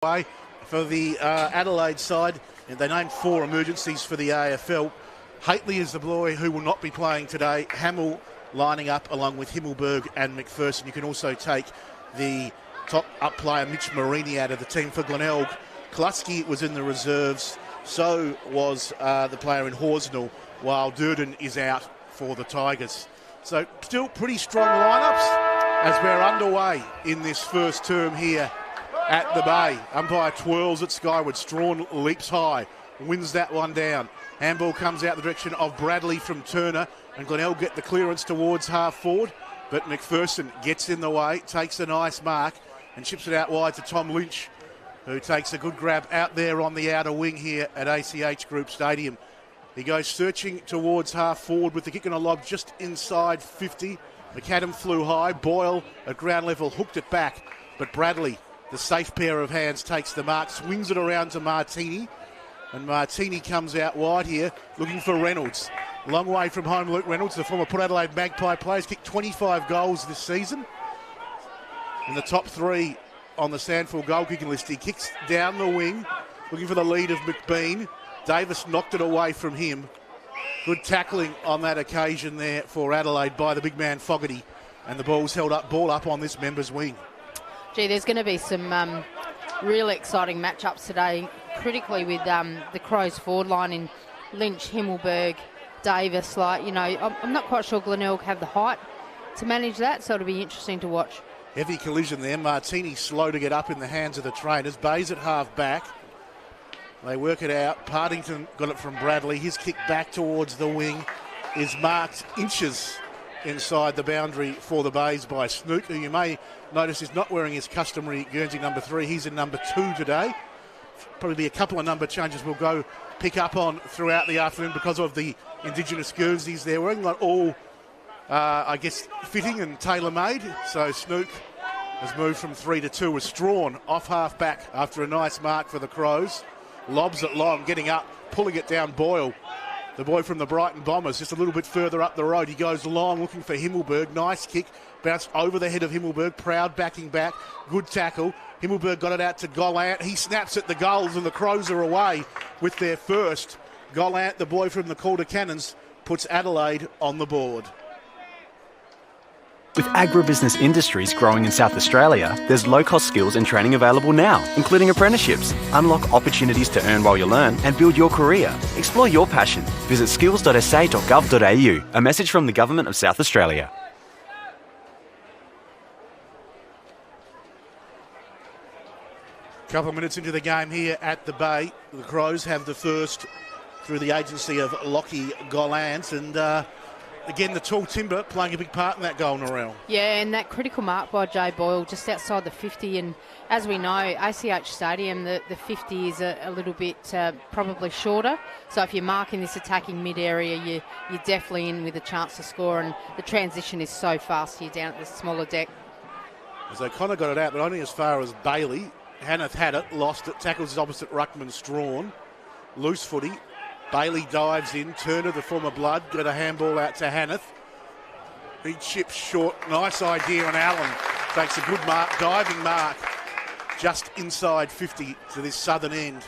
Way for the Adelaide side. They named 4 emergencies for the AFL. Haitley is the boy who will not be playing today. Hamill lining up along with Himmelberg and McPherson. You can also take the top up player Mitch Marini out of the team for Glenelg. Kluski was in the reserves. So was the player in Horsnell, while Durden is out for the Tigers. So still pretty strong lineups as we're underway in this first term here at the Bay. Umpire twirls it skyward. Strawn leaps high, wins that one down. Handball comes out the direction of Bradley from Turner, and Glenelg get the clearance towards half forward, but McPherson gets in the way, takes a nice mark, and chips it out wide to Tom Lynch, who takes a good grab out there on the outer wing here at ACH Group Stadium. He goes searching towards half forward with the kick and a lob just inside 50. McAdam flew high. Boyle at ground level hooked it back, but Bradley, the safe pair of hands, takes the mark, swings it around to Martini, and Martini comes out wide here looking for Reynolds. Long way from home, Luke Reynolds, the former Port Adelaide Magpie player, has kicked 25 goals this season. In the top 3 on the SANFL goal kicking list. He kicks down the wing, looking for the lead of McBean. Davis knocked it away from him. Good tackling on that occasion there for Adelaide by the big man Fogarty, and the ball up on this member's wing. Gee, there's going to be some really exciting matchups today, critically with the Crows forward line in Lynch, Himmelberg, Davis. I'm not quite sure Glenelg have the height to manage that, so it'll be interesting to watch. Heavy collision there. Martini slow to get up in the hands of the trainers. Bayes at half back. They work it out. Partington got it from Bradley. His kick back towards the wing is marked inches inside the boundary for the Bays by Snook, who you may notice is not wearing his customary Guernsey number 3. He's in number 2 today. Probably be a couple of number changes we'll go pick up on throughout the afternoon because of the Indigenous Guernseys they're wearing. Not all, fitting and tailor-made. So Snook has moved from 3 to 2 with Strawn off half back after a nice mark for the Crows. Lobs it long, getting up, pulling it down Boyle. The boy from the Brighton Bombers, just a little bit further up the road. He goes long, looking for Himmelberg. Nice kick, bounced over the head of Himmelberg. Proud backing back, good tackle. Himmelberg got it out to Gollant. He snaps at the goals, and the Crows are away with their first. Gollant, the boy from the Calder Cannons, puts Adelaide on the board. With agribusiness industries growing in South Australia, there's low-cost skills and training available now, including apprenticeships. Unlock opportunities to earn while you learn and build your career. Explore your passion. Visit skills.sa.gov.au. A message from the Government of South Australia. Couple of minutes into the game here at the Bay. The Crows have the first through the agency of Lockie Gollant, and again, the tall timber playing a big part in that goal, Narelle. Yeah, and that critical mark by Jay Boyle just outside the 50. And as we know, ACH Stadium, the 50 is a little bit probably shorter. So if you're marking this attacking mid-area, you're definitely in with a chance to score. And the transition is so fast here down at the smaller deck. As O'Connor got it out, but only as far as Bailey. Hanneth had it, lost it, tackles his opposite ruckman, Strawn. Loose footy. Bailey dives in. Turner, the former Blood, got a handball out to Hanneth. He chips short. Nice idea on Allen. Takes a good mark, diving mark, just inside 50 to this southern end.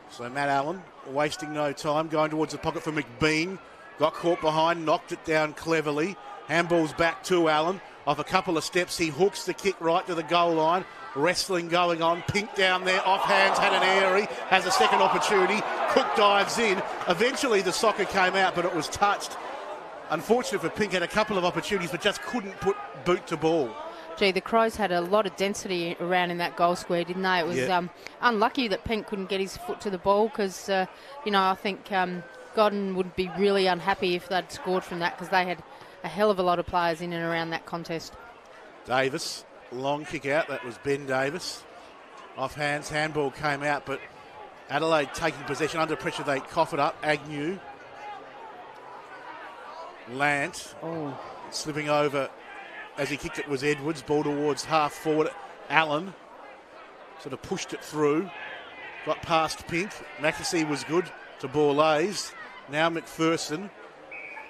So Matt Allen, wasting no time, going towards the pocket for McBean. Got caught behind, knocked it down cleverly. Handball's back to Allen. Off a couple of steps, he hooks the kick right to the goal line. Wrestling going on. Pink down there, off hands, had an airy, has a second opportunity. Cook dives in. Eventually the soccer came out, but it was touched. Unfortunate for Pink, had a couple of opportunities, but just couldn't put boot to ball. Gee, the Crows had a lot of density around in that goal square, didn't they? It was unlucky that Pink couldn't get his foot to the ball because, I think Godden would be really unhappy if they'd scored from that because they had a hell of a lot of players in and around that contest. Davis, long kick out. That was Ben Davis. Off hands, handball came out, but Adelaide taking possession. Under pressure, they cough it up. Agnew. Lant. Slipping over as he kicked it was Edwards. Ball towards half forward. Allen sort of pushed it through. Got past Pink. McAsee was good to Borlays. Now McPherson.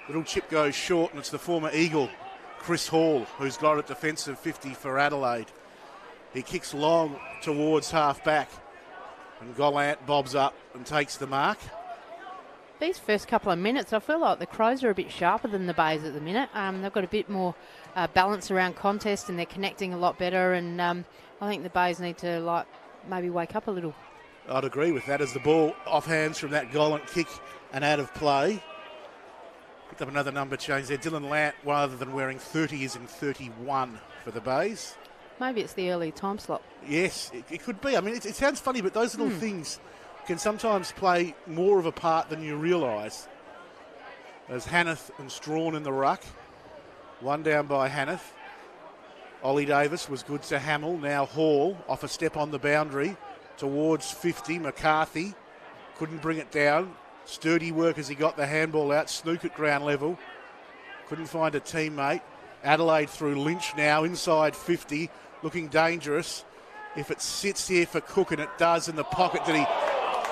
Little chip goes short, and it's the former Eagle, Chris Hall, who's got it defensive 50 for Adelaide. He kicks long towards half back. And Glenelg bobs up and takes the mark. These first couple of minutes, I feel like the Crows are a bit sharper than the Bays at the minute. They've got a bit more balance around contest and they're connecting a lot better. And I think the Bays need to maybe wake up a little. I'd agree with that as the ball off hands from that Glenelg kick and out of play. Picked up another number change there. Dylan Lant, rather than wearing 30, is in 31 for the Bays. Maybe it's the early time slot. Yes, it could be. I mean, it sounds funny, but those little things can sometimes play more of a part than you realise. There's Hanneth and Strawn in the ruck. One down by Hanneth. Ollie Davis was good to Hamill. Now Hall off a step on the boundary towards 50. McCarthy couldn't bring it down. Sturdy work as he got the handball out. Snook at ground level. Couldn't find a teammate. Adelaide through Lynch now inside 50. Looking dangerous. If it sits here for Cook, and it does in the pocket, that he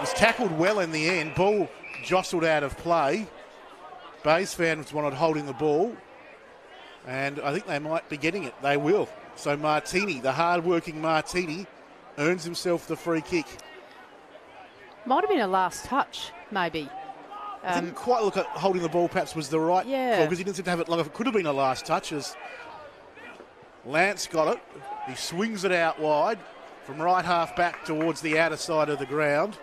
was tackled well in the end. Ball jostled out of play. Bays fans wanted holding the ball. And I think they might be getting it. They will. So Martini, the hard-working Martini, earns himself the free kick. Might have been a last touch, maybe. Didn't quite look at holding the ball perhaps was the right Yeah. call, because he didn't seem to have it long enough. It could have been a last touch as Lance got it. He swings it out wide from right half back towards the outer side of the ground.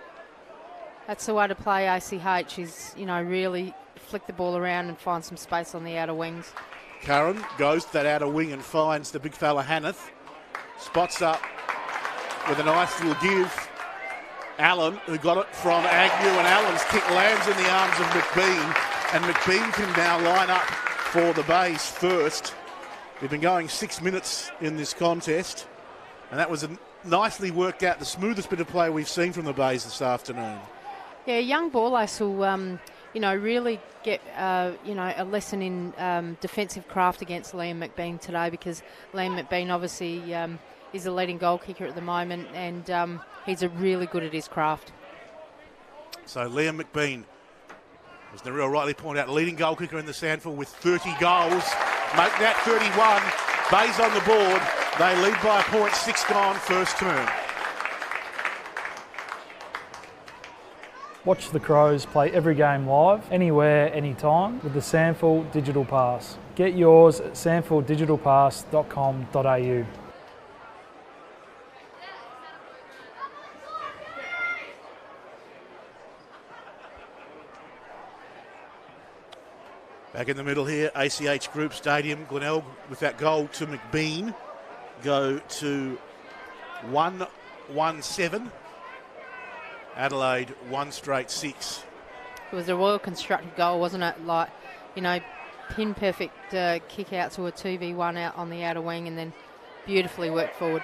That's the way to play ACH is, really flick the ball around and find some space on the outer wings. Curran goes to that outer wing and finds the big fella Hanneth. Spots up with a nice little give. Allen, who got it from Agnew, and Allen's kick lands in the arms of McBean, and McBean can now line up for the Bays first. We've been going 6 minutes in this contest, and that was a nicely worked out, the smoothest bit of play we've seen from the Bays this afternoon. Yeah, young ball ace will, really get, a lesson in defensive craft against Liam McBean today, because Liam McBean obviously is the leading goal kicker at the moment, and he's really good at his craft. So Liam McBean, as Narelle rightly pointed out, leading goal kicker in the SANFL with 30 goals. Make that 31. Bays on the board. They lead by a point, 6 gone, first turn. Watch the Crows play every game live, anywhere, anytime, with the SANFL Digital Pass. Get yours at sanfldigitalpass.com.au. Back in the middle here, ACH Group Stadium. Glenelg with that goal to McBean go to 1-1-7. Adelaide 1 straight 6. It was a well constructed goal, wasn't it? Pin perfect kick out to a 2v1 out on the outer wing, and then beautifully worked forward.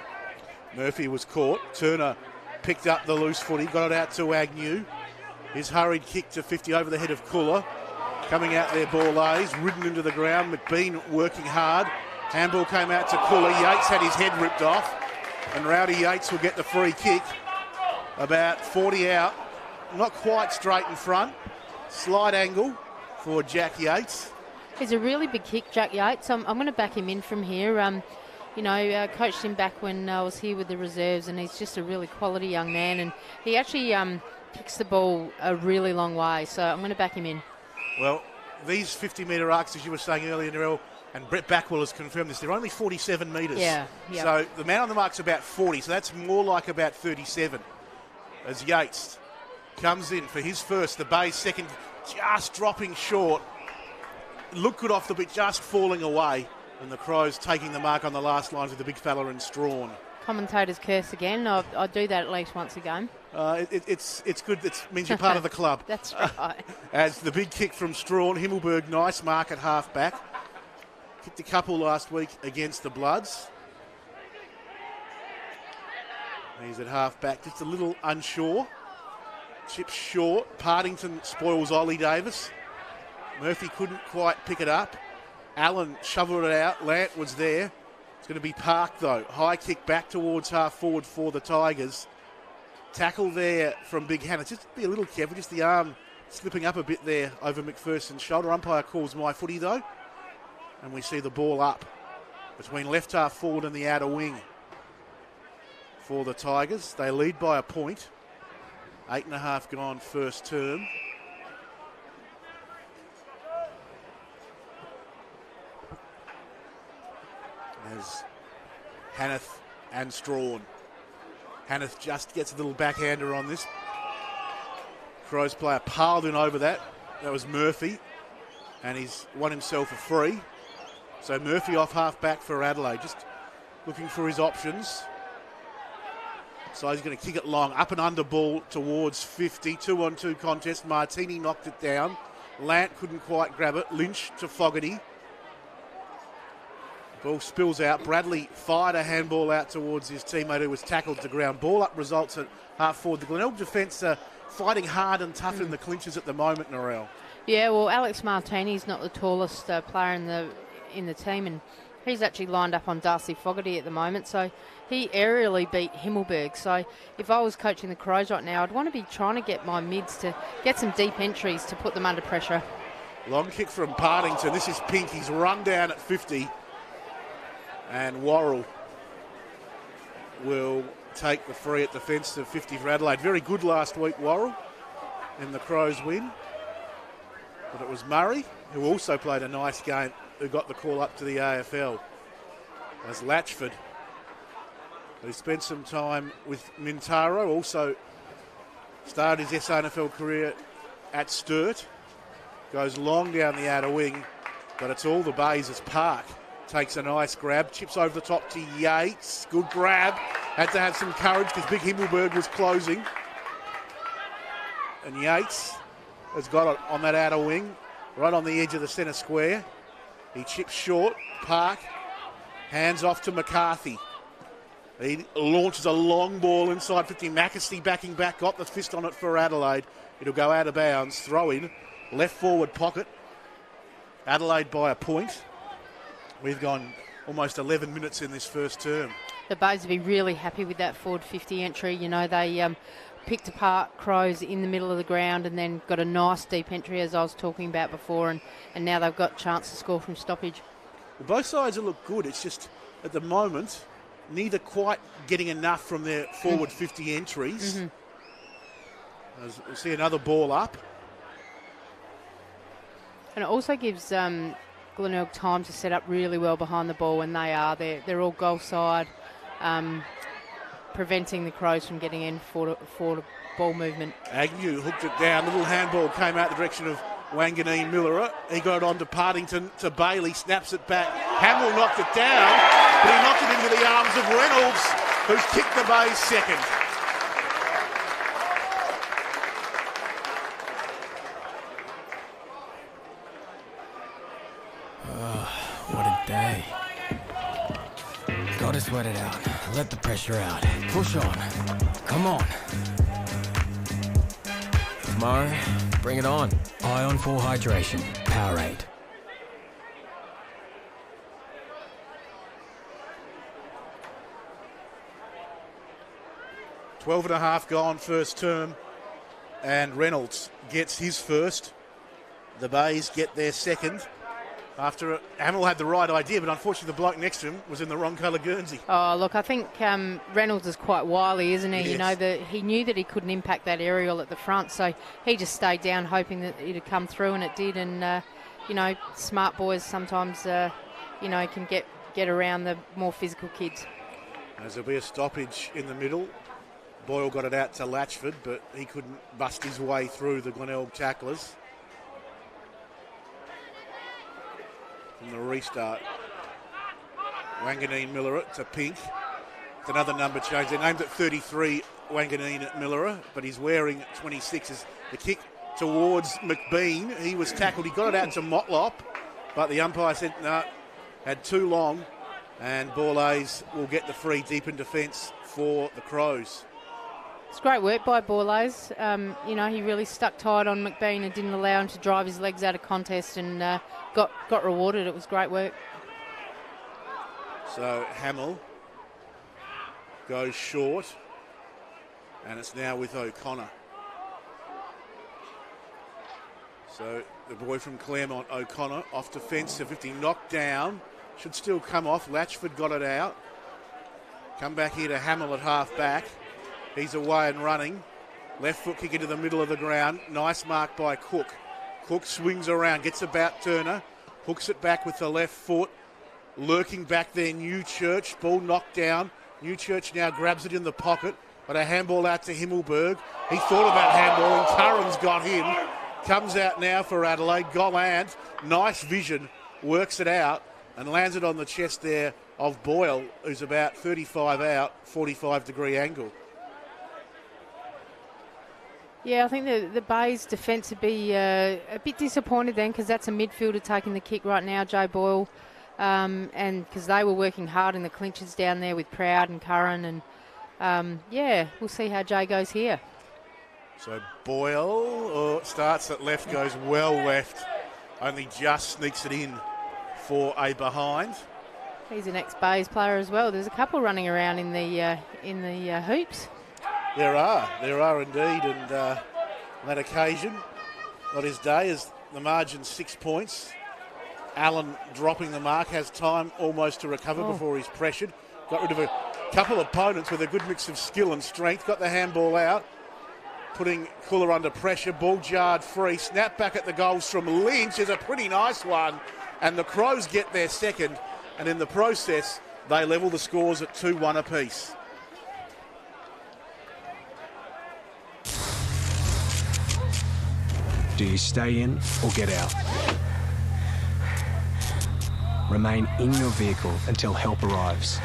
Murphy was caught. Turner picked up the loose footy, got it out to Agnew. His hurried kick to 50 over the head of Cooler. Coming out there, Borlays, ridden into the ground. McBean working hard. Handball came out to Cooler. Yates had his head ripped off, and Rowdy Yates will get the free kick. About 40 out, not quite straight in front. Slight angle for Jack Yates. He's a really big kick, Jack Yates. I'm going to back him in from here. Coached him back when I was here with the reserves, and he's just a really quality young man, and he actually kicks the ball a really long way, so I'm going to back him in. Well, these 50-metre arcs, as you were saying earlier, Narelle, and Brett Backwell has confirmed this, they're only 47 metres. Yeah. So the man on the mark's about 40, so that's more like about 37. As Yates comes in for his first, the Bays second, just dropping short. Looked good off the bit, just falling away. And the Crows taking the mark on the last lines with the big fella and Strawn. Commentators curse again. I do that at least once a game. It's good. It means you're part of the club. That's right. As the big kick from Strawn. Himmelberg, nice mark at half back. Kicked a couple last week against the Bloods. He's at half back, just a little unsure. Chip short. Partington spoils Ollie Davis. Murphy couldn't quite pick it up. Allen shoveled it out. Lant was there. It's going to be parked though. High kick back towards half forward for the Tigers. Tackle there from Big Hannah. Just be a little careful. Just the arm slipping up a bit there over McPherson's shoulder. Umpire calls my footy though. And we see the ball up between left half forward and the outer wing. for the Tigers. They lead by a point. 8.5 gone first term. As Hanneth and Strawn. Hanneth just gets a little backhander on this. Crows player piled in over that. That was Murphy. And he's won himself a free. So Murphy off half back for Adelaide. Just looking for his options. So he's going to kick it long. Up and under ball towards 50. 2-on-2 contest. Martini knocked it down. Lant couldn't quite grab it. Lynch to Fogarty. Ball spills out. Bradley fired a handball out towards his teammate who was tackled to the ground. Ball up results at half forward. The Glenelg defence fighting hard and tough in the clinches at the moment, Narelle. Yeah, well, Alex Martini's not the tallest player in the team, and he's actually lined up on Darcy Fogarty at the moment, so he aerially beat Himmelberg. So if I was coaching the Crows right now, I'd want to be trying to get my mids to get some deep entries to put them under pressure. Long kick from Partington. This is Pink. He's run down at 50. And Worrell will take the free at the fence to 50 for Adelaide. Very good last week, Worrell, in the Crows win. But it was Murray, who also played a nice game, who got the call up to the AFL. As Latchford, who spent some time with Mintaro, also started his SANFL career at Sturt. Goes long down the outer wing, but it's all the bays as Park. Takes a nice grab, chips over the top to Yates. Good grab. Had to have some courage because Big Himmelberg was closing. And Yates has got it on that outer wing, right on the edge of the centre square. He chips short. Park hands off to McCarthy. He launches a long ball inside 50. Mackesy backing back, got the fist on it for Adelaide. It'll go out of bounds. Throw in, left forward pocket. Adelaide by a point. We've gone almost 11 minutes in this first term. The Bays will be really happy with that forward 50 entry. You know, they picked apart Crows in the middle of the ground and then got a nice deep entry, as I was talking about before, and now they've got a chance to score from stoppage. Well, both sides will look good. It's just, at the moment, neither quite getting enough from their forward 50 entries. Mm-hmm. As we'll see another ball up. And it also gives Glenelg time to set up really well behind the ball when they are there. They're all goal side, preventing the Crows from getting in forward ball movement. Agnew hooked it down. Little handball came out the direction of Wanganeen Miller. He got it on to Partington, to Bailey, snaps it back. Hamill knocked it down, but he knocked it into the arms of Reynolds, who's kicked the Bays second. What a day. Gotta sweat it out. Let the pressure out. Push on. Come on. Tomorrow, bring it on. Ion 4 Hydration. Powerade. Twelve and a half gone first term, and Reynolds gets his first. The Bays get their second. After Hamill had the right idea, but unfortunately the bloke next to him was in the wrong colour Guernsey. Oh, look, I think Reynolds is quite wily, isn't he? Yes. You know, he knew that he couldn't impact that aerial at the front, so he just stayed down hoping that it'd come through, and it did. And, you know, smart boys sometimes, you know, can get around the more physical kids. As there'll be a stoppage in the middle. Boyle got it out to Latchford, but he couldn't bust his way through the Glenelg tacklers. From the restart, Wanganeen Miller to Pink. It's another number change. They're named at 33, Wanganeen at Miller, but he's wearing 26 as the kick towards McBean. He was tackled. He got it out to Motlop, but the umpire said no, had too long, and Borlase will get the free deep in defence for the Crows. It's great work by Borlase. You know, he really stuck tight on McBean and didn't allow him to drive his legs out of contest, and got rewarded. It was great work. So Hamill goes short, and it's now with O'Connor. So the boy from Claremont, O'Connor, off defensive. If he knocked down, should still come off. Latchford got it out. Come back here to Hamill at half back. He's away and running. Left foot kick into the middle of the ground. Nice mark by Cook. Cook swings around, gets about Turner, hooks it back with the left foot. Lurking back there, Newchurch. Ball knocked down. Newchurch now grabs it in the pocket, but a handball out to Himmelberg. He thought about handballing. Curran's got him. Comes out now for Adelaide. Glenelg, nice vision, works it out and lands it on the chest there of Boyle, who's about 35 out, 45-degree angle. Yeah, I think the Bay's defence would be a bit disappointed then, because that's a midfielder taking the kick right now, Jay Boyle, and because they were working hard in the clinches down there with Proud and Curran, and yeah, we'll see how Jay goes here. So Boyle starts at left, goes well left, only just sneaks it in for a behind. He's an ex-Bays player as well. There's a couple running around in the hoops. There are indeed, and on that occasion, not his day, as the margin 6 points. Allen dropping the mark, has time almost to recover before he's pressured. Got rid of a couple of opponents with a good mix of skill and strength. Got the handball out, putting Cooler under pressure. Ball jarred free. Snap back at the goals from Lynch is a pretty nice one. And the Crows get their second. And in the process, they level the scores at 2-1 apiece. Do you stay in or get out? Remain in your vehicle until help arrives.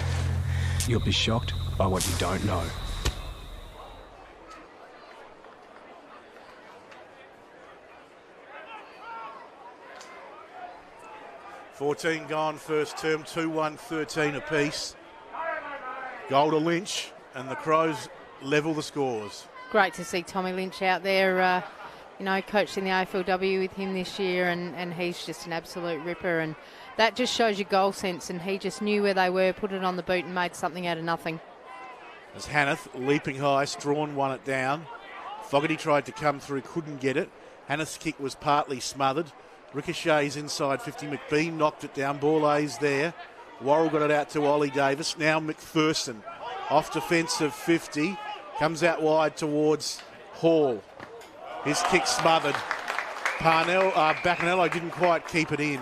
You'll be shocked by what you don't know. $14 gone first term, 2-1, 13 apiece. Goal to Lynch, and the Crows level the scores. Great to see Tommy Lynch out there, coached in the AFLW with him this year, and he's just an absolute ripper, and that just shows your goal sense, and he just knew where they were, put it on the boot and made something out of nothing. As Hanneth, leaping high, Strawn won it down. Fogarty tried to come through, couldn't get it. Hanneth's kick was partly smothered. Ricochet's inside 50. McBean knocked it down. Borlay's there. Worrell got it out to Ollie Davis. Now McPherson off defensive 50. Comes out wide towards Hall. His kick smothered. Bacanello didn't quite keep it in.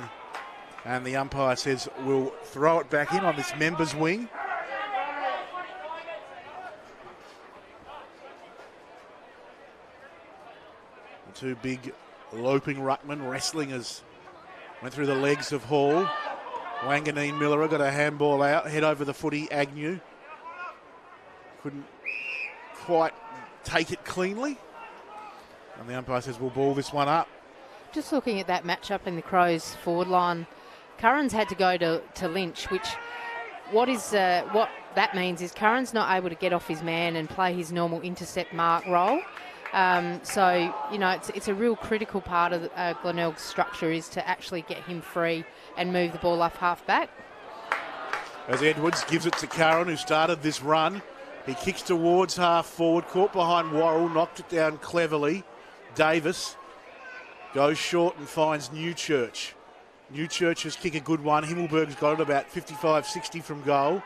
And the umpire says we'll throw it back in on this members wing. The two big loping ruckman wrestling as went through the legs of Hall. Wanganeen Miller got a handball out, head over the footy, Agnew. Couldn't quite take it cleanly. And the umpire says we'll ball this one up. Just looking at that matchup in the Crows forward line, Curran's had to go to Lynch, which what that means is Curran's not able to get off his man and play his normal intercept mark role. So, it's a real critical part of Glenelg's structure is to actually get him free and move the ball off half back. As Edwards gives it to Curran, who started this run. He kicks towards half forward, caught behind Worrell, knocked it down cleverly. Davis goes short and finds Newchurch. Newchurch's kick a good one. Himmelberg's got it about 55-60 from goal.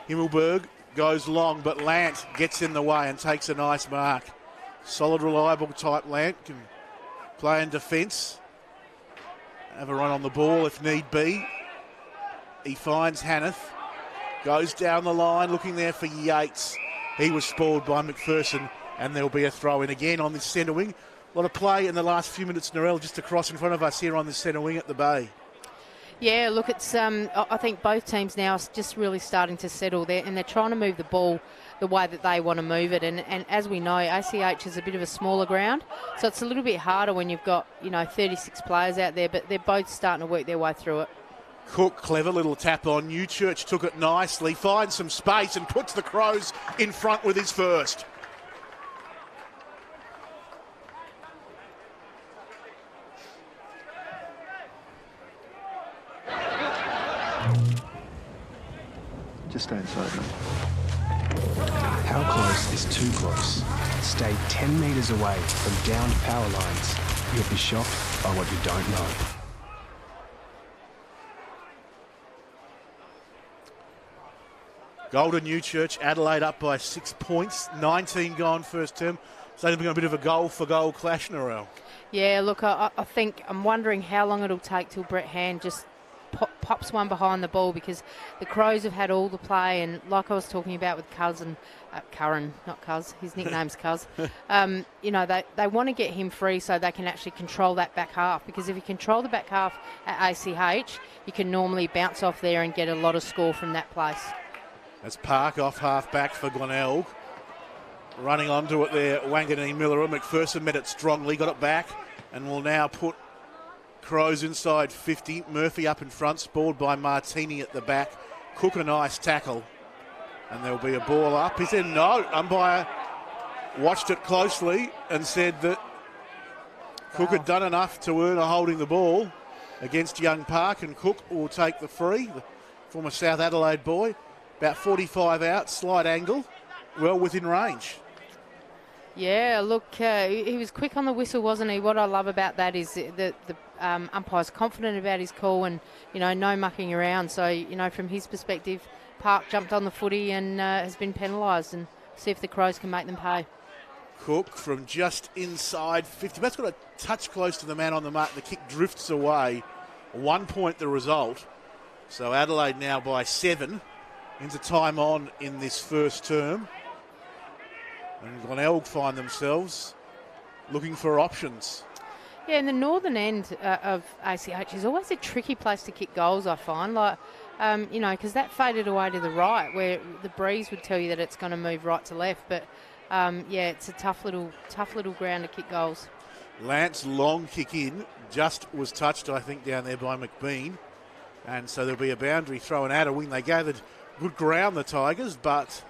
Himmelberg goes long, but Lant gets in the way and takes a nice mark. Solid, reliable type Lant, can play in defence. Have a run on the ball if need be. He finds Hanneth. Goes down the line, looking there for Yates. He was spoiled by McPherson, and there'll be a throw in again on this centre wing. A lot of play in the last few minutes, Narelle, just across in front of us here on the centre wing at the Bay. Yeah, look, it's I think both teams now are just really starting to settle there, and they're trying to move the ball the way that they want to move it. And as we know, ACH is a bit of a smaller ground, so it's a little bit harder when you've got 36 players out there, but they're both starting to work their way through it. Cook, clever little tap on. Newchurch took it nicely, finds some space and puts the Crows in front with his first. Just stay inside, mate. How close is too close? Stay 10 metres away from downed power lines. You'll be shocked by what you don't know. Golden Newchurch, Adelaide up by 6 points, 19 gone first term. So they've been a bit of a goal-for-goal clash, Narelle. Yeah, look, I think I'm wondering how long it'll take till Brett Hand just pops one behind the ball, because the Crows have had all the play, and like I was talking about with Curran, not Cuz, his nickname's Cuz. You know, they want to get him free so they can actually control that back half, because if you control the back half at ACH, you can normally bounce off there and get a lot of score from that place. That's Park off half-back for Glenelg. Running onto it there, Wanganeen Miller. McPherson met it strongly, got it back, and will now put Crows inside 50. Murphy up in front, spoiled by Martini at the back. Cook a nice tackle, and there'll be a ball up. He said no. Umpire watched it closely and said that Cook had done enough to earn a holding the ball against young Park, and Cook will take the free, the former South Adelaide boy. About 45 out, slight angle, well within range. Yeah, look, he was quick on the whistle, wasn't he? What I love about that is the umpire's confident about his call, and, you know, no mucking around. So, you know, from his perspective, Park jumped on the footy and has been penalised, and see if the Crows can make them pay. Cook from just inside 50. That's got a touch close to the man on the mark. The kick drifts away. 1 point the result. So Adelaide now by 7 into time on in this first term. And Glenelg find themselves looking for options. Yeah, and the northern end of ACH is always a tricky place to kick goals, I find. Like, you know, because that faded away to the right, where the breeze would tell you that it's going to move right to left. But, yeah, it's a tough little ground to kick goals. Lance long kick in, just was touched, I think, down there by McBean. And so there'll be a boundary thrown out of wing. They gathered good ground, the Tigers, but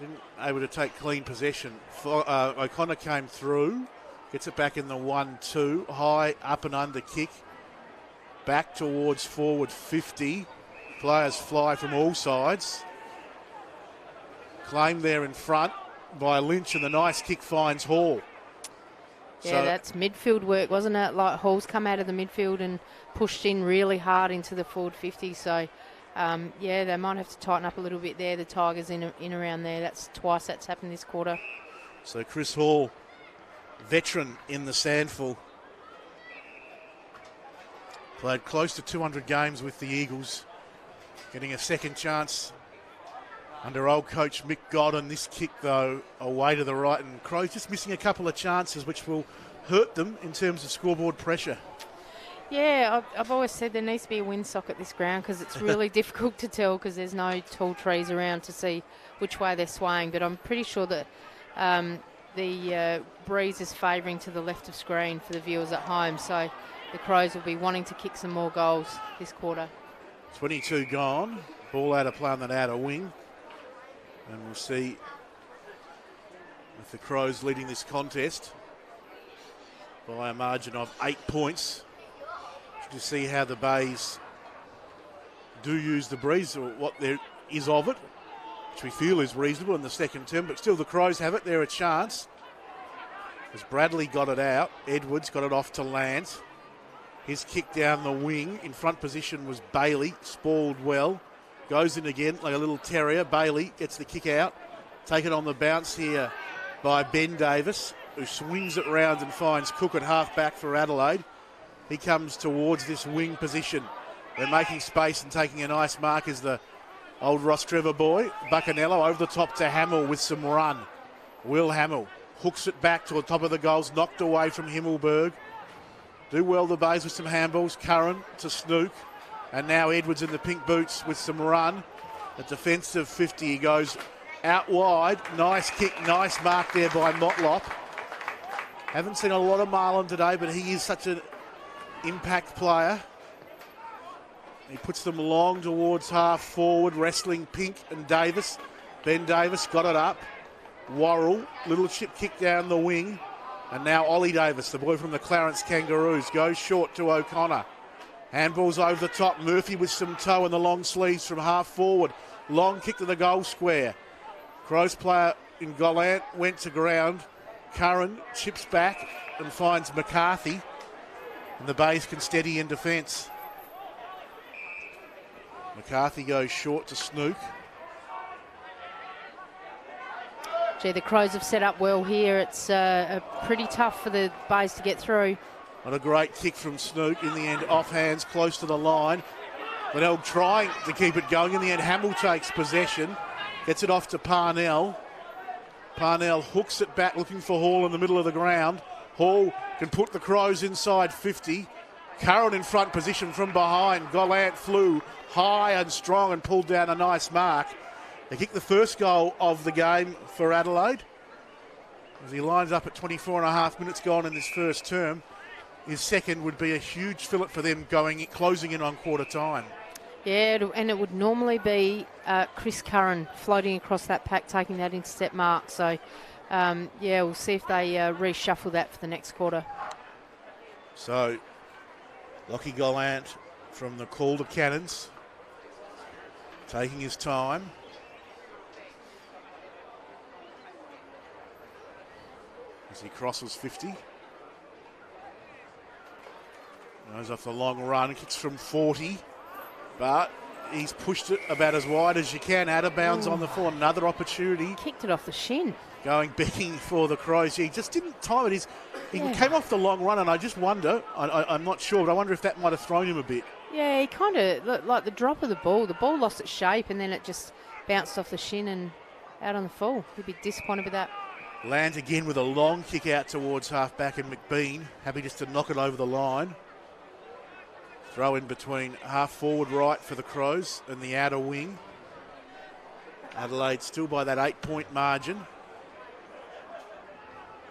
didn't able to take clean possession. O'Connor came through, gets it back in the 1-2, high up and under kick, back towards forward 50. Players fly from all sides. Claimed there in front by Lynch, and the nice kick finds Hall. Yeah, So that's midfield work, wasn't it? Like, Hall's come out of the midfield and pushed in really hard into the forward 50. So, yeah, they might have to tighten up a little bit there. The Tigers in around there. That's twice that's happened this quarter. So Chris Hall, veteran in the SANFL, played close to 200 games with the Eagles, getting a second chance under old coach Mick Godden. This kick, though, away to the right, and Crows just missing a couple of chances, which will hurt them in terms of scoreboard pressure. Yeah, I've always said there needs to be a windsock at this ground, because it's really difficult to tell, because there's no tall trees around to see which way they're swaying. But I'm pretty sure that the breeze is favouring to the left of screen for the viewers at home. So the Crows will be wanting to kick some more goals this quarter. 22 gone. Ball out of play on that outer wing. And we'll see with the Crows leading this contest by a margin of 8 points. To see how the Bays do use the breeze, or what there is of it, which we feel is reasonable in the second term, but still the Crows have it. They're a chance. As Bradley got it out, Edwards got it off to Lance. His kick down the wing. In front position was Bailey, spalled well. Goes in again like a little terrier. Bailey gets the kick out. Taken on the bounce here by Ben Davis, who swings it round and finds Cook at half-back for Adelaide. He comes towards this wing position. They're making space and taking a nice mark as the old Ross Trevor boy. Buccanello over the top to Hamill with some run. Will Hamill hooks it back to the top of the goals, knocked away from Himmelberg. Do well the Bays with some handballs. Curran to Snook. And now Edwards in the pink boots with some run. A defensive 50. He goes out wide. Nice kick, nice mark there by Motlop. Haven't seen a lot of Marlon today, but he is such an impact player. He puts them long towards half forward, wrestling Pink and Davis. Ben Davis got it up. Worrell, little chip kick down the wing. And now Ollie Davis, the boy from the Clarence Kangaroos, goes short to O'Connor. Handballs over the top. Murphy with some toe in the long sleeves from half forward. Long kick to the goal square. Crows player in Gallant went to ground. Curran chips back and finds McCarthy. And the Bays can steady in defence. McCarthy goes short to Snook. Gee, the Crows have set up well here. It's pretty tough for the Bays to get through. What a great kick from Snook in the end, off hands, close to the line. Glenelg trying to keep it going. In the end, Hamill takes possession, gets it off to Parnell. Parnell hooks it back, looking for Hall in the middle of the ground. Hall can put the Crows inside 50. Curran in front position from behind. Gallant flew high and strong and pulled down a nice mark. They kicked the first goal of the game for Adelaide. As he lines up at 24 and a half minutes gone in this first term, his second would be a huge fillet for them closing in on quarter time. Yeah, and it would normally be Chris Curran floating across that pack, taking that intercept mark. So, yeah, we'll see if they reshuffle that for the next quarter. So, Lockie Gallant from the Calder Cannons, taking his time. As he crosses 50. Goes off the long run, kicks from 40. But he's pushed it about as wide as you can. Out of bounds on the floor. Another opportunity. Kicked it off the shin. Going begging for the Crows. He just didn't time it. He came off the long run, and I just wonder, I'm not sure, but I wonder if that might have thrown him a bit. Yeah, he kind of, like the drop of the ball lost its shape, and then it just bounced off the shin and out on the full. He'd be disappointed with that. Lands again with a long kick out towards half-back, and McBean happy just to knock it over the line. Throw in between half-forward right for the Crows and the outer wing. Adelaide still by that 8-point margin.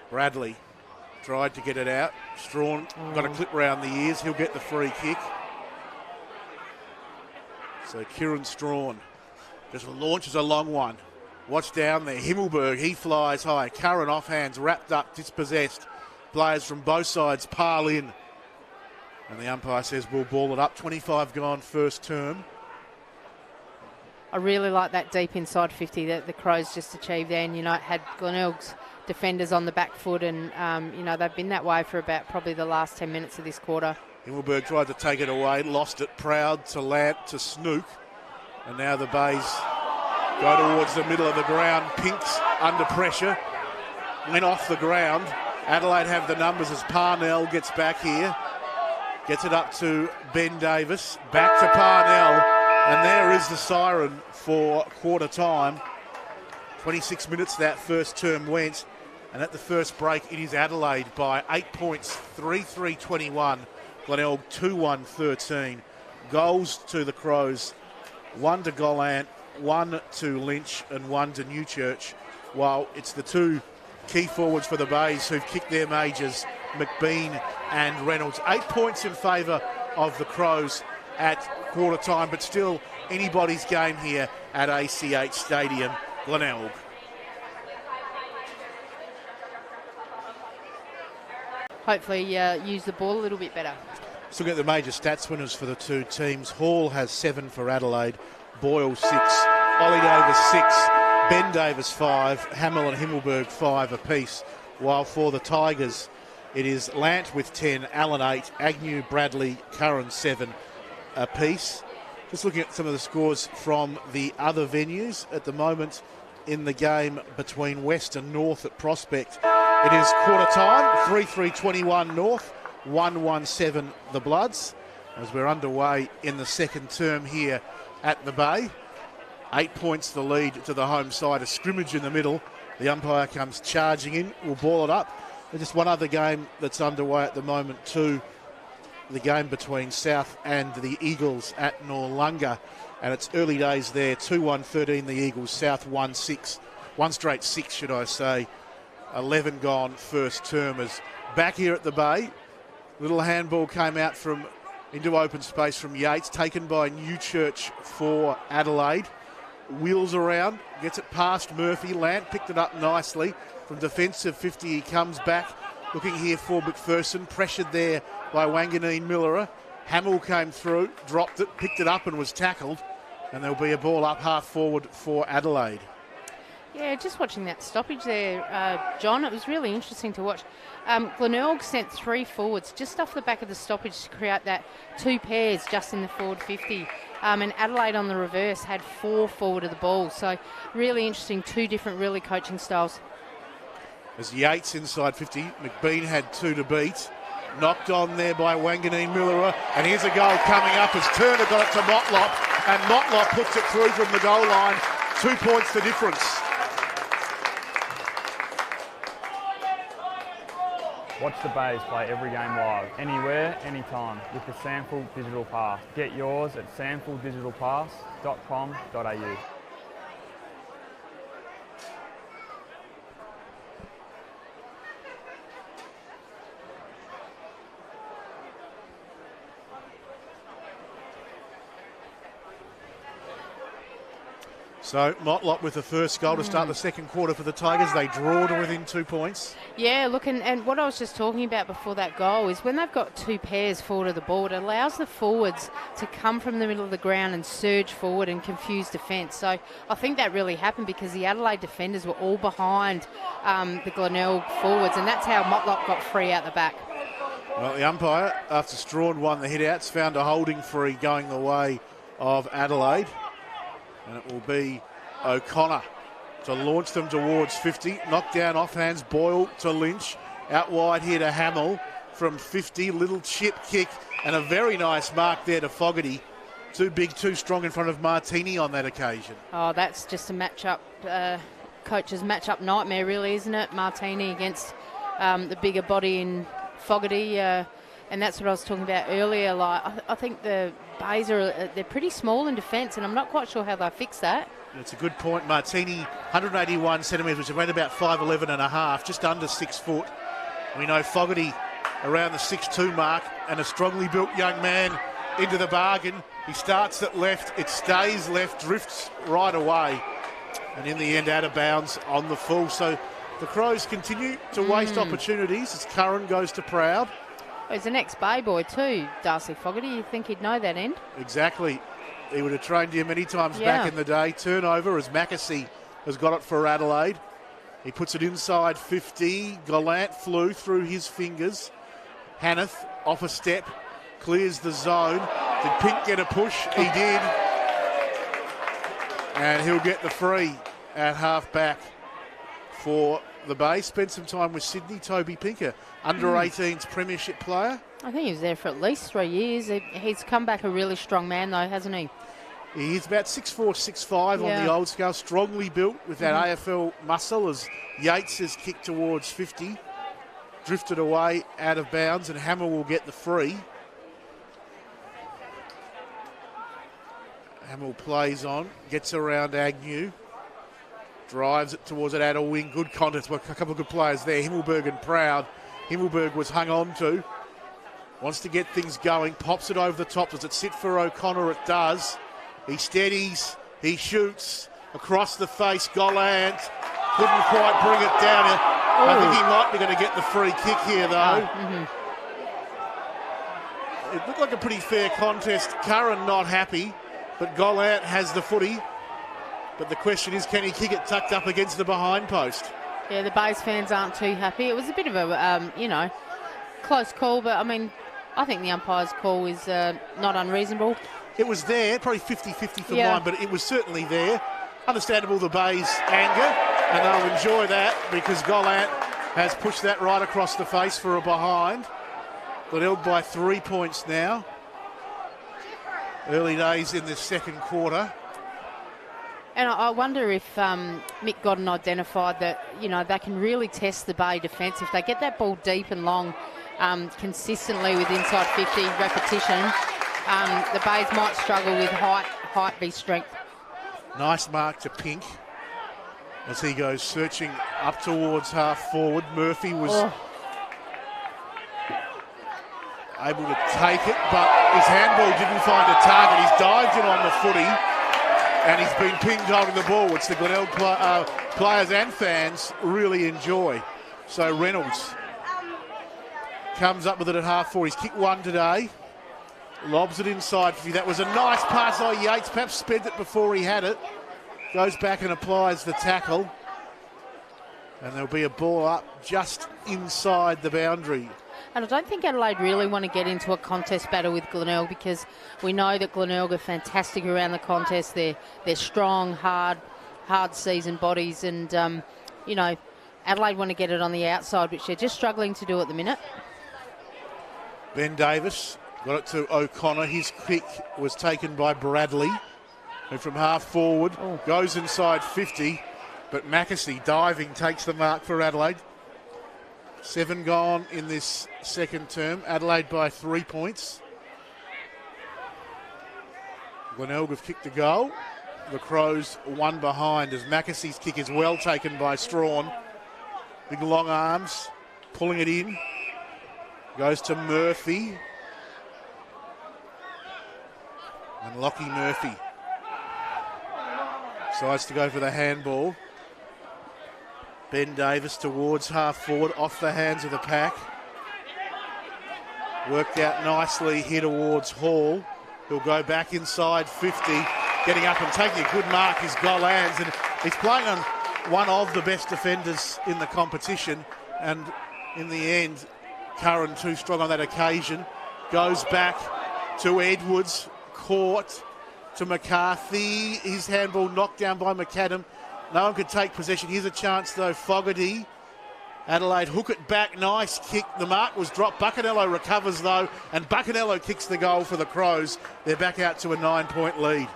Bradley tried to get it out. Strawn got a clip round the ears. He'll get the free kick. So Kieran Strawn just launches a long one. Watch down there. Himmelberg, he flies high. Curran off hands, wrapped up, dispossessed. Players from both sides pile in. And the umpire says we'll ball it up. 25 gone first term. I really like that deep inside 50 that the Crows just achieved there. And, you know, it had Glenelg's defenders on the back foot, and, you know, they've been that way for about probably the last 10 minutes of this quarter. Himmelberg tried to take it away, lost it. Proud to Lant to Snook. And now the Bays go towards the middle of the ground. Pinks under pressure. Went off the ground. Adelaide have the numbers as Parnell gets back here. Gets it up to Ben Davis. Back to Parnell. And there is the siren for quarter time. 26 minutes that first term went. And at the first break, it is Adelaide by 8 points, 3-3-21. Glenelg 2-1-13. Goals to the Crows. 1 to Gallant, 1 to Lynch, and 1 to Newchurch. While it's the two key forwards for the Bays who've kicked their majors, McBean and Reynolds. 8 points in favour of the Crows at quarter time, but still anybody's game here at ACH Stadium. Glenelg. Hopefully use the ball a little bit better. Let's look at the major stats winners for the two teams. Hall has 7 for Adelaide, Boyle 6, Ollie Davis 6, Ben Davis 5, Hamill and Himmelberg 5 apiece. While for the Tigers, it is Lant with 10, Allen 8, Agnew, Bradley, Curran 7 apiece. Just looking at some of the scores from the other venues at the moment in the game between West and North at Prospect. It is quarter time, 3-3-21 North, 1-1-7 the Bloods, as we're underway in the second term here at the Bay. 8 points the lead to the home side, a scrimmage in the middle. The umpire comes charging in, will ball it up. There's just one other game that's underway at the moment too, the game between South and the Eagles at Noarlunga, and it's early days there. 2-1-13 the Eagles, South 1-6, 1 straight 6 should I say. 11 gone first term. As back here at the Bay, little handball came out into open space from Yates, taken by Newchurch for Adelaide. Wheels around, gets it past Murphy. Lant picked it up nicely from defensive 50. He comes back, looking here for McPherson, pressured there by Wanganeen Millerer. Hamill came through, dropped it, picked it up and was tackled, and there'll be a ball up half forward for Adelaide. Yeah, just watching that stoppage there, John, it was really interesting to watch. Glenelg sent 3 forwards just off the back of the stoppage to create that 2 pairs just in the forward 50. And Adelaide on the reverse had 4 forward of the ball. So really interesting, 2 different really coaching styles. As Yates inside 50, McBean had 2 to beat. Knocked on there by Wanganeen Millerer. And here's a goal coming up as Turner got it to Motlop. And Motlop puts it through from the goal line. 2 points the difference. Watch the Bays play every game live, anywhere, anytime, with the SANFL Digital Pass. Get yours at sanfldigitalpass.com.au. So Motlop with the first goal to start the second quarter for the Tigers. They draw to within 2 points. Yeah, look, and what I was just talking about before that goal is when they've got 2 pairs forward of the ball, it allows the forwards to come from the middle of the ground and surge forward and confuse defence. So I think that really happened because the Adelaide defenders were all behind the Glenelg forwards, and that's how Motlop got free out the back. Well, the umpire, after Strawn won the hit-outs, found a holding free going the way of Adelaide. And it will be O'Connor to launch them towards 50. Knocked down off hands, Boyle to Lynch. Out wide here to Hamill from 50. Little chip kick and a very nice mark there to Fogarty. Too big, too strong in front of Martini on that occasion. Oh, that's just a matchup, coach's matchup nightmare really, isn't it? Martini against the bigger body in Fogarty. And that's what I was talking about earlier. Like, I think the Bays they're pretty small in defence, and I'm not quite sure how they fix that. It's a good point. Martini, 181 centimetres, which is around about 5'11 and a half, just under 6 foot. We know Fogarty around the 6'2 mark, and a strongly built young man into the bargain. He starts at left, it stays left, drifts right away, and in the end out of bounds on the full. So the Crows continue to waste opportunities as Curran goes to Proud. He's an ex-Bay boy too, Darcy Fogarty. You'd think he'd know that end. Exactly. He would have trained here many times back in the day. Turnover as Mackesy has got it for Adelaide. He puts it inside 50. Gallant flew through his fingers. Hanneth off a step, clears the zone. Did Pink get a push? He did. And he'll get the free at half back for the Bay. Spent some time with Sydney. Toby Pinker, under-18s premiership player. I think he was there for at least 3 years. He's come back a really strong man though, hasn't he? He's about 6'4", 6'5" on the old scale. Strongly built with that AFL muscle as Yates is kicked towards 50. Drifted away out of bounds and Hammer will get the free. Hamill plays on, gets around Agnew, drives it towards an outer wing. Good contest, a couple of good players there. Himmelberg and Proud. Himmelberg was hung on to. Wants to get things going, pops it over the top. Does it sit for O'Connor? It does. He steadies, he shoots across the face. Gallant couldn't quite bring it down. I think he might be going to get the free kick here though. It looked like a pretty fair contest. Curran not happy, but Gallant has the footy. But the question is, can he kick it tucked up against the behind post? Yeah, the Bays fans aren't too happy. It was a bit of a, close call, but I mean, I think the umpire's call is not unreasonable. It was there, probably 50-50 for mine, but it was certainly there. Understandable, the Bays' anger, and they'll enjoy that because Gallant has pushed that right across the face for a behind. Glenelg by 3 points now. Early days in this second quarter. And I wonder if Mick Godden identified that, they can really test the Bay defence. If they get that ball deep and long consistently with inside 50 repetition, the Bays might struggle with height v strength. Nice mark to Pink as he goes searching up towards half forward. Murphy was able to take it, but his handball didn't find a target. He's dived in on the footy and he's been pinged holding the ball, which the Glenelg players and fans really enjoy. So Reynolds comes up with it at half forward. He's kicked one today. Lobs it inside. That was a nice pass by Yates. Perhaps sped it before he had it. Goes back and applies the tackle. And there'll be a ball up just inside the boundary. And I don't think Adelaide really want to get into a contest battle with Glenelg, because we know that Glenelg are fantastic around the contest. They're strong, hard seasoned bodies, and Adelaide want to get it on the outside, which they're just struggling to do at the minute. Ben Davis got it to O'Connor. His kick was taken by Bradley, who from half forward goes inside 50, but Mackesy diving takes the mark for Adelaide. 7 gone in this second term. Adelaide by 3 points. Glenelg have kicked a goal. The Crows 1 behind as Mackesy's kick is well taken by Strawn. Big long arms, pulling it in. Goes to Murphy. And Lockie Murphy decides to go for the handball. Ben Davis towards half forward, off the hands of the pack. Worked out nicely here towards Hall. He'll go back inside 50. Getting up and taking a good mark is Glenelg, and he's playing on one of the best defenders in the competition. And in the end, Curran too strong on that occasion. Goes back to Edwards, caught to McCarthy. His handball knocked down by McAdam. No one could take possession. Here's a chance though, Fogarty. Adelaide hook it back, nice kick. The mark was dropped. Buccanello recovers though, and Buccanello kicks the goal for the Crows. They're back out to a 9-point lead.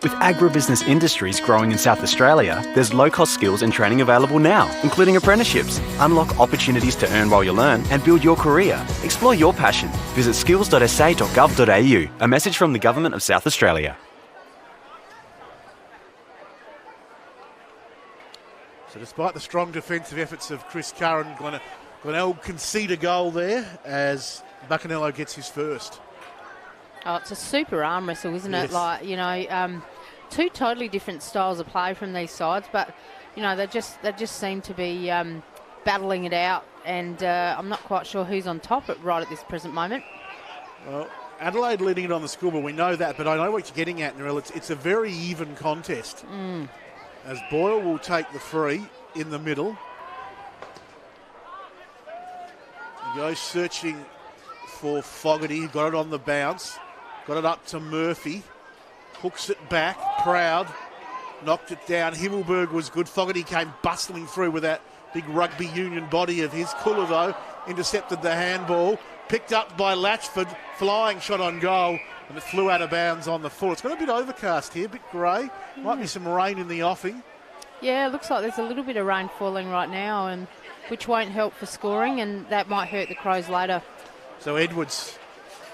With agribusiness industries growing in South Australia, there's low-cost skills and training available now, including apprenticeships. Unlock opportunities to earn while you learn and build your career. Explore your passion. Visit skills.sa.gov.au. A message from the Government of South Australia. So despite the strong defensive efforts of Chris Curran, Glenelg concede a goal there as Buccanello gets his first. Oh, it's a super arm wrestle, isn't it? Yes. Two totally different styles of play from these sides, but they just seem to be battling it out, and I'm not quite sure who's on top right at this present moment. Well, Adelaide leading it on the scoreboard, we know that, but I know what you're getting at, Narelle. It's a very even contest. As Boyle will take the free in the middle. He goes searching for Fogarty, got it on the bounce. Got it up to Murphy. Hooks it back. Proud. Knocked it down. Himmelberg was good. Fogarty came bustling through with that big rugby union body of his. Cooler, though, intercepted the handball. Picked up by Latchford. Flying shot on goal. And it flew out of bounds on the full. It's got a bit overcast here. A bit grey. Might be some rain in the offing. Yeah, it looks like there's a little bit of rain falling right now, and which won't help for scoring, and that might hurt the Crows later. So Edwards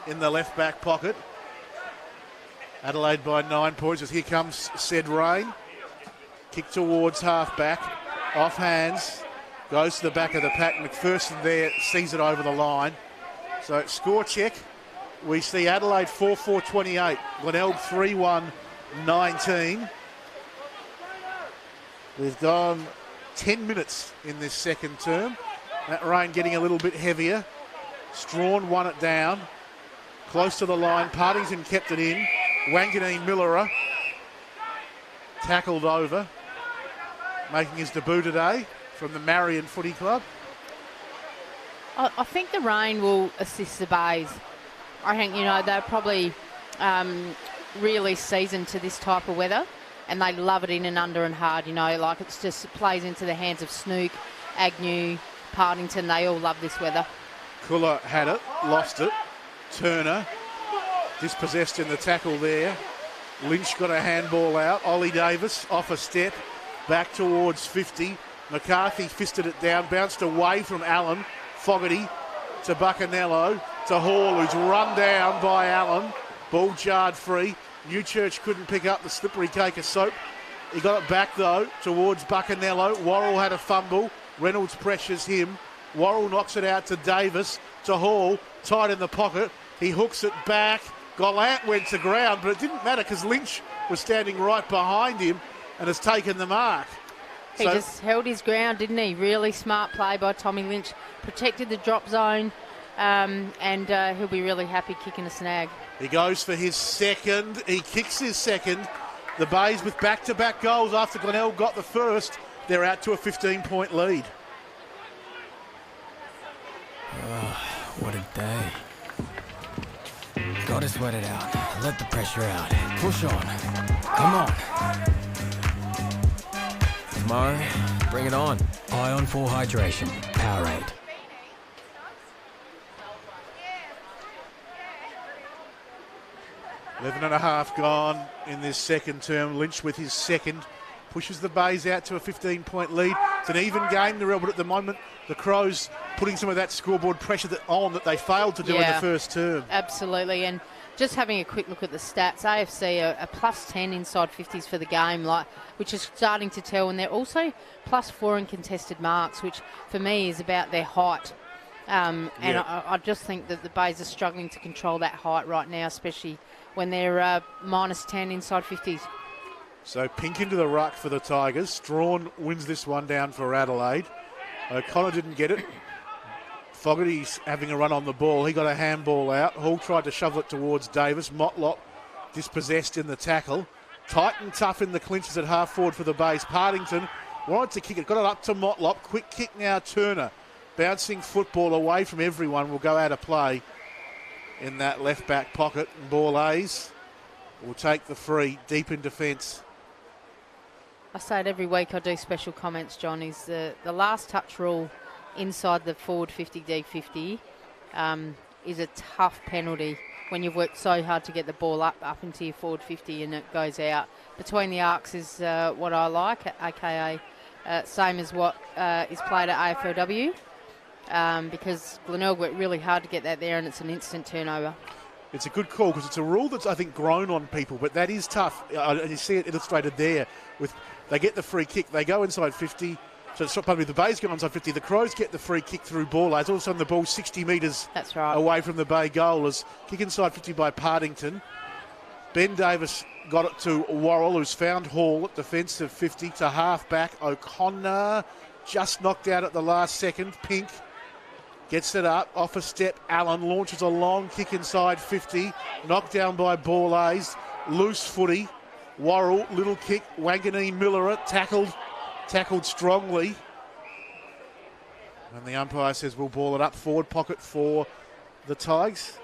in the left back pocket. Adelaide by 9 points as here comes said rain. Kick towards half back. Off hands. Goes to the back of the pack. McPherson there sees it over the line. So score check. We see Adelaide 4-4-28. Glenelg 3-1-19. We've gone 10 minutes in this second term. That rain getting a little bit heavier. Strawn won it down. Close to the line. Partington kept it in. Wanganeen Millerer tackled over. Making his debut today from the Marion Footy Club. I think the rain will assist the Bays. I think, they're probably really seasoned to this type of weather, and they love it in and under and hard, it just plays into the hands of Snook, Agnew, Partington. They all love this weather. Cooler had it, lost it. Turner dispossessed in the tackle there. Lynch got a handball out. Ollie Davis off a step, back towards 50. McCarthy fisted it down, bounced away from Allen. Fogarty to Buccanello to Hall, who's run down by Allen. Ball jarred free. Newchurch couldn't pick up the slippery cake of soap. He got it back though towards Buccanello. Worrell had a fumble. Reynolds pressures him. Worrell knocks it out to Davis, to Hall, tight in the pocket. He hooks it back. Gallant went to ground, but it didn't matter because Lynch was standing right behind him and has taken the mark. He just held his ground, didn't he? Really smart play by Tommy Lynch. Protected the drop zone, and he'll be really happy kicking a snag. He goes for his second. He kicks his second. The Bays with back-to-back goals after Glenelg got the first. They're out to a 15-point lead. Oh, what a day. Gotta sweat it out. Let the pressure out. Push on. Come on. Tomorrow, bring it on. Ion 4 Hydration. Powerade. 11 and a half gone in this second term. Lynch with his second pushes the Bays out to a 15-point lead. It's an even game, but at the moment the Crows putting some of that scoreboard pressure that they failed to do in the first term. Absolutely, and just having a quick look at the stats, AFC are a plus 10 inside 50s for the game, which is starting to tell, and they're also plus 4 in contested marks, which for me is about their height. And I just think that the Bays are struggling to control that height right now, especially when they're minus 10 inside 50s. So Pink into the ruck for the Tigers. Strawn wins this one down for Adelaide. O'Connor didn't get it. Fogarty's having a run on the ball. He got a handball out. Hall tried to shovel it towards Davis. Motlop dispossessed in the tackle. Tight and tough in the clinches at half forward for the Bays. Partington wanted to kick it. Got it up to Motlop. Quick kick now, Turner. Bouncing football away from everyone will go out of play in that left back pocket. And Borlase will take the free deep in defence. I say it every week, I do special comments, John, is the last touch rule inside the forward 50, D50 is a tough penalty when you've worked so hard to get the ball up into your forward 50 and it goes out. Between the arcs is what I like, aka same as what is played at AFLW, because Glenelg worked really hard to get that there and it's an instant turnover. It's a good call because it's a rule that's, I think, grown on people, but that is tough. And you see it illustrated there. They get the free kick, they go inside 50. So it's probably the Bays go inside 50. The Crows get the free kick through ball. All of a sudden the ball's 60 metres away from the Bay goal. As kick inside 50 by Partington. Ben Davis got it to Worrell, who's found Hall at defensive 50 to half back. O'Connor just knocked out at the last second. Pink gets it up, off a step. Allen launches a long kick inside 50. Knocked down by Borlase. Loose footy. Worrell, little kick. Wanganeen Miller tackled strongly. And the umpire says we'll ball it up forward pocket for the Tigers.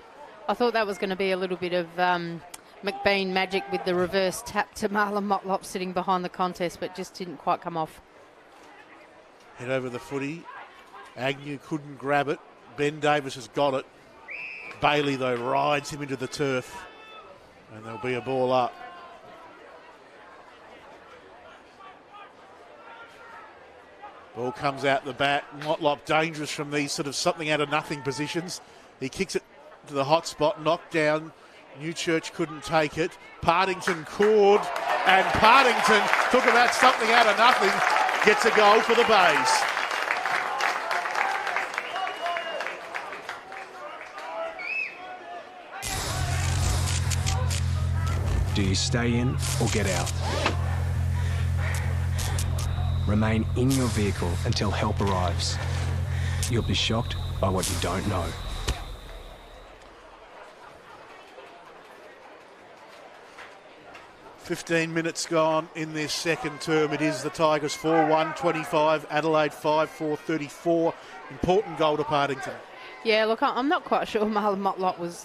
I thought that was going to be a little bit of McBean magic with the reverse tap to Marlon Motlop sitting behind the contest, but just didn't quite come off. Head over the footy. Agnew couldn't grab it. Ben Davis has got it. Bailey, though, rides him into the turf. And there'll be a ball up. Ball comes out the back. Motlop dangerous from these sort of something out of nothing positions. He kicks it to the hot spot, knocked down. Newchurch couldn't take it. Partington could, and Partington, talk about something out of nothing, gets a goal for the Bays. Do you stay in or get out? Remain in your vehicle until help arrives. You'll be shocked by what you don't know. "15 minutes gone in this second term. It is the Tigers 4-1-25, Adelaide 5-4-34. Important goal to Partington. Yeah, look, I'm not quite sure Marlon Motlop was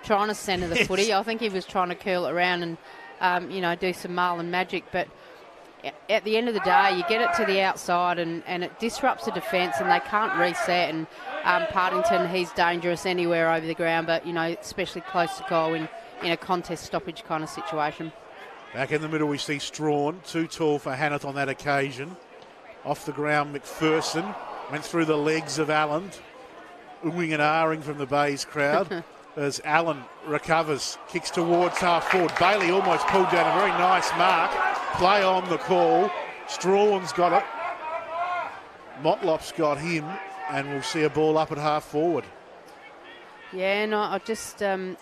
trying to centre the footy. I think he was trying to curl it around and, do some Marlon magic. But at the end of the day, you get it to the outside and it disrupts the defence and they can't reset. And Partington, he's dangerous anywhere over the ground, but, especially close to goal in a contest stoppage kind of situation. Back in the middle, we see Strawn, too tall for Hannett on that occasion. Off the ground, McPherson went through the legs of Allen. Oohing and ahhing from the Bays crowd as Allen recovers, kicks towards half forward. Bailey almost pulled down a very nice mark. Play on the call. Strawn's got it. Motlop's got him, and we'll see a ball up at half forward. Yeah, no, I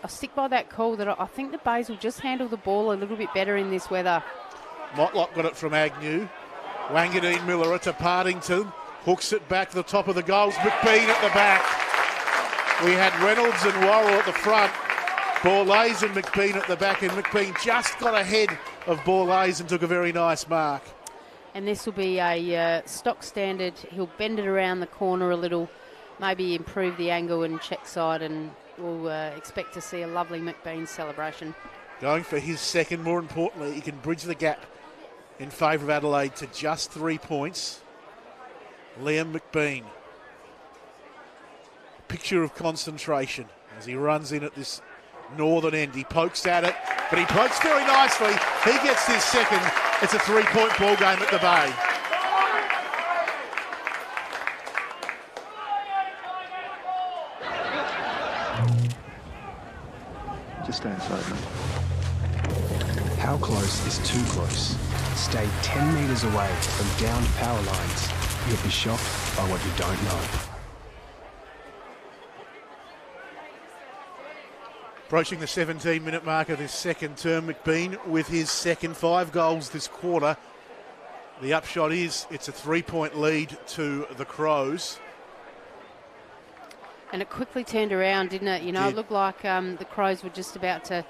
stick by that call that I think the Bays will just handle the ball a little bit better in this weather. Motlop got it from Agnew. Wanganeen Miller to Partington. Hooks it back to the top of the goals. McBean at the back. We had Reynolds and Worrell at the front, Borlase and McBean at the back, and McBean just got ahead of Borlase and took a very nice mark. And this will be a stock standard. He'll bend it around the corner a little, maybe improve the angle and check side, and we'll expect to see a lovely McBean celebration. Going for his second, more importantly, he can bridge the gap in favour of Adelaide to just 3 points. Liam McBean. Picture of concentration as he runs in at this northern end. He pokes at it, but he pokes very nicely. He gets his second. It's a 3-point ball game at the Bay. Just stay inside, mate. How close is too close? Stay 10 metres away from downed power lines. You'll be shocked by what you don't know. Approaching the 17-minute mark of this second term, McBean with his second, 5 goals this quarter. The upshot is it's a 3-point lead to the Crows. And it quickly turned around, didn't it? It looked like the Crows were just about to,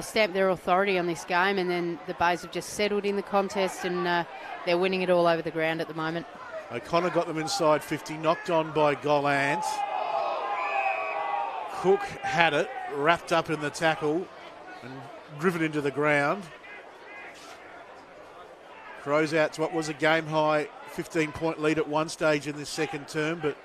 stamp their authority on this game, and then the Bays have just settled in the contest, and they're winning it all over the ground at the moment. O'Connor got them inside 50, knocked on by Gollant. Cook had it, wrapped up in the tackle and driven into the ground. Crows out to what was a game-high 15-point lead at one stage in this second term, but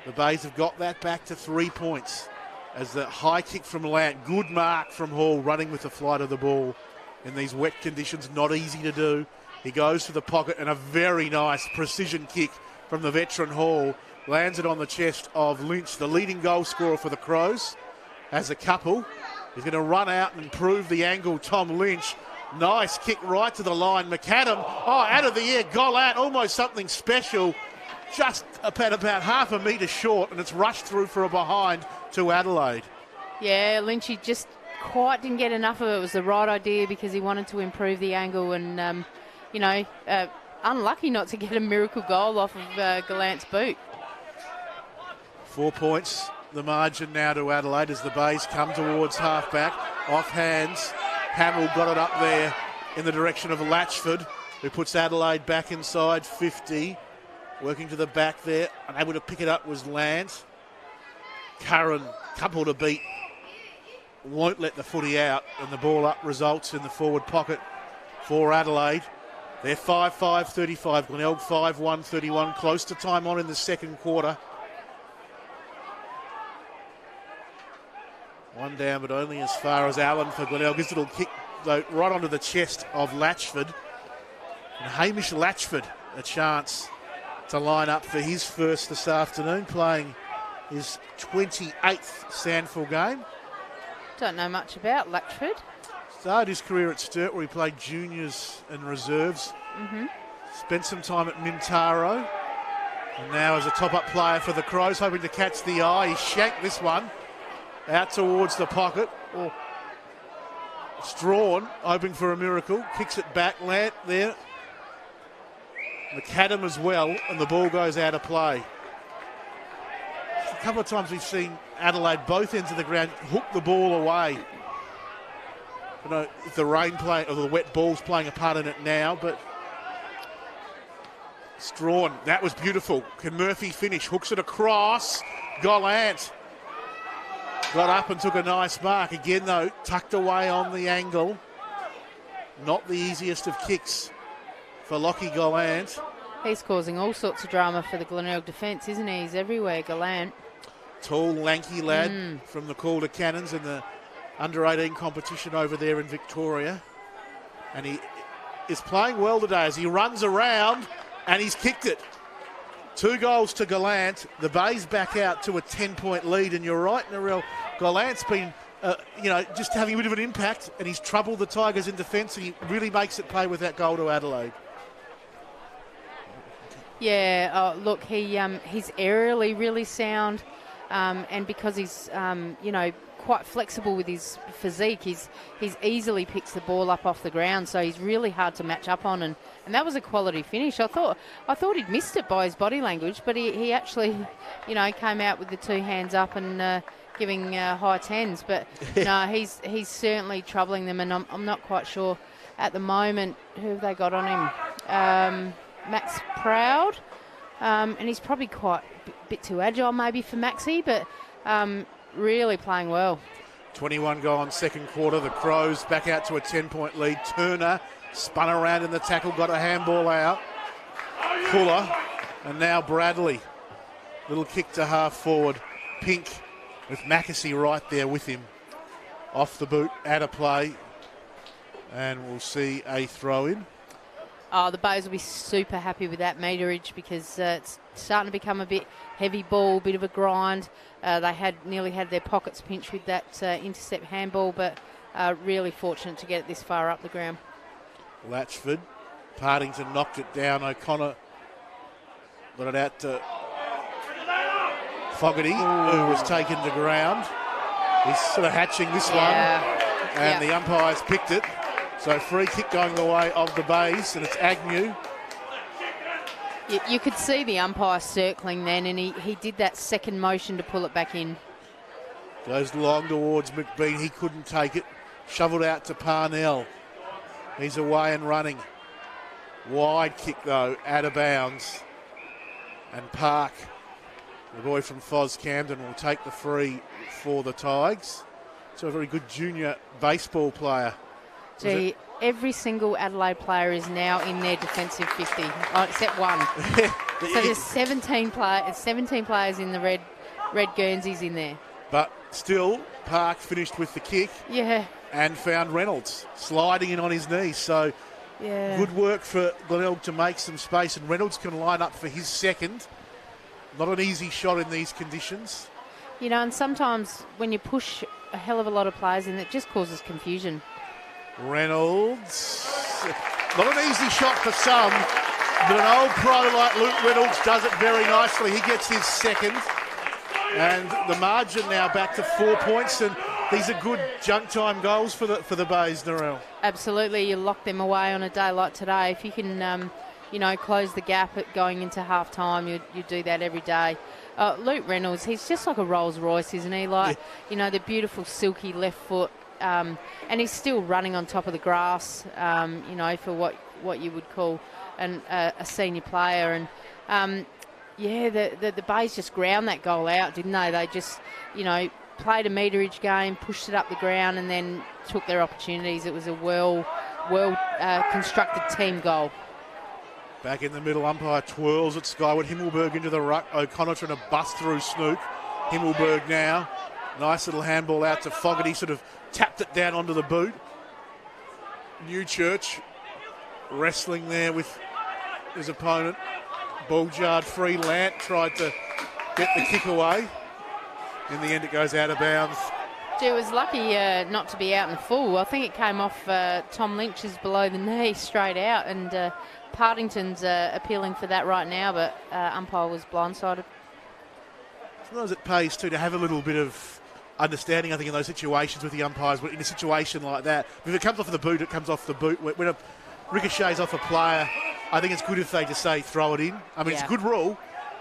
the Bays have got that back to 3 points as the high kick from Lant, good mark from Hall, running with the flight of the ball in these wet conditions, not easy to do. He goes to the pocket and a very nice precision kick from the veteran Hall. Lands it on the chest of Lynch, the leading goal scorer for the Crows. Has a couple. He's going to run out and improve the angle, Tom Lynch. Nice kick right to the line. McAdam, out of the air. Gollant, almost something special. Just about half a metre short, and it's rushed through for a behind to Adelaide. Yeah, Lynchy just quite didn't get enough of it. It was the right idea because he wanted to improve the angle and, unlucky not to get a miracle goal off of Gallant's boot. 4 points, the margin now to Adelaide as the Bays come towards half-back. Off hands, Hamill got it up there in the direction of Latchford, who puts Adelaide back inside 50. Working to the back there, unable to pick it up was Lance. Curran, couple to beat, won't let the footy out, and the ball up results in the forward pocket for Adelaide. They're 5-5-35, Glenelg 5-1-31, close to time on in the second quarter. One down, but only as far as Allen for Glenelg. His little kick, though, right onto the chest of Latchford. And Hamish Latchford, a chance to line up for his first this afternoon, playing his 28th SANFL game. Don't know much about Latchford. Started his career at Sturt, where he played juniors and reserves. Spent some time at Mintaro. And now as a top-up player for the Crows, hoping to catch the eye. He shanked this one out towards the pocket. Strawn, hoping for a miracle. Kicks it back. Lant there. McAdam as well, and the ball goes out of play. A couple of times we've seen Adelaide, both ends of the ground, hook the ball away. I don't know if the rain play or the wet ball's playing a part in it now, but Strawn, that was beautiful. Can Murphy finish? Hooks it across. Gollant got up and took a nice mark. Again, though, tucked away on the angle. Not the easiest of kicks for Lockie Gollant. He's causing all sorts of drama for the Glenelg defence, isn't he? He's everywhere, Gollant. Tall, lanky lad from the Calder Cannons in the under-18 competition over there in Victoria. And he is playing well today as he runs around and he's kicked it. 2 goals to Gollant. The Bays back out to a 10-point lead, and you're right, Narelle. Gallant's been, just having a bit of an impact, and he's troubled the Tigers in defence, and he really makes it pay with that goal to Adelaide. Yeah, look, he's aerially really sound, and because he's, quite flexible with his physique. He's easily picks the ball up off the ground, so he's really hard to match up on. And that was a quality finish. I thought he'd missed it by his body language, but he actually, came out with the two hands up and giving high tens. But no, he's certainly troubling them, and I'm not quite sure at the moment who have they got on him. Max Proud, and he's probably quite a bit too agile maybe for Maxie, but really playing well. 21 gone, second quarter. The Crows back out to a 10-point lead. Turner spun around in the tackle, got a handball out. Fuller, and now Bradley. Little kick to half forward. Pink with Mackesy right there with him. Off the boot, out of play. And we'll see a throw in. Oh, the Bows will be super happy with that meterage because it's starting to become a bit heavy ball, bit of a grind. They had nearly had their pockets pinched with that intercept handball, but really fortunate to get it this far up the ground. Latchford, Partington knocked it down. O'Connor got it out to Fogarty, who was taken to ground. He's sort of hatching this one, and the umpires picked it. So free kick going the way of the Bays, and it's Agnew. You could see the umpire circling then, and he did that second motion to pull it back in. Goes long towards McBean. He couldn't take it. Shoveled out to Parnell. He's away and running. Wide kick, though, out of bounds. And Park, the boy from Foz Camden, will take the free for the Tigers. So a very good junior baseball player. Gee, every single Adelaide player is now in their defensive 50, except one. So there's 17 players in the red Guernseys in there. But still, Park finished with the kick. Yeah. And found Reynolds sliding in on his knees. So good work for Glenelg to make some space, and Reynolds can line up for his second. Not an easy shot in these conditions. And sometimes when you push a hell of a lot of players in, it just causes confusion. Reynolds, not an easy shot for some, but an old pro like Luke Reynolds does it very nicely. He gets his second, and the margin now back to 4 points, and these are good junk time goals for the Bays, Narelle. Absolutely, you lock them away on a day like today. If you can, close the gap at going into half time, you do that every day. Luke Reynolds, he's just like a Rolls Royce, isn't he? The beautiful silky left foot. And he's still running on top of the grass, for what you would call a senior player. And, the Bays just ground that goal out, didn't they? They just, played a meterage game, pushed it up the ground, and then took their opportunities. It was a well constructed team goal. Back in the middle, umpire twirls at Skyward. Himmelberg into the ruck. O'Connor trying to bust through Snook. Himmelberg now. Nice little handball out to Fogarty, sort of tapped it down onto the boot. Newchurch wrestling there with his opponent. Bulgard free. Lant tried to get the kick away. In the end, it goes out of bounds. Gee, it was lucky not to be out in full. I think it came off Tom Lynch's below the knee straight out, and Partington's appealing for that right now, but umpire was blindsided. Sometimes it pays too to have a little bit of understanding, I think, in those situations with the umpires. But in a situation like that, if it comes off the boot, it comes off the boot. When it ricochets off a player, I think it's good if they just say throw it in. I mean, it's a good rule,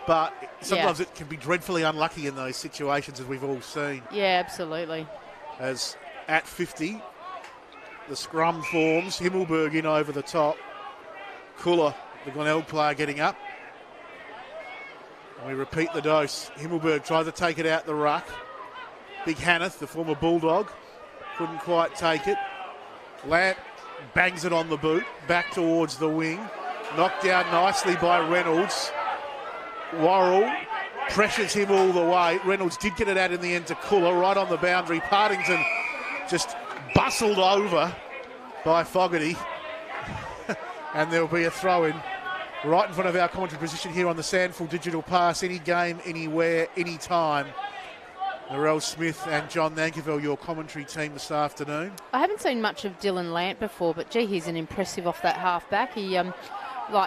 but sometimes it can be dreadfully unlucky in those situations, as we've all seen. Yeah, absolutely. As at 50, the scrum forms. Himmelberg in over the top. Cooler, the Glenelg player, getting up. And we repeat the dose. Himmelberg tries to take it out the ruck. Big Hanneth, the former Bulldog, couldn't quite take it. Lant bangs it on the boot, back towards the wing. Knocked down nicely by Reynolds. Worrell pressures him all the way. Reynolds did get it out in the end to Cooler, right on the boundary. Partington just bustled over by Fogarty. And there'll be a throw-in right in front of our commentary position here on the SANFL Digital Pass. Any game, anywhere, anytime. Narelle Smith and John Nankerville, your commentary team this afternoon. I haven't seen much of Dylan Lant before, but gee, he's an impressive off that half-back. He,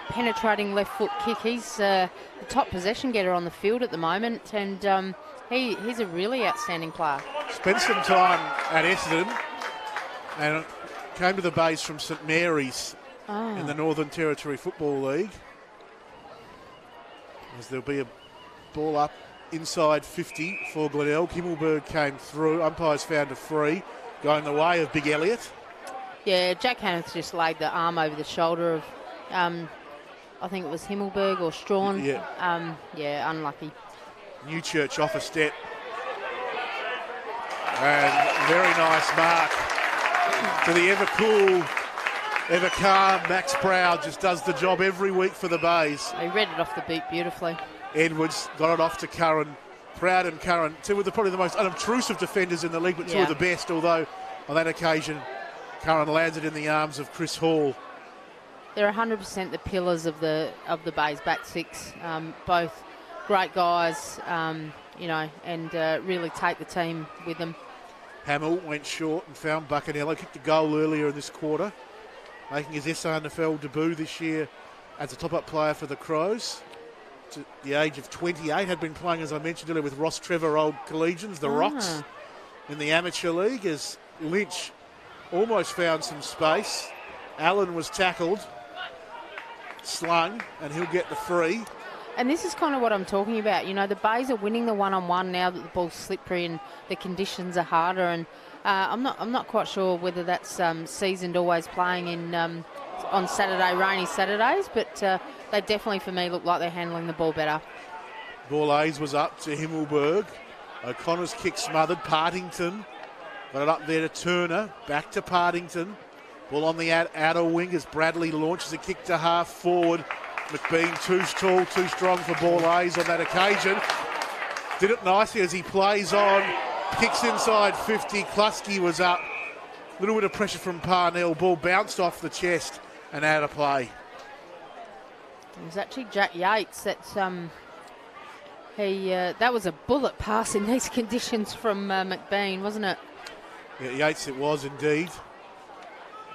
penetrating left foot kick. He's the top possession getter on the field at the moment, and He's a really outstanding player. Spent some time at Essendon and came to the base from St Mary's in the Northern Territory Football League. As there'll be a ball up inside 50 for Glenelg. Himmelberg came through. Umpires found a free going the way of Big Elliott. Yeah, Jack Hanneth just laid the arm over the shoulder of, I think it was Himmelberg or Strawn. Yeah, unlucky. Newchurch off a step. And very nice mark to the ever cool, ever calm Max Proud. Just does the job every week for the Bays. He read it off the beat beautifully. Edwards got it off to Curran. Proud and Curran, two of probably the most unobtrusive defenders in the league, but two of the best, although on that occasion Curran lands it in the arms of Chris Hall. They're 100% the pillars of the Bays back six. Both great guys, and really take the team with them. Hamill went short and found Buccanello. Kicked a goal earlier in this quarter, making his SANFL debut this year as a top-up player for the Crows. To the age of 28, had been playing, as I mentioned earlier, with Ross Trevor, old collegians, the Rocks, in the Amateur League, as Lynch almost found some space. Allen was tackled, slung, and he'll get the free. And this is kind of what I'm talking about. You know, the Bays are winning the one-on-one now that the ball's slippery and the conditions are harder. And I'm not quite sure whether that's seasoned always playing in on rainy Saturdays, but they definitely, for me, look like they're handling the ball better. Ball A's was up to Himmelberg. O'Connor's kick smothered. Partington got it up there to Turner. Back to Partington. Ball on the outer wing as Bradley launches a kick to half forward. McBean too tall, too strong for Ball A's on that occasion. Did it nicely as he plays on. Kicks inside 50. Klusky was up. A little bit of pressure from Parnell. Ball bounced off the chest and out of play. It was actually Jack Yates that that was a bullet pass in these conditions from McBean, wasn't it? Yeah, Yates it was indeed.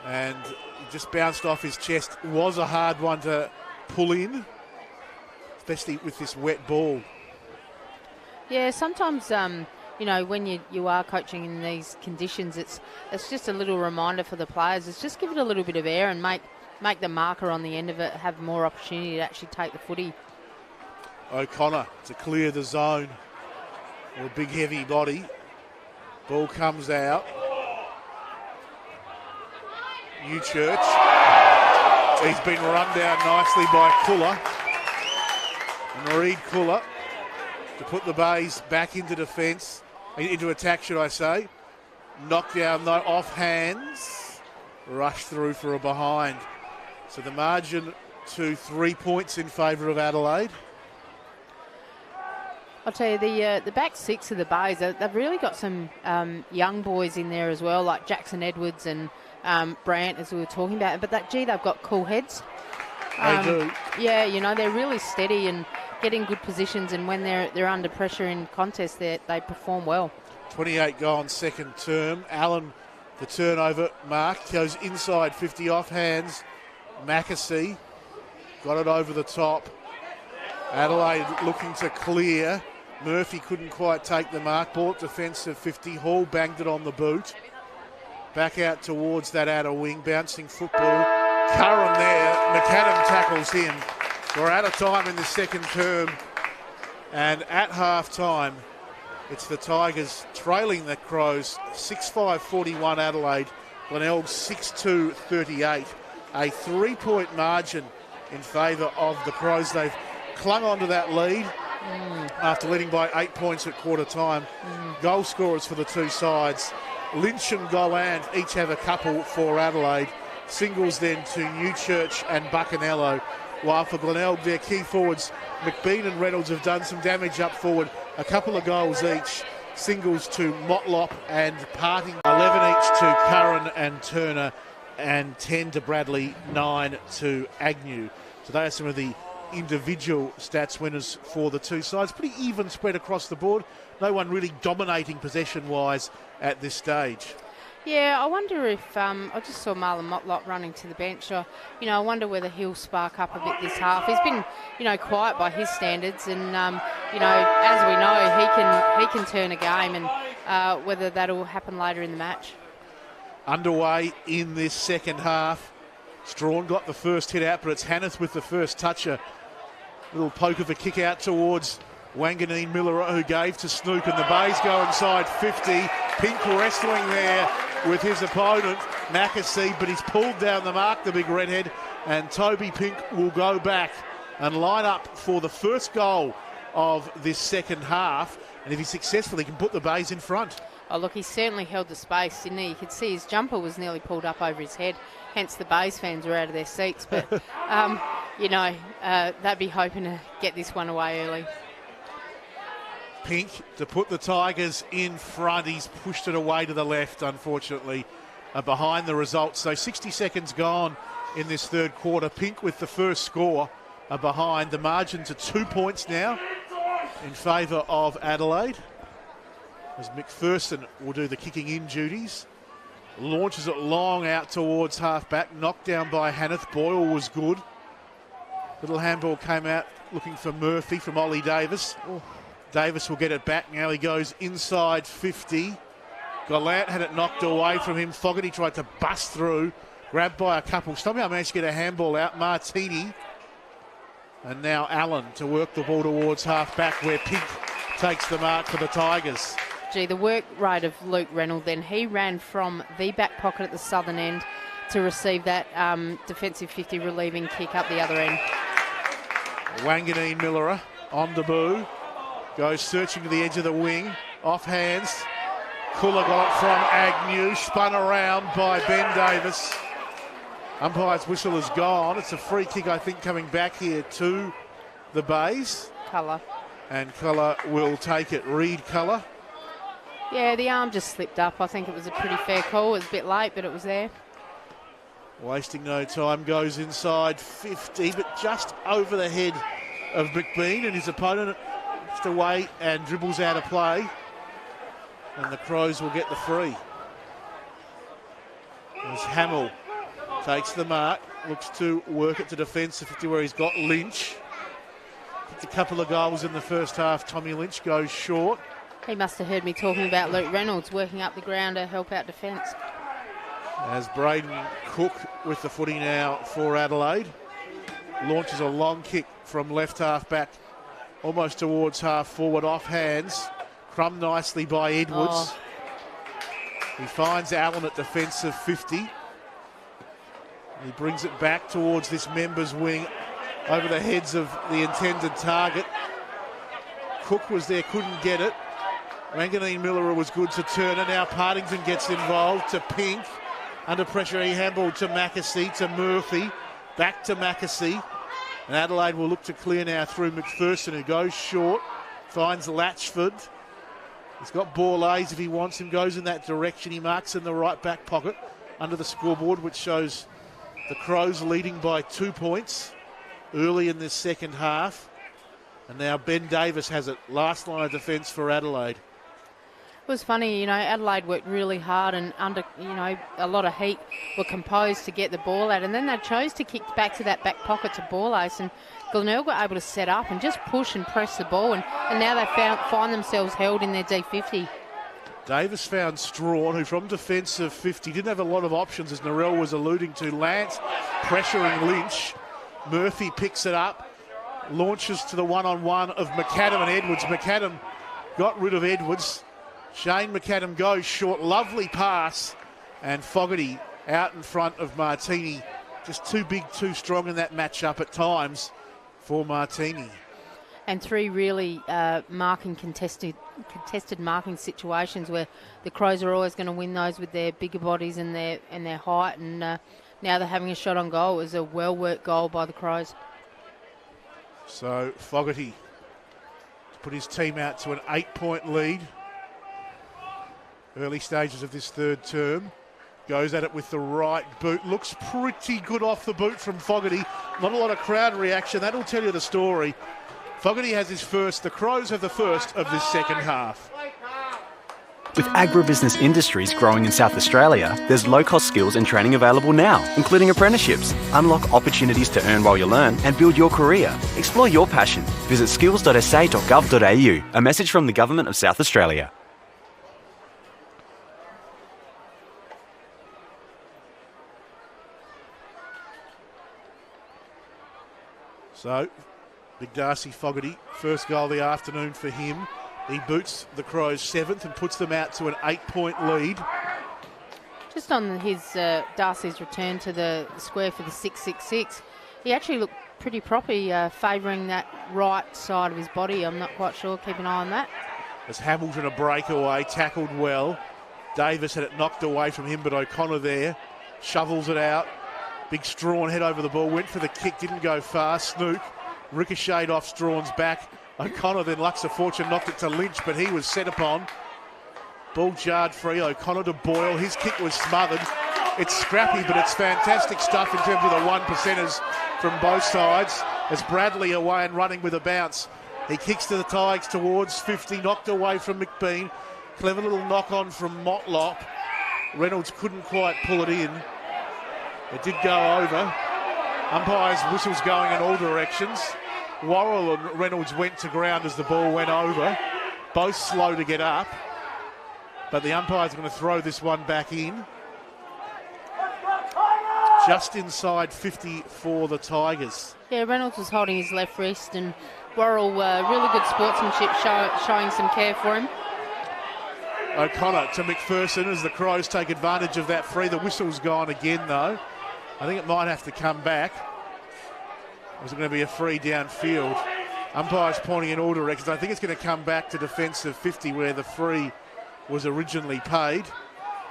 And it just bounced off his chest. It was a hard one to pull in, especially with this wet ball. Yeah, sometimes when you are coaching in these conditions, it's just a little reminder for the players. It's just give it a little bit of air and make the marker on the end of it have more opportunity to actually take the footy. O'Connor to clear the zone. A big heavy body. Ball comes out. Newchurch. He's been run down nicely by Kuller. And Reed Kuller to put the Bays back into defence, into attack, should I say. Knockdown, though, off hands. Rush through for a behind. So the margin to 3 points in favour of Adelaide. I'll tell you, the back six of the Bays, they've really got some young boys in there as well, like Jackson Edwards and Brandt, as we were talking about. But they've got cool heads. They do. Yeah, they're really steady and getting good positions, and when they're under pressure in contests, they perform well. 28 gone second term. Allen, the turnover mark, goes inside 50 off hands. Mackesy got it over the top. Adelaide looking to clear. Murphy couldn't quite take the mark. Ball at defensive 50. Hall banged it on the boot. Back out towards that outer wing. Bouncing football. Curran there. McAdam tackles him. We're out of time in the second term. And at half time, it's the Tigers trailing the Crows 6-5-41 Adelaide. Glenelg 6-2-38. A 3-point margin in favour of the Crows. They've clung onto that lead after leading by 8 points at quarter time. Goal scorers for the two sides. Lynch and Golland each have a couple for Adelaide. Singles then to Newchurch and Buccanello. While for Glenelg, their key forwards, McBean and Reynolds, have done some damage up forward. A couple of goals each. Singles to Motlop and Parting. 11 each to Curran and Turner, and 10 to Bradley, 9 to Agnew. So they are some of the individual stats winners for the two sides. Pretty even spread across the board. No one really dominating possession-wise at this stage. Yeah, I wonder if I just saw Marlon Motlop running to the bench. I wonder whether he'll spark up a bit this half. He's been, quiet by his standards, and you know, as we know, he can turn a game, and whether that'll happen later in the match. Underway in this second half. Strawn got the first hit out, but it's Hanneth with the first touch. A little poke of a kick out towards Wanganeen Miller, who gave to Snook, and the Bays go inside 50. Pink wrestling there with his opponent, Mackesy, but he's pulled down the mark, the big redhead, and Toby Pink will go back and line up for the first goal of this second half. And if he's successful, he can put the Bays in front. Oh, look, he certainly held the space, didn't he? You could see his jumper was nearly pulled up over his head, hence the Bays fans were out of their seats. But, you know, they'd be hoping to get this one away early. Pink to put the Tigers in front. He's pushed it away to the left, unfortunately, behind the result. So 60 seconds gone in this third quarter. Pink with the first score behind. The margin to 2 points now in favour of Adelaide, as McPherson will do the kicking in duties. Launches it long out towards half-back. Knocked down by Hanneth. Boyle was good. Little handball came out looking for Murphy from Ollie Davis. Davis will get it back. Now he goes inside 50. Gallant had it knocked away from him. Fogarty tried to bust through. Grabbed by a couple. Somehow managed to get a handball out. Martini. And now Allen to work the ball towards half-back, where Pink takes the mark for the Tigers. Gee, the work rate of Luke Reynolds then. He ran from the back pocket at the southern end to receive that defensive 50 relieving kick up the other end. Wanganeen Miller on debut. Goes searching to the edge of the wing. Off hands. Kulla got it from Agnew. Spun around by Ben Davis. Umpire's whistle is gone. It's a free kick, I think, coming back here to the Bays. Colour. And Colour will take it. Reed Colour. Yeah, the arm just slipped up. I think it was a pretty fair call. It was a bit late, but it was there. Wasting no time. Goes inside 50, but just over the head of McBean, and his opponent just away and dribbles out of play. And the Crows will get the free. As Hamill takes the mark, looks to work it to defensive 50 where he's got Lynch. Kicked a couple of goals in the first half. Tommy Lynch goes short. He must have heard me talking about Luke Reynolds working up the ground to help out defence. As Braden Cook with the footy now for Adelaide. Launches a long kick from left half back, almost towards half forward, off hands. Crumb nicely by Edwards. Oh. He finds Allen at defensive 50. He brings it back towards this members wing over the heads of the intended target. Cook was there, couldn't get it. Wanganeen Miller was good to Turner. Now Partington gets involved to Pink. Under pressure, he handballed to Mackesy, to Murphy. Back to Mackesy. And Adelaide will look to clear now through McPherson, who goes short. Finds Latchford. He's got Borlase if he wants him. Goes in that direction. He marks in the right back pocket under the scoreboard, which shows the Crows leading by 2 points early in this second half. And now Ben Davis has it. Last line of defence for Adelaide. It was funny, you know, Adelaide worked really hard and under, you know, a lot of heat, were composed to get the ball out. And then they chose to kick back to that back pocket to Borlase, and Glenelg were able to set up and just push and press the ball. And now they find themselves held in their D50. Davis found Strawn, who from defensive 50 didn't have a lot of options, as Narelle was alluding to. Lance pressuring Lynch. Murphy picks it up, launches to the one-on-one of McAdam and Edwards. McAdam got rid of Edwards. Shane McAdam goes short. Lovely pass. And Fogarty out in front of Martini. Just too big, too strong in that matchup at times for Martini. And three really contested marking situations where the Crows are always going to win those with their bigger bodies and their height. And now they're having a shot on goal. It was a well-worked goal by the Crows. So Fogarty to put his team out to an 8-point lead. Early stages of this third term. Goes at it with the right boot. Looks pretty good off the boot from Fogarty. Not a lot of crowd reaction. That'll tell you the story. Fogarty has his first. The Crows have the first of this second half. With agribusiness industries growing in South Australia, there's low-cost skills and training available now, including apprenticeships. Unlock opportunities to earn while you learn and build your career. Explore your passion. Visit skills.sa.gov.au. A message from the Government of South Australia. So, Big Darcy Fogarty, first goal of the afternoon for him. He boots the Crows 7th and puts them out to an 8-point lead. Just on his Darcy's return to the square for the 6-6-6, he actually looked pretty proper, favouring that right side of his body. I'm not quite sure. Keep an eye on that. As Hamilton a breakaway, tackled well. Davis had it knocked away from him, but O'Connor there shovels it out. Big Strawn head over the ball, went for the kick, didn't go far. Snook ricocheted off Strawn's back. O'Connor then lucks a fortune, knocked it to Lynch, but he was set upon. Ball jarred free, O'Connor to Boyle. His kick was smothered. It's scrappy, but it's fantastic stuff in terms of the 1%ers from both sides. As Bradley away and running with a bounce. He kicks to the Tigers towards 50, knocked away from McBean. Clever little knock on from Motlop. Reynolds couldn't quite pull it in. It did go over. Umpires' whistles going in all directions. Worrell and Reynolds went to ground as the ball went over. Both slow to get up. But the umpire's going to throw this one back in. Just inside 50 for the Tigers. Yeah, Reynolds was holding his left wrist, and Worrell, really good sportsmanship, showing some care for him. O'Connor to McPherson as the Crows take advantage of that free. The whistle's gone again, though. I think it might have to come back. Or is it going to be a free downfield? Umpires pointing in all directions. I think it's going to come back to defensive 50 where the free was originally paid.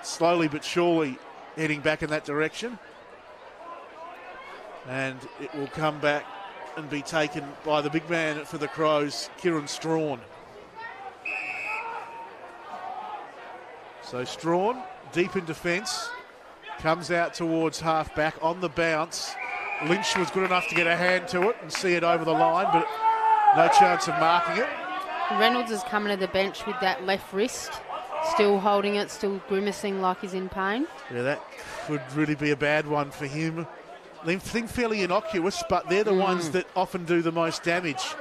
Slowly but surely heading back in that direction. And it will come back and be taken by the big man for the Crows, Kieran Strawn. So Strawn, deep in defence, comes out towards half-back on the bounce. Lynch was good enough to get a hand to it and see it over the line, but no chance of marking it. Reynolds is coming to the bench with that left wrist, still holding it, still grimacing like he's in pain. Yeah, that could really be a bad one for him. They think fairly innocuous, but they're the ones that often do the most damage.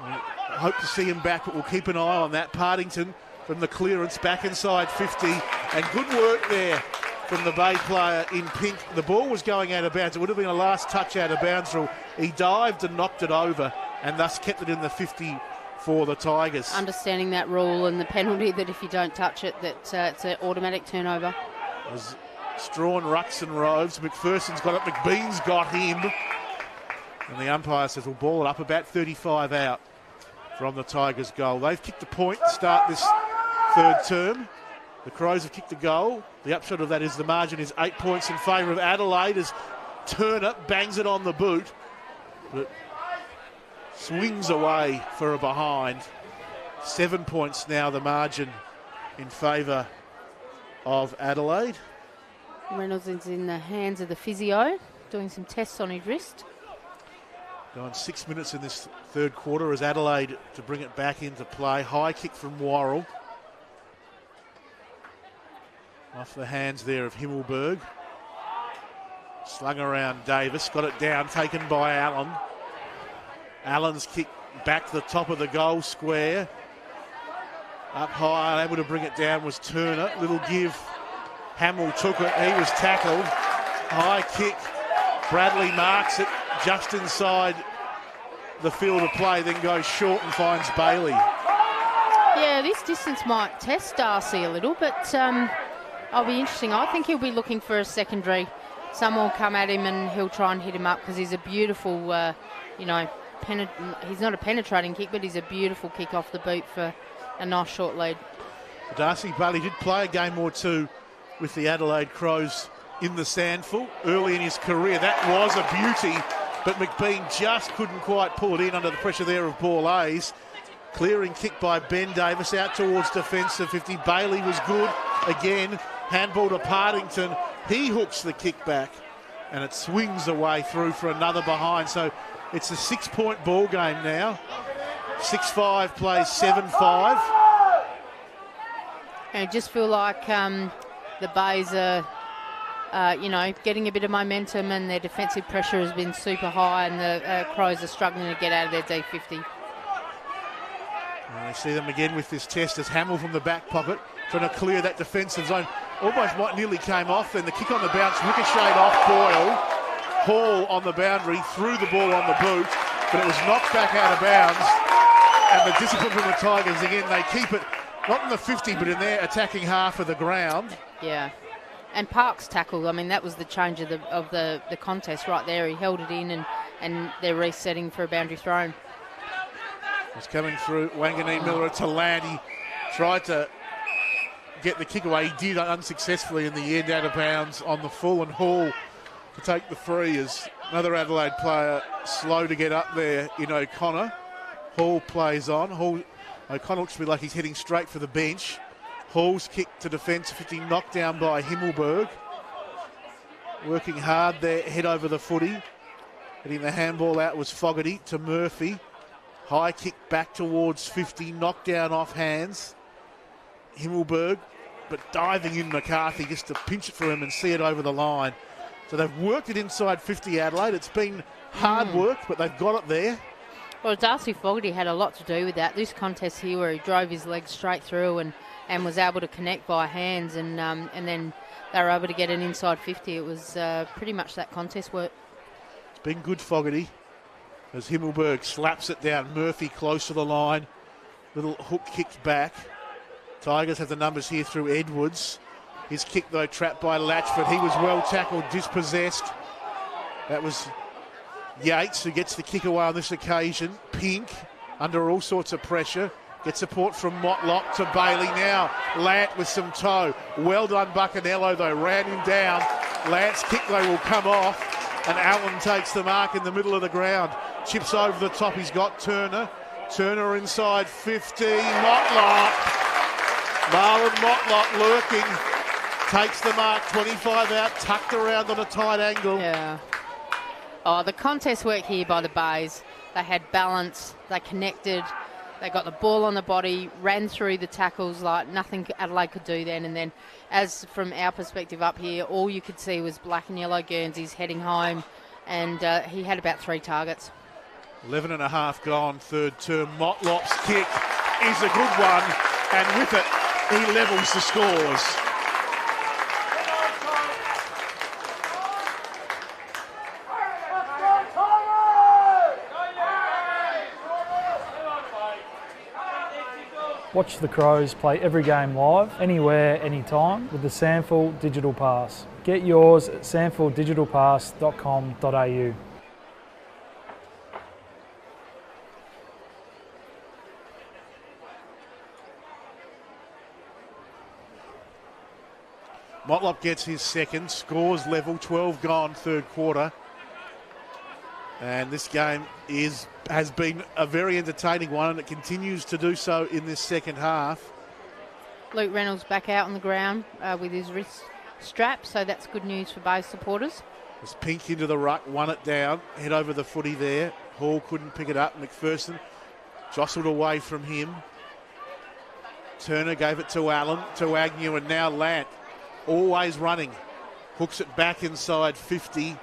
I hope to see him back, but we'll keep an eye on that. Partington from the clearance back inside 50, and good work there from the Bay player in pink. The ball was going out of bounds. It would have been a last touch out of bounds rule. He dived and knocked it over and thus kept it in the 50 for the Tigers. Understanding that rule and the penalty that if you don't touch it, that it's an automatic turnover. As Strawn rucks and roves, McPherson's got it, McBean's got him. And the umpire says we'll ball it up about 35 out from the Tigers' goal. They've kicked a point to start this third term. The Crows have kicked a goal. The upshot of that is the margin is 8 points in favour of Adelaide as Turner bangs it on the boot, but swings away for a behind. 7 points now the margin in favour of Adelaide. Reynolds is in the hands of the physio, doing some tests on his wrist. Going 6 minutes in this third quarter as Adelaide to bring it back into play. High kick from Worrell. Off the hands there of Himmelberg. Slung around Davis. Got it down, taken by Allen. Allen's kick back to the top of the goal square. Up high, able to bring it down was Turner. Little give. Hamill took it. He was tackled. High kick. Bradley marks it just inside the field of play, then goes short and finds Bailey. Yeah, this distance might test Darcy a little, but I'll be interesting. I think he'll be looking for a secondary. Someone will come at him and he'll try and hit him up because he's a beautiful, he's not a penetrating kick, but he's a beautiful kick off the boot for a nice short lead. Darcy Bailey did play a game or two with the Adelaide Crows in the SANFL early in his career. That was a beauty, but McBean just couldn't quite pull it in under the pressure there of Borlase. Clearing kick by Ben Davis out towards defensive 50. Bailey was good again. Handball to Partington. He hooks the kick back and it swings away through for another behind. So it's a 6-point ball game now. 6-5 plays 7-5. I just feel like the Bays are, getting a bit of momentum, and their defensive pressure has been super high, and the Crows are struggling to get out of their D50. And we see them again with this test as Hamill from the back pocket trying to clear that defensive zone. Almost nearly came off, then the kick on the bounce ricocheted off Boyle. Hall on the boundary, threw the ball on the boot, but it was knocked back out of bounds. And the discipline from the Tigers, again, they keep it not in the 50, but in their attacking half of the ground. Yeah. And Park's tackle, I mean, that was the change of the contest right there. He held it in, and they're resetting for a boundary throw. It's coming through. Wanganeen Miller to land. He tried to get the kick away. He did unsuccessfully in the end, out of bounds on the full, and Hall to take the free as another Adelaide player slow to get up there in O'Connor. Hall plays on. O'Connor looks to be like he's heading straight for the bench. Hall's kick to defence 50, knocked down by Himmelberg. Working hard there, head over the footy. Getting the handball out was Fogarty to Murphy. High kick back towards 50, knocked down off hands. Himmelberg, but diving in McCarthy just to pinch it for him and see it over the line. So they've worked it inside 50 Adelaide. It's been hard work, but they've got it there. Well, Darcy Fogarty had a lot to do with that. This contest here where he drove his legs straight through and was able to connect by hands, and then they were able to get an inside 50. It was pretty much that contest work. It's been good, Fogarty, as Himmelberg slaps it down. Murphy close to the line. Little hook kicks back. Tigers have the numbers here through Edwards. His kick, though, trapped by Latchford. He was well tackled, dispossessed. That was Yates who gets the kick away on this occasion. Pink, under all sorts of pressure. Gets support from Motlop to Bailey now. Lant with some toe. Well done, Buccanello, though. Ran him down. Lant's kick, though, will come off. And Allen takes the mark in the middle of the ground. Chips over the top. He's got Turner. Turner inside 50. Motlop. Marlon Motlop lurking. Takes the mark. 25 out. Tucked around on a tight angle. Yeah. Oh, the contest work here by the Bays. They had balance. They connected. They got the ball on the body, ran through the tackles like nothing Adelaide could do then. And then, as from our perspective up here, all you could see was black and yellow Guernseys heading home. And he had about 3 targets. 11 and a half gone, third term. Motlop's kick is a good one. And with it, he levels the scores. Watch the Crows play every game live, anywhere, anytime, with the SANFL Digital Pass. Get yours at sanfldigitalpass.com.au. Motlop gets his second, scores level, 12 gone, third quarter. And this game has been a very entertaining one, and it continues to do so in this second half. Luke Reynolds back out on the ground with his wrist strap, so that's good news for Bays supporters. It's Pink into the ruck, won it down, head over the footy there. Hall couldn't pick it up. McPherson jostled away from him. Turner gave it to Allen, to Agnew, and now Lant, always running. Hooks it back inside 50.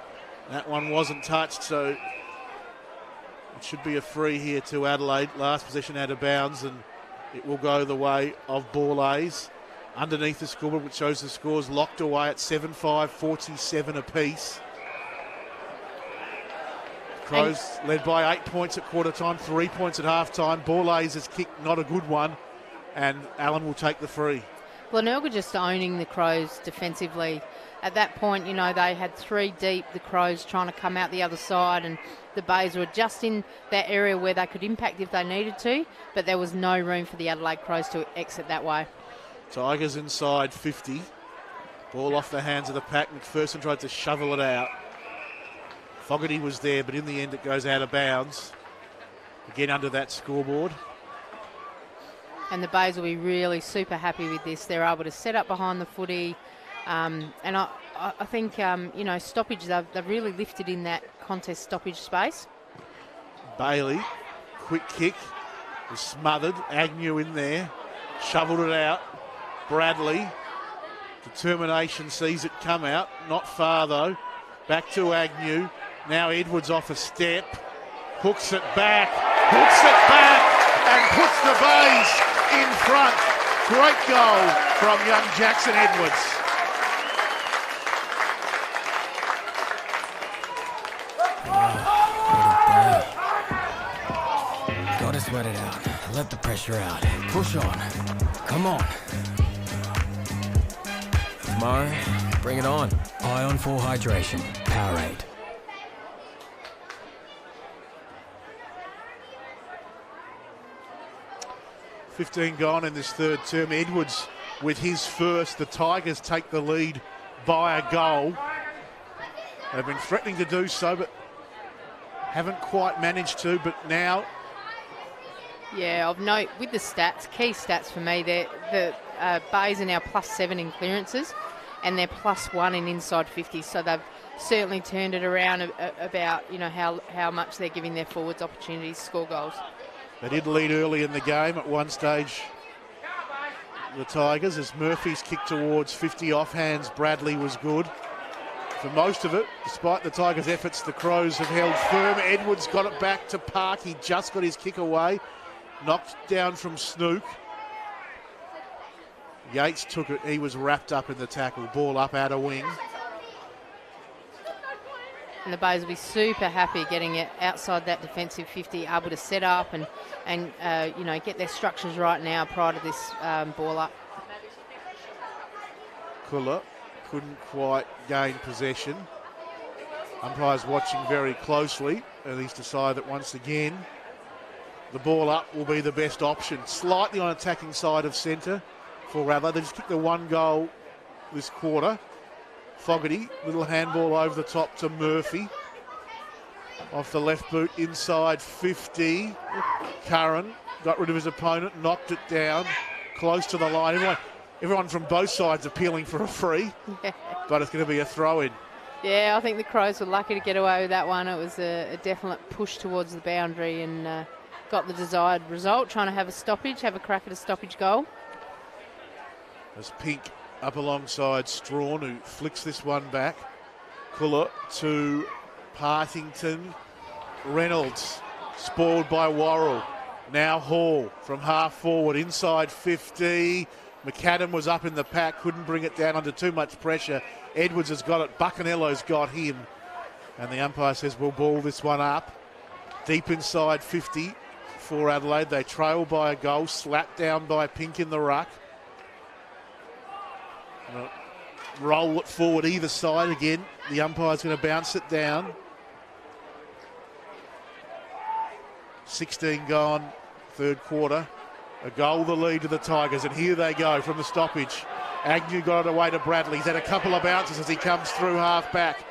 That one wasn't touched, so it should be a free here to Adelaide. Last possession out of bounds, and it will go the way of Borlase. Underneath the scoreboard, which shows the scores locked away at 7-5, 47 apiece. Crows led by 8 points at quarter time, 3 points at half time. Borlase has kicked not a good one, and Allen will take the free. Glenelg are just owning the Crows defensively. At that point, you know, they had 3 deep, the Crows trying to come out the other side, and the Bays were just in that area where they could impact if they needed to, but there was no room for the Adelaide Crows to exit that way. Tigers inside 50. Ball off the hands of the pack. McPherson tried to shovel it out. Fogarty was there, but in the end it goes out of bounds. Again under that scoreboard. And the Bays will be really super happy with this. They're able to set up behind the footy. And I think, you know, stoppage, they've really lifted in that contest stoppage space. Bailey, quick kick, was smothered. Agnew in there, shoveled it out. Bradley. Determination sees it come out. Not far though. Back to Agnew. Now Edwards off a step. Hooks it back. And puts the Bays in front. Great goal from young Jackson Edwards. Gotta sweat it out. Let the pressure out. Push on. Come on. Mo, bring it on. Ion 4 Hydration. Powerade. $15 gone in this third term. Edwards with his first. The Tigers take the lead by a goal. They've been threatening to do so, but haven't quite managed to. But now... Yeah, of note with the stats, key stats for me, the Bays are now +7 in clearances and they're +1 in inside 50. So they've certainly turned it around about, how much they're giving their forwards opportunities to score goals. They did lead early in the game at one stage, the Tigers, as Murphy's kick towards 50 offhands. Bradley was good for most of it. Despite the Tigers' efforts, the Crows have held firm. Edwards got it back to Park. He just got his kick away. Knocked down from Snook. Yates took it. He was wrapped up in the tackle. Ball up out of wing. And the Bays will be super happy getting it outside that defensive 50, able to set up and get their structures right now prior to this ball up. Kuller couldn't quite gain possession. Umpires watching very closely, and he's decided that once again the ball up will be the best option. Slightly on attacking side of centre for Adelaide. They just kicked the one goal this quarter. Fogarty, little handball over the top to Murphy. Off the left boot, inside 50. Curran got rid of his opponent, knocked it down, close to the line. Everyone from both sides appealing for a free, but it's going to be a throw-in. Yeah, I think the Crows were lucky to get away with that one. It was a definite push towards the boundary and got the desired result, trying to have a crack at a stoppage goal. As Pink up alongside Strawn, who flicks this one back. Kuller to Partington. Reynolds, spoiled by Worrell. Now Hall from half forward, inside 50. McAdam was up in the pack, couldn't bring it down under too much pressure. Edwards has got it, Buccanello's got him. And the umpire says we'll ball this one up. Deep inside 50 for Adelaide. They trail by a goal, slapped down by Pink in the ruck. Roll it forward either side again. The umpire's going to bounce it down. 16 gone, third quarter. A goal the lead to the Tigers, and here they go from the stoppage. Agnew got it away to Bradley. He's had a couple of bounces as he comes through half back.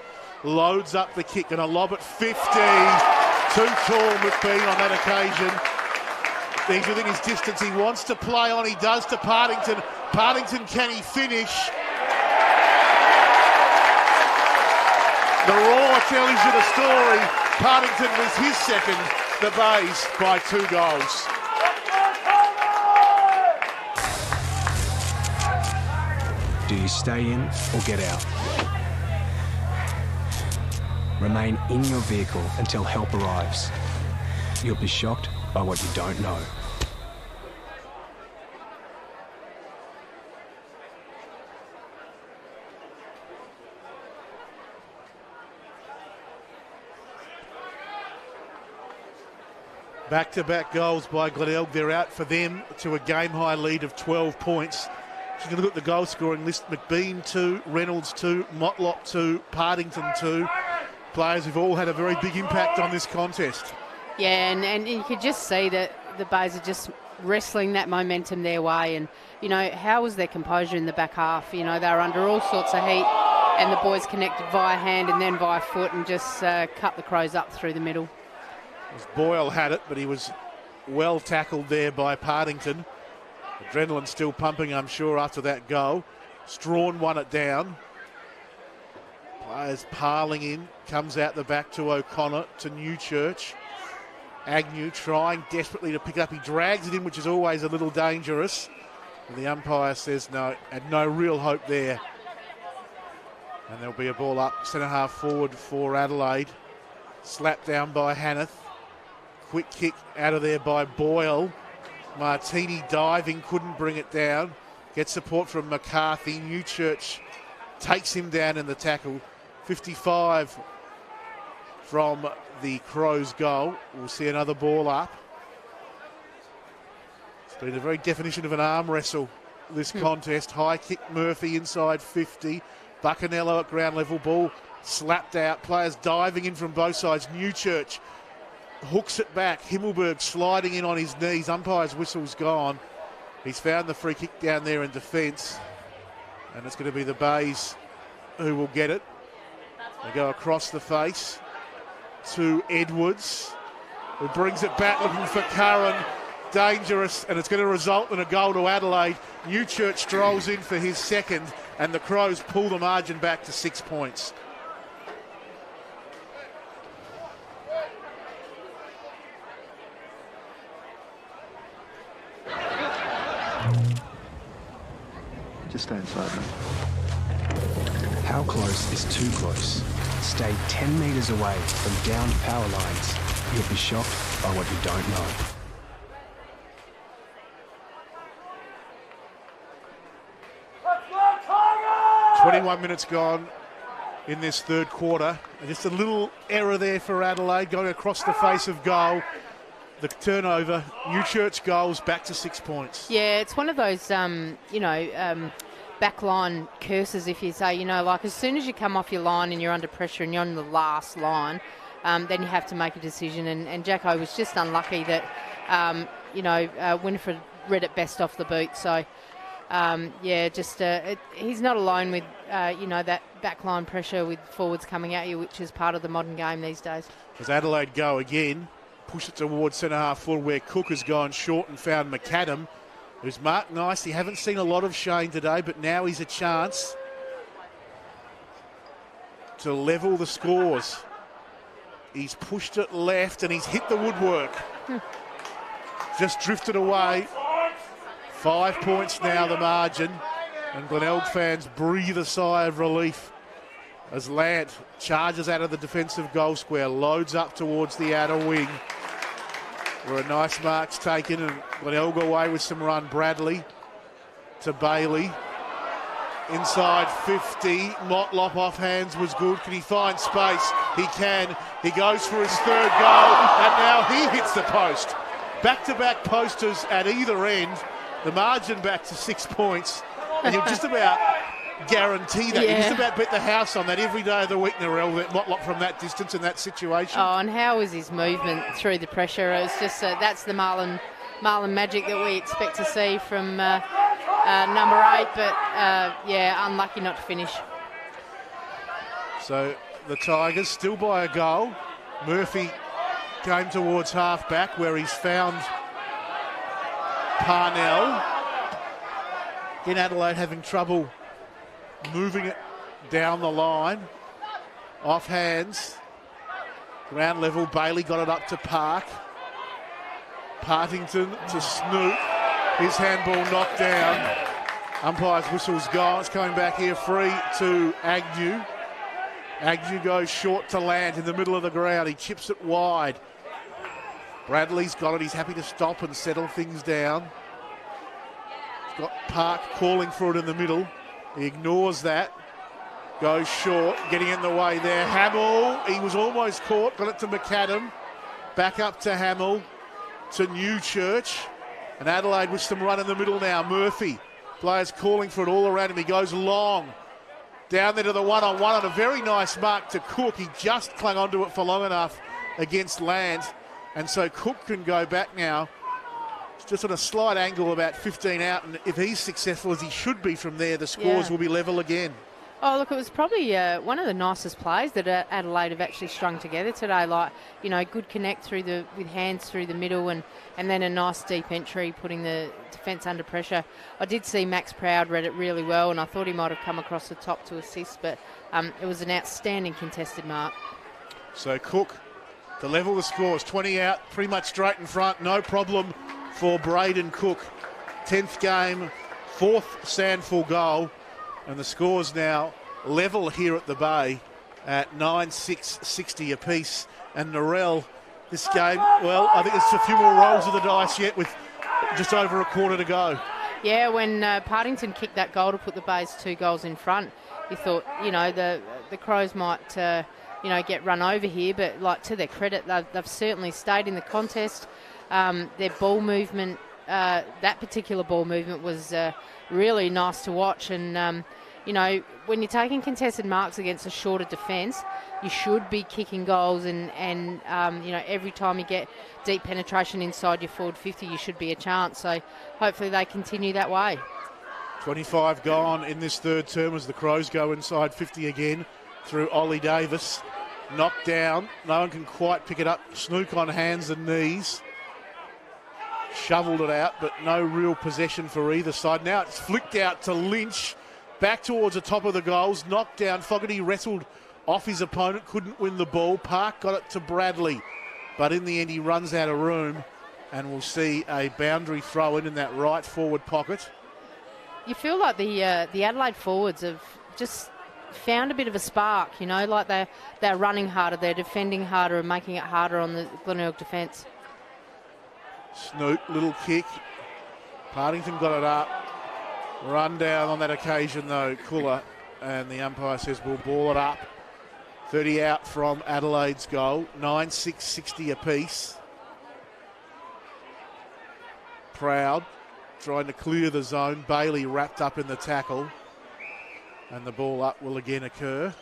Loads up the kick and a lob at 50. Too tall McBean on that occasion. He's within his distance. He wants to play on. He does to Partington. Partington, can he finish? The roar tells you the story. Partington was his second. The Bays by 2 goals. Do you stay in or get out? Remain in your vehicle until help arrives. You'll be shocked by what you don't know. Back-to-back goals by Glenelg. They're out for them to a game-high lead of 12 points. She's going to look at the goal-scoring list. McBean 2, Reynolds 2, Motlop 2, Partington 2. Players who've all had a very big impact on this contest. Yeah, and you could just see that the Bays are just wrestling that momentum their way. And, how was their composure in the back half? They were under all sorts of heat, and the boys connected via hand and then via foot and just cut the Crows up through the middle. Boyle had it, but he was well tackled there by Partington. Adrenaline still pumping, I'm sure, after that goal. Strawn won it down. Players piling in. Comes out the back to O'Connor, to Newchurch. Agnew trying desperately to pick it up. He drags it in, which is always a little dangerous. The umpire says no, and no real hope there. And there'll be a ball up, centre half forward for Adelaide. Slapped down by Hanneth. Quick kick out of there by Boyle. Martini diving, couldn't bring it down. Gets support from McCarthy. Newchurch takes him down in the tackle. 55 from the Crows' goal. We'll see another ball up. It's been a very definition of an arm wrestle, this contest. High kick, Murphy inside 50. Buccanello at ground level, ball slapped out. Players diving in from both sides. Newchurch hooks it back. Himmelberg sliding in on his knees. Umpire's whistle's gone. He's found the free kick down there in defence. And it's going to be the Bays who will get it. They go across the face to Edwards, who brings it back looking for Curran. Dangerous, and it's going to result in a goal to Adelaide. Newchurch strolls in for his second, and the Crows pull the margin back to 6 points. Just stay inside, mate. How close is too close? Stay 10 metres away from downed power lines. You'll be shocked by what you don't know. 21 minutes gone in this third quarter. And just a little error there for Adelaide, going across the face of goal. The turnover, Newchurch goals, back to 6 points. Yeah, it's one of those, backline curses, if you say, like as soon as you come off your line and you're under pressure and you're on the last line, then you have to make a decision. And Jacko was just unlucky that, Winifred read it best off the boot. So, he's not alone with, that backline pressure with forwards coming at you, which is part of the modern game these days. As Adelaide go again, push it towards centre half forward where Cook has gone short and found McAdam, who's marked nicely. Haven't seen a lot of Shane today, but now he's a chance to level the scores. He's pushed it left and he's hit the woodwork. Just drifted away. 5 points now, the margin. And Glenelg fans breathe a sigh of relief as Lant charges out of the defensive goal square, loads up towards the outer wing, where a nice mark's taken, and Glenelg away with some run. Bradley to Bailey. Inside 50. Motlop off hands was good. Can he find space? He can. He goes for his third goal, and now he hits the post. Back-to-back posters at either end. The margin back to 6 points. And you'll just about guarantee that. You just about bet the house on that every day of the week, Narelle, that Motlop from that distance in that situation. Oh, and how was his movement through the pressure? It was just that's the Marlon magic that we expect to see from number 8. But, unlucky not to finish. So the Tigers still by a goal. Murphy came towards half-back where he's found Parnell. In Adelaide having trouble moving it down the line. Off hands. Ground level, Bailey got it up to Park. Partington to Snoop. His handball knocked down. Umpire's whistle's gone. It's coming back here free to Agnew. Agnew goes short to Lant in the middle of the ground. He chips it wide. Bradley's got it. He's happy to stop and settle things down. He's got Park calling for it in the middle. He ignores that. Goes short, getting in the way there. Hamill, he was almost caught. Got it to McAdam. Back up to Hamill. To Newchurch. And Adelaide with some run in the middle now. Murphy. Players calling for it all around him. He goes long. Down there to the one-on-one on a very nice mark to Cook. He just clung onto it for long enough against Land. And so Cook can go back now. It's just on a slight angle about 15 out. And if he's successful, as he should be from there, the scores will be level again. Oh, look, it was probably one of the nicest plays that Adelaide have actually strung together today. Like, good connect with hands through the middle and then a nice deep entry, putting the defence under pressure. I did see Max Proud read it really well, and I thought he might have come across the top to assist, but it was an outstanding contested mark. So Cook to level the scores, 20 out, pretty much straight in front, no problem for Braden Cook. 10th game fourth SANFL goal, and the score's now level here at the Bay at 9-6-60 apiece. And Narelle, this game, well, I think there's a few more rolls of the dice yet with just over a quarter to go. Yeah, when Partington kicked that goal to put the Bays 2 goals in front, you thought, the Crows might, get run over here. But, like, to their credit, they've certainly stayed in the contest. Their ball movement, that particular ball movement was really nice to watch. And, when you're taking contested marks against a shorter defence, you should be kicking goals. And every time you get deep penetration inside your forward 50, you should be a chance. So hopefully they continue that way. 25 gone in this third term as the Crows go inside 50 again through Ollie Davis. Knocked down. No one can quite pick it up. Snook on hands and knees. Shoveled it out, but no real possession for either side. Now it's flicked out to Lynch. Back towards the top of the goals. Knocked down. Fogarty wrestled off his opponent. Couldn't win the ball. Park got it to Bradley. But in the end, he runs out of room. And we'll see a boundary throw in that right forward pocket. You feel like the Adelaide forwards have just found a bit of a spark, like they're running harder, they're defending harder and making it harder on the Glenelg defence. Snoop, little kick. Partington got it up. Run down on that occasion though, Cooler, and the umpire says we'll ball it up. 30 out from Adelaide's goal, 9-6-60 apiece. Proud, trying to clear the zone. Bailey wrapped up in the tackle, and the ball up will again occur.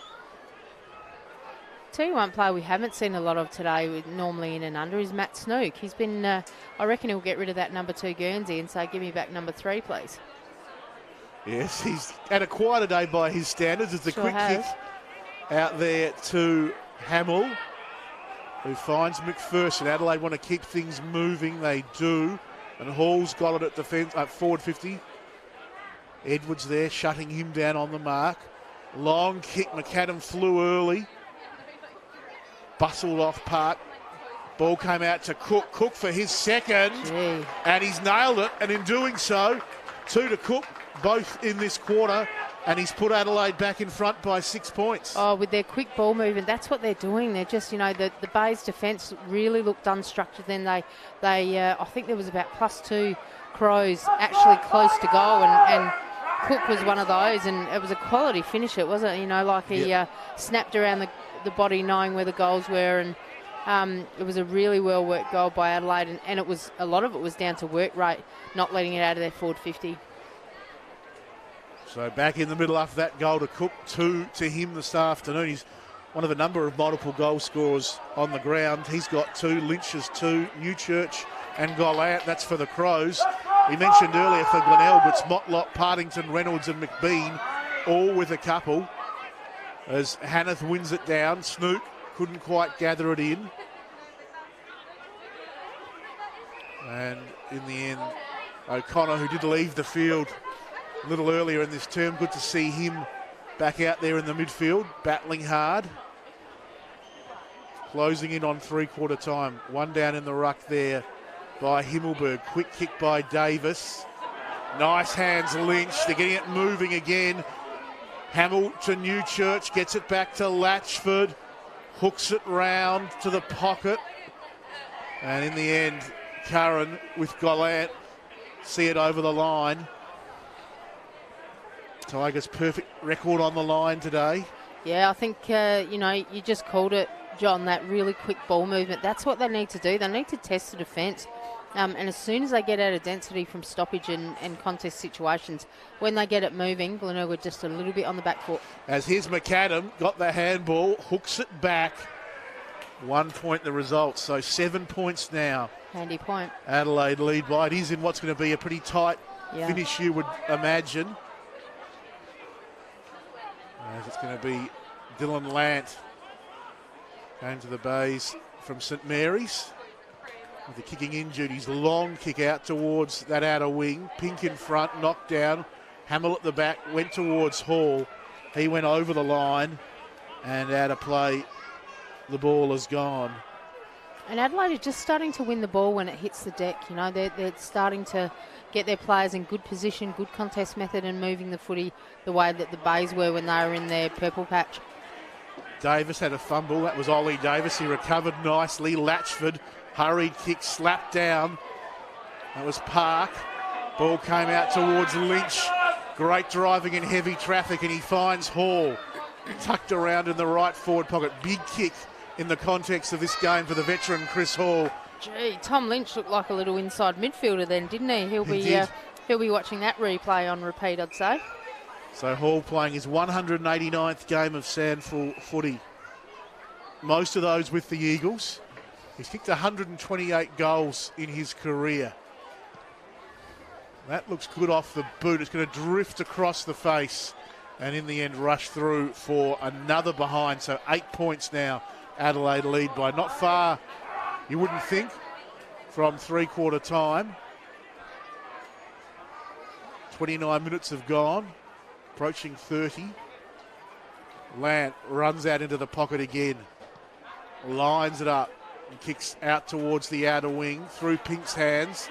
Tell you one player we haven't seen a lot of today, normally in and under, is Matt Snook. He's been, I reckon he'll get rid of that number 2 Guernsey and say, give me back number 3, please. Yes, he's had a quieter day by his standards. It's a quick kick out there to Hamill, who finds McPherson. Adelaide want to keep things moving. They do. And Hall's got it at defence, forward 50. Edwards there, shutting him down on the mark. Long kick. McAdam flew early. Bustled off Park. Ball came out to Cook. Cook for his second. Gee. And he's nailed it. And in doing so, 2 to Cook, both in this quarter. And he's put Adelaide back in front by 6 points. Oh, with their quick ball movement, that's what they're doing. They're just, the Bays' defence really looked unstructured. Then they I think there was about +2 Crows actually close to goal, and Cook was one of those, and it was a quality finish. It wasn't, he snapped around the body, knowing where the goals were, and it was a really well worked goal by Adelaide, and it was a lot of it was down to work rate, not letting it out of their forward 50. So back in the middle after that goal to Cook, 2 to him this afternoon. He's one of a number of multiple goal scorers on the ground. He's got 2, Lynch has 2, Newchurch and Gollant. That's for the Crows. We mentioned earlier for Glenelg, it's Motlop, Partington, Reynolds and McBean, all with a couple. As Hanneth wins it down, Snook couldn't quite gather it in. And in the end, O'Connor, who did leave the field a little earlier in this term, good to see him back out there in the midfield, battling hard. Closing in on 3/4 time. 1 down in the ruck there by Himmelberg. Quick kick by Davis. Nice hands, Lynch. They're getting it moving again. Hamill to Newchurch, gets it back to Latchford. Hooks it round to the pocket. And in the end, Curran with Gollant see it over the line. Tigers' perfect record on the line today. Yeah, I think, you just called it, John, that really quick ball movement. That's what they need to do. They need to test the defence. And as soon as they get out of density from stoppage and contest situations, when they get it moving, Glenelg were just a little bit on the back foot. As here's McAdam, got the handball, hooks it back. 1 point the result, so 7 points now. Handy point. Adelaide lead by. It is in what's going to be a pretty tight finish, you would imagine. As it's going to be Dylan Lant going to the Bays from St Mary's with the kicking in duties. Long kick out towards that outer wing. Pink in front, knocked down. Hamill at the back, went towards Hall. He went over the line and out of play. The ball is gone. And Adelaide are just starting to win the ball when it hits the deck. You know, they're starting to get their players in good position, good contest method, and moving the footy the way that the Bays were when they were in their purple patch. Davis had a fumble. That was Ollie Davis. He recovered nicely. Latchford, hurried kick, slapped down. That was Park. Ball came out towards Lynch. Great driving in heavy traffic, and he finds Hall. Tucked around in the right forward pocket. Big kick in the context of this game for the veteran Chris Hall. Gee, Tom Lynch looked like a little inside midfielder then, didn't he? He'll be watching that replay on repeat, I'd say. So Hall playing his 189th game of SANFL footy. Most of those with the Eagles. He's kicked 128 goals in his career. That looks good off the boot. It's going to drift across the face and in the end rush through for another behind. So 8 points now. Adelaide lead by not far, you wouldn't think, from three-quarter time. 29 minutes have gone, approaching 30. Lant runs out into the pocket again, lines it up and kicks out towards the outer wing through Pink's hands.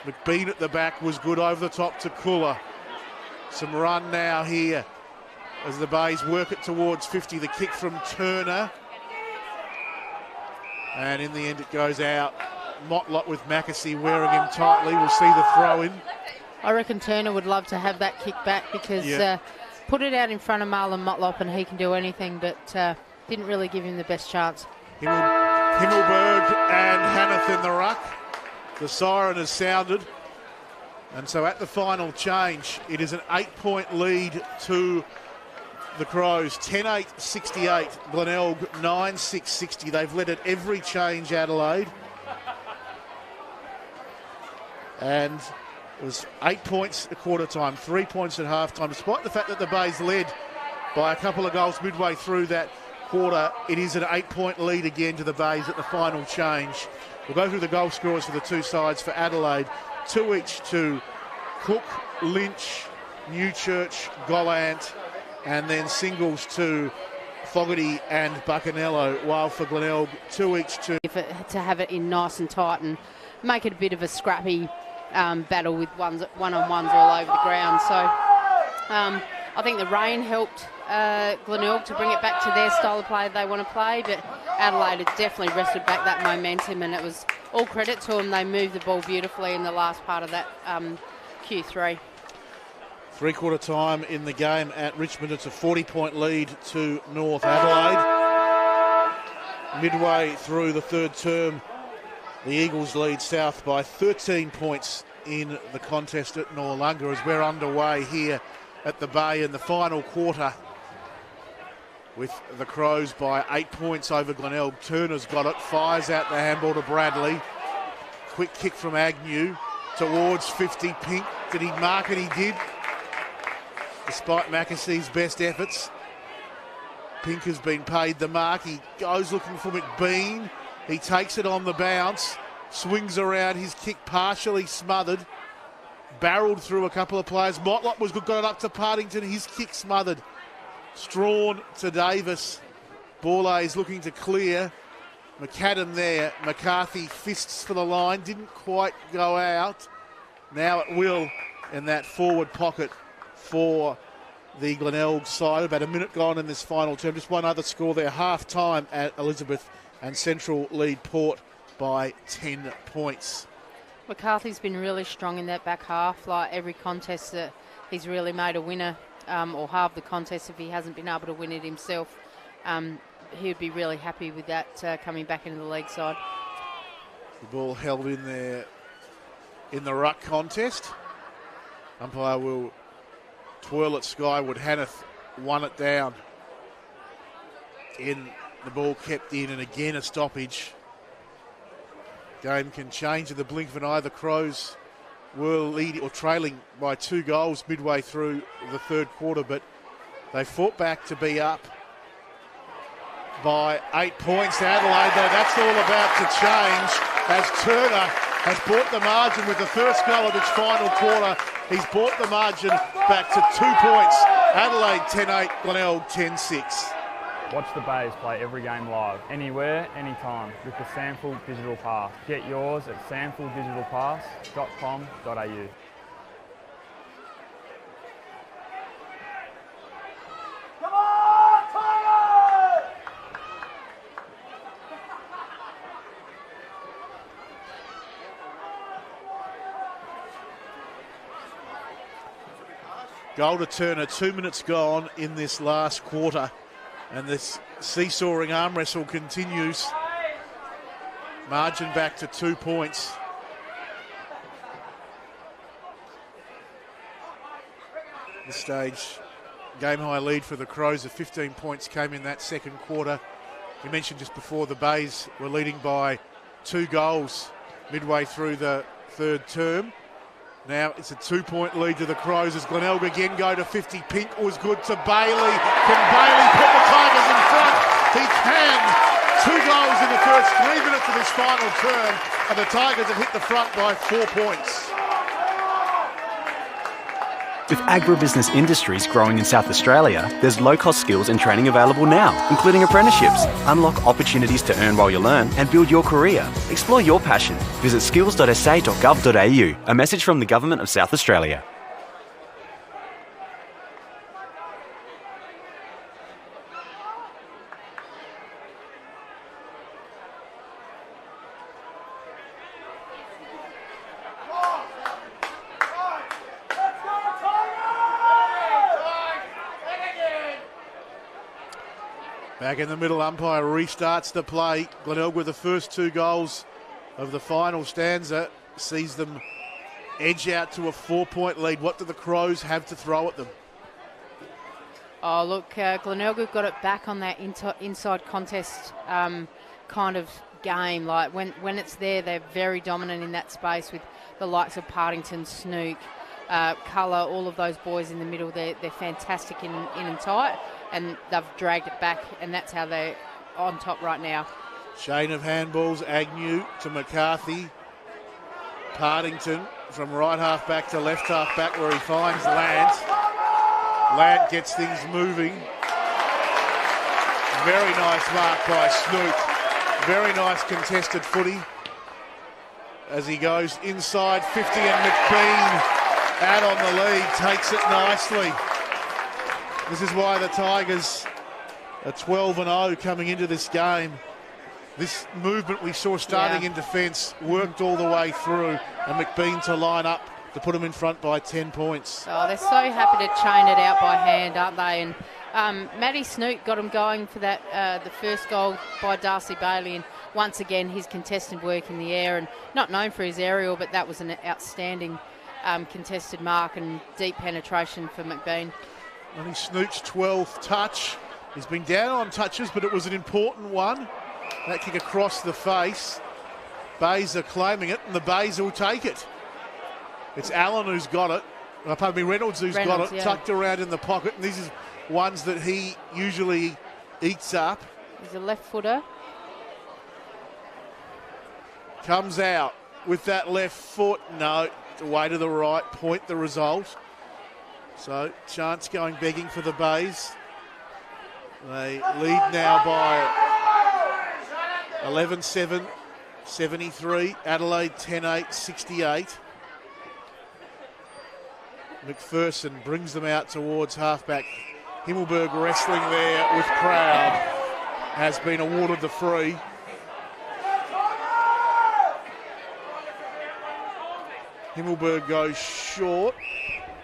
McBean at the back was good over the top to Kula. Some run now here as the Bays work it towards 50. The kick from Turner. And in the end it goes out. Motlop with Mackesy wearing him tightly. We'll see the throw in. I reckon Turner would love to have that kick back because put it out in front of Marlon Motlop and he can do anything, but didn't really give him the best chance. Himmelberg and Hanneth in the ruck. The siren has sounded. And so at the final change, it is an 8-point lead to the Crows. 10-8-68. Glenelg 9-6-60. They've led at every change, Adelaide. And it was 8 points at quarter time, 3 points at half time. Despite the fact that the Bays led by a couple of goals midway through that quarter, it is an 8-point lead again to the Bays at the final change. We'll go through the goal scorers for the two sides. For Adelaide, 2 each to Cook, Lynch, Newchurch, Gollant, and then singles to Fogarty and Buccanello, while for Glenelg, 2 each to... To have it in nice and tight and make it a bit of a scrappy battle with one-on-ones all over the ground. So I think the rain helped Glenelg to bring it back to their style of play they want to play, but Adelaide had definitely wrested back that momentum, and it was all credit to them. They moved the ball beautifully in the last part of that Q3. Three-quarter time in the game at Richmond. It's a 40-point lead to North Adelaide. Midway through the third term, the Eagles lead South by 13 points in the contest at Noarlunga as we're underway here at the Bay in the final quarter with the Crows by 8 points over Glenelg. Turner's got it, fires out the handball to Bradley. Quick kick from Agnew towards 50. Pink, did he mark it? He did. Despite Mackesy's best efforts, Pink has been paid the mark. He goes looking for McBean. He takes it on the bounce, swings around, his kick partially smothered, barreled through a couple of players. Motlop was good, got it up to Partington, his kick smothered. Strawn to Davis. Borlase is looking to clear. McAdam there. McCarthy fists for the line, didn't quite go out. Now it will in that forward pocket for the Glenelg side. About a minute gone in this final term. Just one other score there. Half time at Elizabeth, and Central lead Port by 10 points. McCarthy's been really strong in that back half. Like every contest that he's really made a winner, or half the contest if he hasn't been able to win it himself. He would be really happy with that coming back into the league side. The ball held in there in the ruck contest. Umpire will twirl it skyward. Hanneth won it down. The ball kept in, and again a stoppage. Game can change in the blink of an eye. The Crows were leading or trailing by 2 goals midway through the third quarter, but they fought back to be up by 8 points. Adelaide, though, that's all about to change as Turner has brought the margin with the first goal of its final quarter. He's brought the margin back to 2 points. Adelaide 10-8, Glenelg 10-6. Watch the Bays play every game live, anywhere, anytime, with the SANFL Digital Pass. Get yours at sanfldigitalpass.com.au. Goal to Turner, 2 minutes gone in this last quarter. And this seesawing arm wrestle continues. Margin back to 2 points. At this stage, game high lead for the Crows of 15 points came in that second quarter. You mentioned just before the Bays were leading by 2 goals midway through the third term. Now it's a 2-point lead to the Crows as Glenelg again go to 50. Pink was good to Bailey. Can Bailey put the Tigers in front? He can. 2 goals in the first 3 minutes of this final term, and the Tigers have hit the front by 4 points. With agribusiness industries growing in South Australia, there's low-cost skills and training available now, including apprenticeships. Unlock opportunities to earn while you learn and build your career. Explore your passion. Visit skills.sa.gov.au. A message from the Government of South Australia. Back in the middle, umpire restarts the play. Glenelg with the first 2 goals of the final stanza sees them edge out to a 4-point lead. What do the Crows have to throw at them? Oh, look, Glenelg got it back on that inside contest kind of game. Like when it's there, they're very dominant in that space with the likes of Partington, Snook, Colour, all of those boys in the middle. They're fantastic in and tight, and they've dragged it back, and that's how they're on top right now. Chain of handballs, Agnew to McCarthy. Partington from right half back to left half back where he finds Lant. Lant gets things moving. Very nice mark by Snook. Very nice contested footy as he goes inside 50, and McBean out on the lead, takes it nicely. This is why the Tigers are 12-0 coming into this game. This movement we saw starting in defence worked all the way through, and McBean to line up to put them in front by 10 points. Oh, they're so happy to chain it out by hand, aren't they? And Matty Snook got him going for that the first goal by Darcy Bailey, and once again his contested work in the air, and not known for his aerial, but that was an outstanding contested mark and deep penetration for McBean. Only Snook's 12th touch. He's been down on touches, but it was an important one. That kick across the face. Bays are claiming it, and the Bays will take it. It's Allen who's got it. Reynolds who's got it, tucked around in the pocket, and these are ones that he usually eats up. He's a left footer. Comes out with that left foot. No, away to the right, point the result. So, chance going begging for the Bays. They lead now by 11-7, 73. Adelaide 10-8, 68. McPherson brings them out towards halfback. Himmelberg wrestling there with Proud. Has been awarded the free. Himmelberg goes short.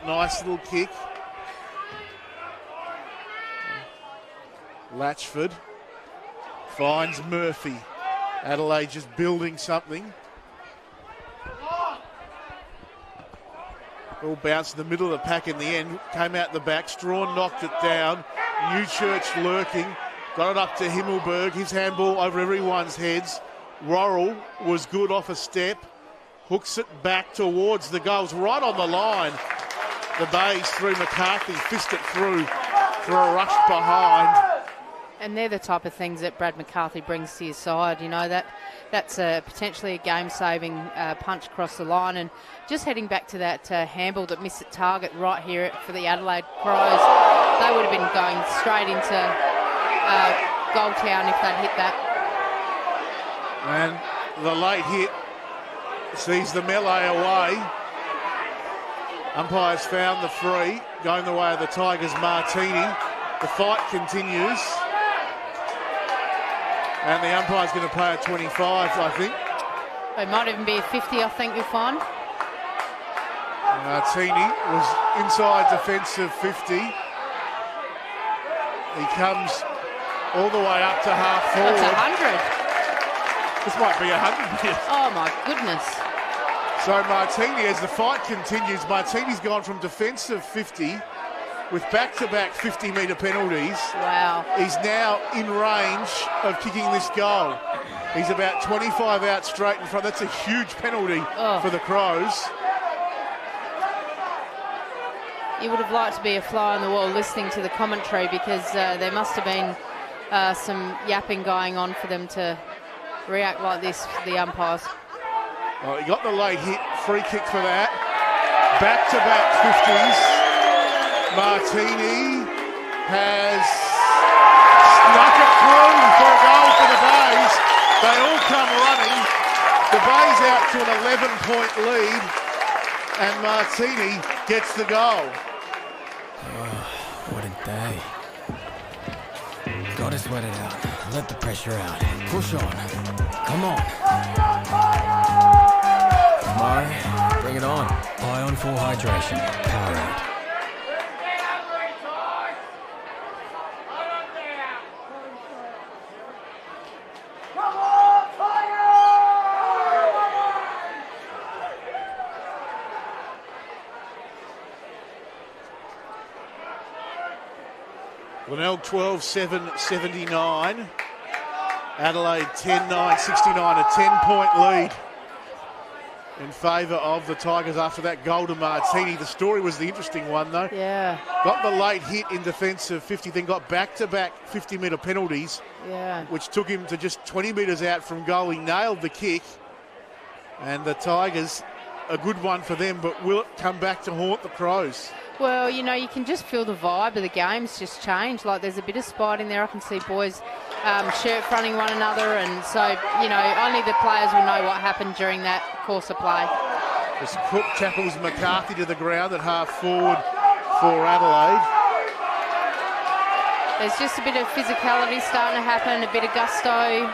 Nice little kick. Latchford finds Murphy. Adelaide just building something. All bounced in the middle of the pack in the end. Came out the back. Strawn knocked it down. Newchurch lurking. Got it up to Himmelberg. His handball over everyone's heads. Worrell was good off a step. Hooks it back towards the goals. Right on the line. The Bays through McCarthy. Fist it through for a rush behind. And they're the type of things that Brad McCarthy brings to your side. You know, that's potentially a game-saving punch across the line. And just heading back to that handball that missed the target right here for the Adelaide Crows, they would have been going straight into goal town if they'd hit that. And the late hit sees the melee away. Umpires found the free, going the way of the Tigers, Martini. The fight continues. And the umpire's going to play a 25, I think. It might even be a 50, I think you'll find. Martini was inside defensive 50. He comes all the way up to half forward. That's 100. This might be 100. Oh, my goodness. So Martini, as the fight continues, Martini's gone from defensive 50 with back-to-back 50-metre penalties. Wow. He's now in range of kicking this goal. He's about 25 out straight in front. That's a huge penalty for the Crows. You would have liked to be a fly on the wall listening to the commentary, because there must have been some yapping going on for them to react like this, the umpires. Well, he got the late hit, free kick for that. Back-to-back 50s. Martini has snuck it through for a goal for the Bays. They all come running. The Bays out to an 11-point lead, and Martini gets the goal. Oh, what a day. Gotta sweat it out. Let the pressure out. Push on. Come on. Mo, bring it on. Ion Full Hydration. Power out. Glenelg 12-7, 79. Adelaide 10-9, 69, a 10-point lead in favour of the Tigers after that goal to Martini. The story was the interesting one, though. Yeah. Got the late hit in defensive 50, then got back-to-back 50-metre penalties, which took him to just 20 metres out from goal. He nailed the kick, and the Tigers, a good one for them, but will it come back to haunt the Crows? Well, you know, you can just feel the vibe of the game's just changed. Like, there's a bit of spite in there. I can see boys shirt fronting one another, and so, you know, only the players will know what happened during that course of play. As Cook tackles McCarthy to the ground at half forward for Adelaide. There's just a bit of physicality starting to happen, a bit of gusto.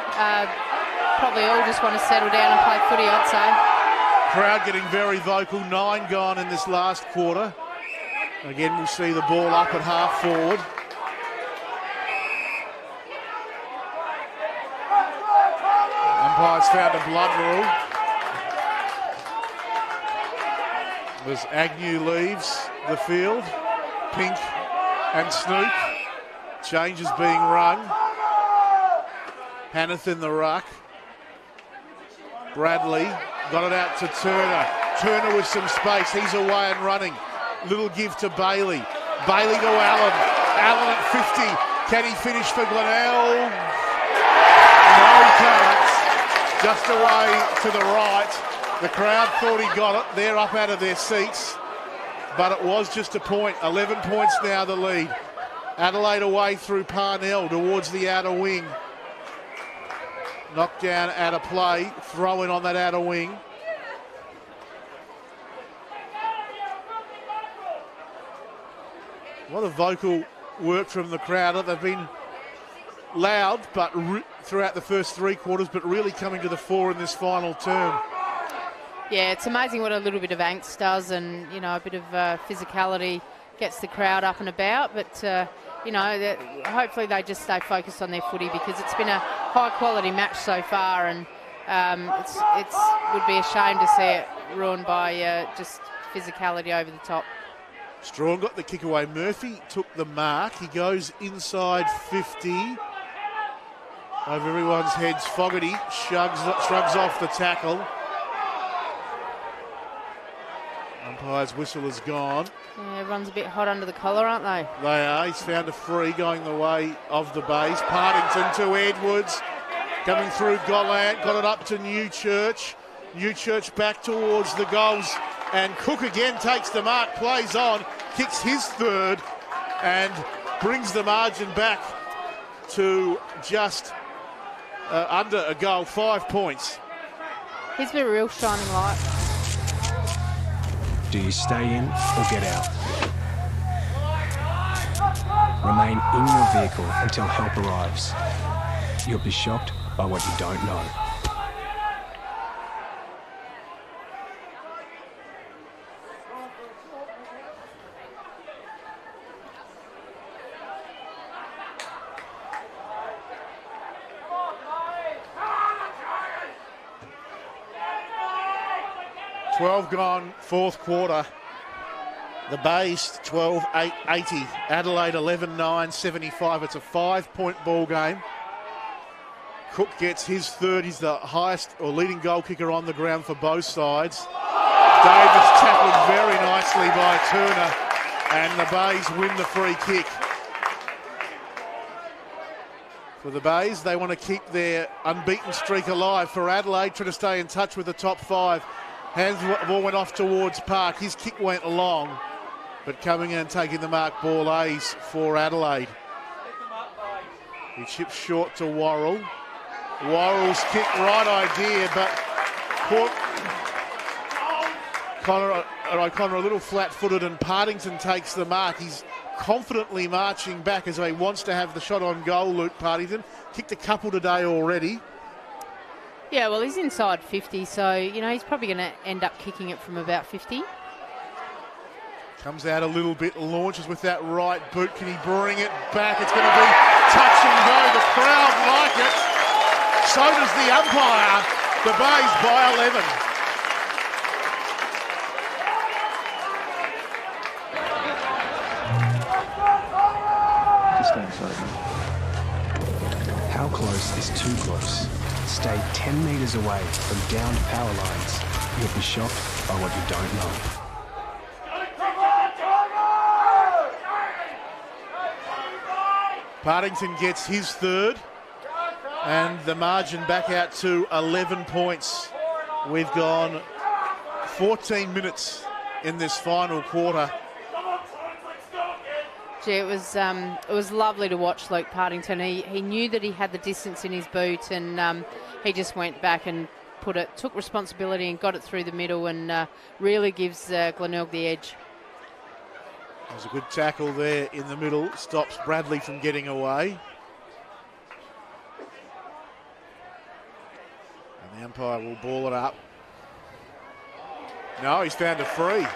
Probably all just want to settle down and play footy, I'd say. Crowd getting very vocal. 9 gone in this last quarter. Again, we'll see the ball up at half forward. Umpires found a blood rule. As Agnew leaves the field, Pink and Snook. Changes being rung. Hanneth in the ruck. Bradley got it out to Turner. Turner with some space. He's away and running. Little give to Bailey. Bailey to Allen. Allen at 50. Can he finish for Glenelg? No, he can't. Just away to the right. The crowd thought he got it. They're up out of their seats. But it was just a point. 11 points now, the lead. Adelaide away through Parnell towards the outer wing. Knocked down out of play. Throw in on that outer wing. A lot of vocal work from the crowd. They've been loud but throughout the first 3 quarters, but really coming to the fore in this final term. Yeah, it's amazing what a little bit of angst does, and, you know, a bit of physicality gets the crowd up and about. But, you know, hopefully they just stay focused on their footy, because it's been a high-quality match so far, and it would be a shame to see it ruined by just physicality over the top. Strong got the kick away. Murphy took the mark. He goes inside 50. Over everyone's heads, Fogarty shrugs off the tackle. Umpire's whistle is gone. Yeah, everyone's a bit hot under the collar, aren't they? They are. He's found a free going the way of the Bays. Partington to Edwards. Coming through Gollant. Got it up to Newchurch. Newchurch back towards the goals. And Cook again takes the mark, plays on, kicks his third, and brings the margin back to just under a goal, 5 points. He's been a real shining light. Do you stay in or get out? Remain in your vehicle until help arrives. You'll be shocked by what you don't know. Gone, fourth quarter. The Bays 12-8-80. Adelaide 11-9-75. It's a 5-point ball game. Cook gets his third. He's the highest or leading goal kicker on the ground for both sides. Davis tackled very nicely by Turner, and the Bays win the free kick. For the Bays, they want to keep their unbeaten streak alive. For Adelaide, trying to stay in touch with the top 5. Hands ball went off towards Park. His kick went long, but coming in and taking the mark, ball A's for Adelaide. He chips short to Worrell. Worrell's kick, right idea, but O'Connor a little flat-footed, and Partington takes the mark. He's confidently marching back as he wants to have the shot on goal, Luke Partington. Kicked a couple today already. Yeah, well, he's inside 50, so, you know, he's probably going to end up kicking it from about 50. Comes out a little bit, launches with that right boot. Can he bring it back? It's going to be touch and go. The crowd like it. So does the umpire. The Bays by 11. Just stay inside, mate. How close is too close? Stay 10 metres away from downed power lines. You'll be shocked by what you don't know. Partington gets his third, and the margin back out to 11 points. We've gone 14 minutes in this final quarter. Gee, it was lovely to watch Luke Partington. He knew that he had the distance in his boot, and he just went back and took responsibility and got it through the middle, and really gives Glenelg the edge. There's a good tackle there in the middle, stops Bradley from getting away. And the umpire will ball it up. No, he's found a free.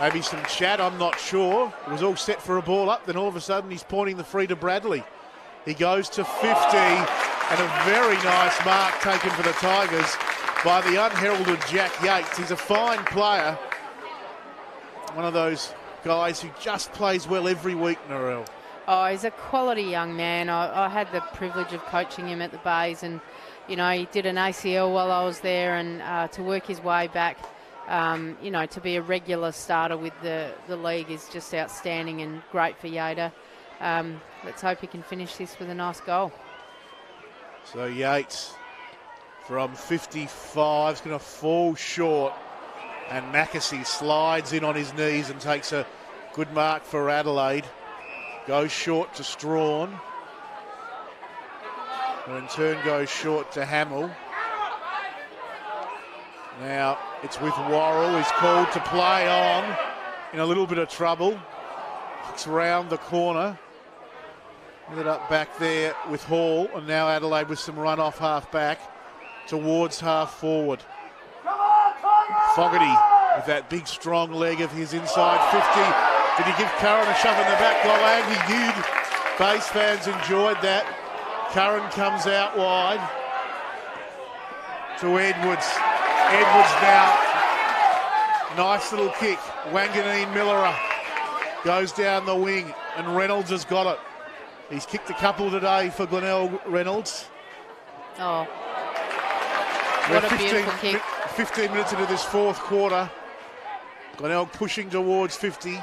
Maybe some chat, I'm not sure. It was all set for a ball up, then all of a sudden he's pointing the free to Bradley. He goes to 50, and a very nice mark taken for the Tigers by the unheralded Jack Yates. He's a fine player. One of those guys who just plays well every week, Narelle. Oh, he's a quality young man. I had the privilege of coaching him at the Bays, and, you know, he did an ACL while I was there, and to work his way back, you know, to be a regular starter with the league is just outstanding and great for Yates. Let's hope he can finish this with a nice goal. So Yates from 55 is going to fall short, and Mackesy slides in on his knees and takes a good mark for Adelaide. Goes short to Strawn, who in turn goes short to Hamill. Now it's with Worrell. He's called to play on, in a little bit of trouble. Kicks round the corner. Ended up back there with Hall, and now Adelaide with some run off half back towards half forward. Fogarty with that big strong leg of his inside 50. Did he give Curran a shove in the back? Well, Andy Hughes, Bays fans enjoyed that. Curran comes out wide to Edwards. Edwards now, nice little kick. Wanganeen Miller goes down the wing, and Reynolds has got it. He's kicked a couple today for Glenelg, Reynolds. Oh, what a beautiful kick. 15 minutes into this fourth quarter. Glenelg pushing towards 50.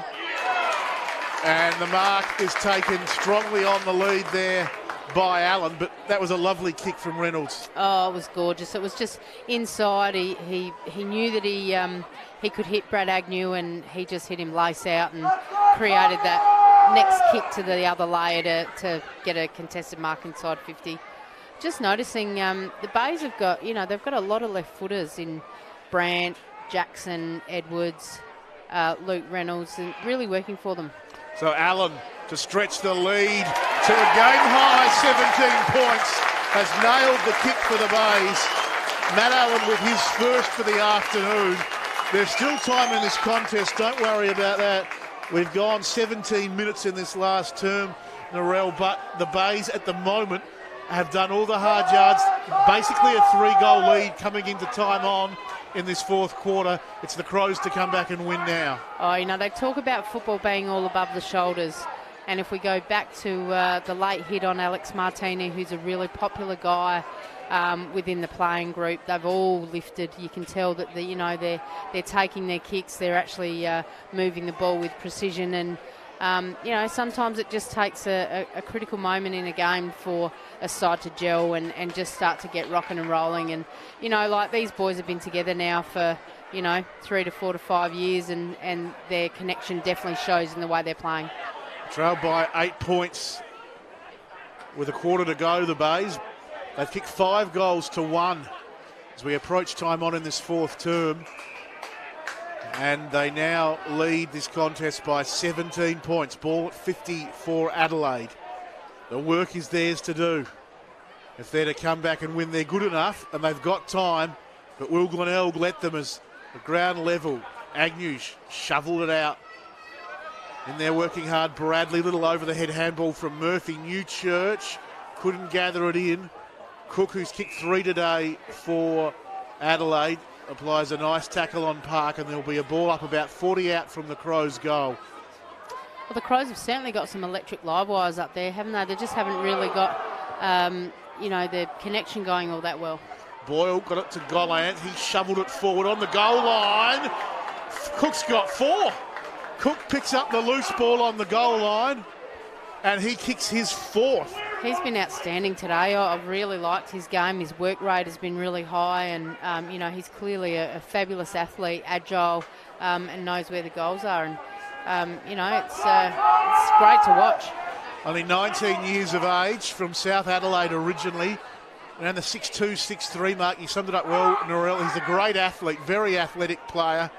And the mark is taken strongly on the lead there by Allen, but that was a lovely kick from Reynolds. Oh, it was gorgeous. It was just inside. He knew that he could hit Brad Agnew, and he just hit him lace out and created that next kick to the other layer to get a contested mark inside 50. Just noticing the Bays have got, they've got a lot of left footers in Brandt, Jackson, Edwards, Luke Reynolds, and really working for them. So Allen to stretch the lead to a game-high 17 points, has nailed the kick for the Bays. Matt Allen with his first for the afternoon. There's still time in this contest, don't worry about that. We've gone 17 minutes in this last term, Narelle, but the Bays at the moment have done all the hard yards. Basically a 3-goal lead coming into time on in this fourth quarter. It's the Crows to come back and win now. Oh, they talk about football being all above the shoulders. And if we go back to the late hit on Alex Martini, who's a really popular guy within the playing group, they've all lifted. You can tell that they're taking their kicks. They're actually moving the ball with precision. And sometimes it just takes a critical moment in a game for a side to gel and just start to get rocking and rolling. And these boys have been together now for 3 to 4 to 5 years, and their connection definitely shows in the way they're playing. Trailed by 8 points with a quarter to go, the Bays. They've kicked 5 goals to 1 as we approach time on in this fourth term. And they now lead this contest by 17 points. Ball at 50 for Adelaide. The work is theirs to do. If they're to come back and win, they're good enough, and they've got time. But will Glenelg let them as the ground level? Agnew shoveled it out. And they're working hard. Bradley, little over the head handball from Murphy. Newchurch couldn't gather it in. Cook, who's kicked 3 today for Adelaide, applies a nice tackle on Park, and there'll be a ball up about 40 out from the Crows' goal. Well, the Crows have certainly got some electric live wires up there, haven't they? They just haven't really got, the connection going all that well. Boyle got it to Gollant. He shoveled it forward on the goal line. Cook's got 4. Cook picks up the loose ball on the goal line, and he kicks his 4th. He's been outstanding today. I've really liked his game. His work rate has been really high, and he's clearly a fabulous athlete, agile, and knows where the goals are. And it's great to watch. Only 19 years of age, from South Adelaide originally, around the 6'2", 6'3" mark. You summed it up well, Narelle. He's a great athlete, very athletic player.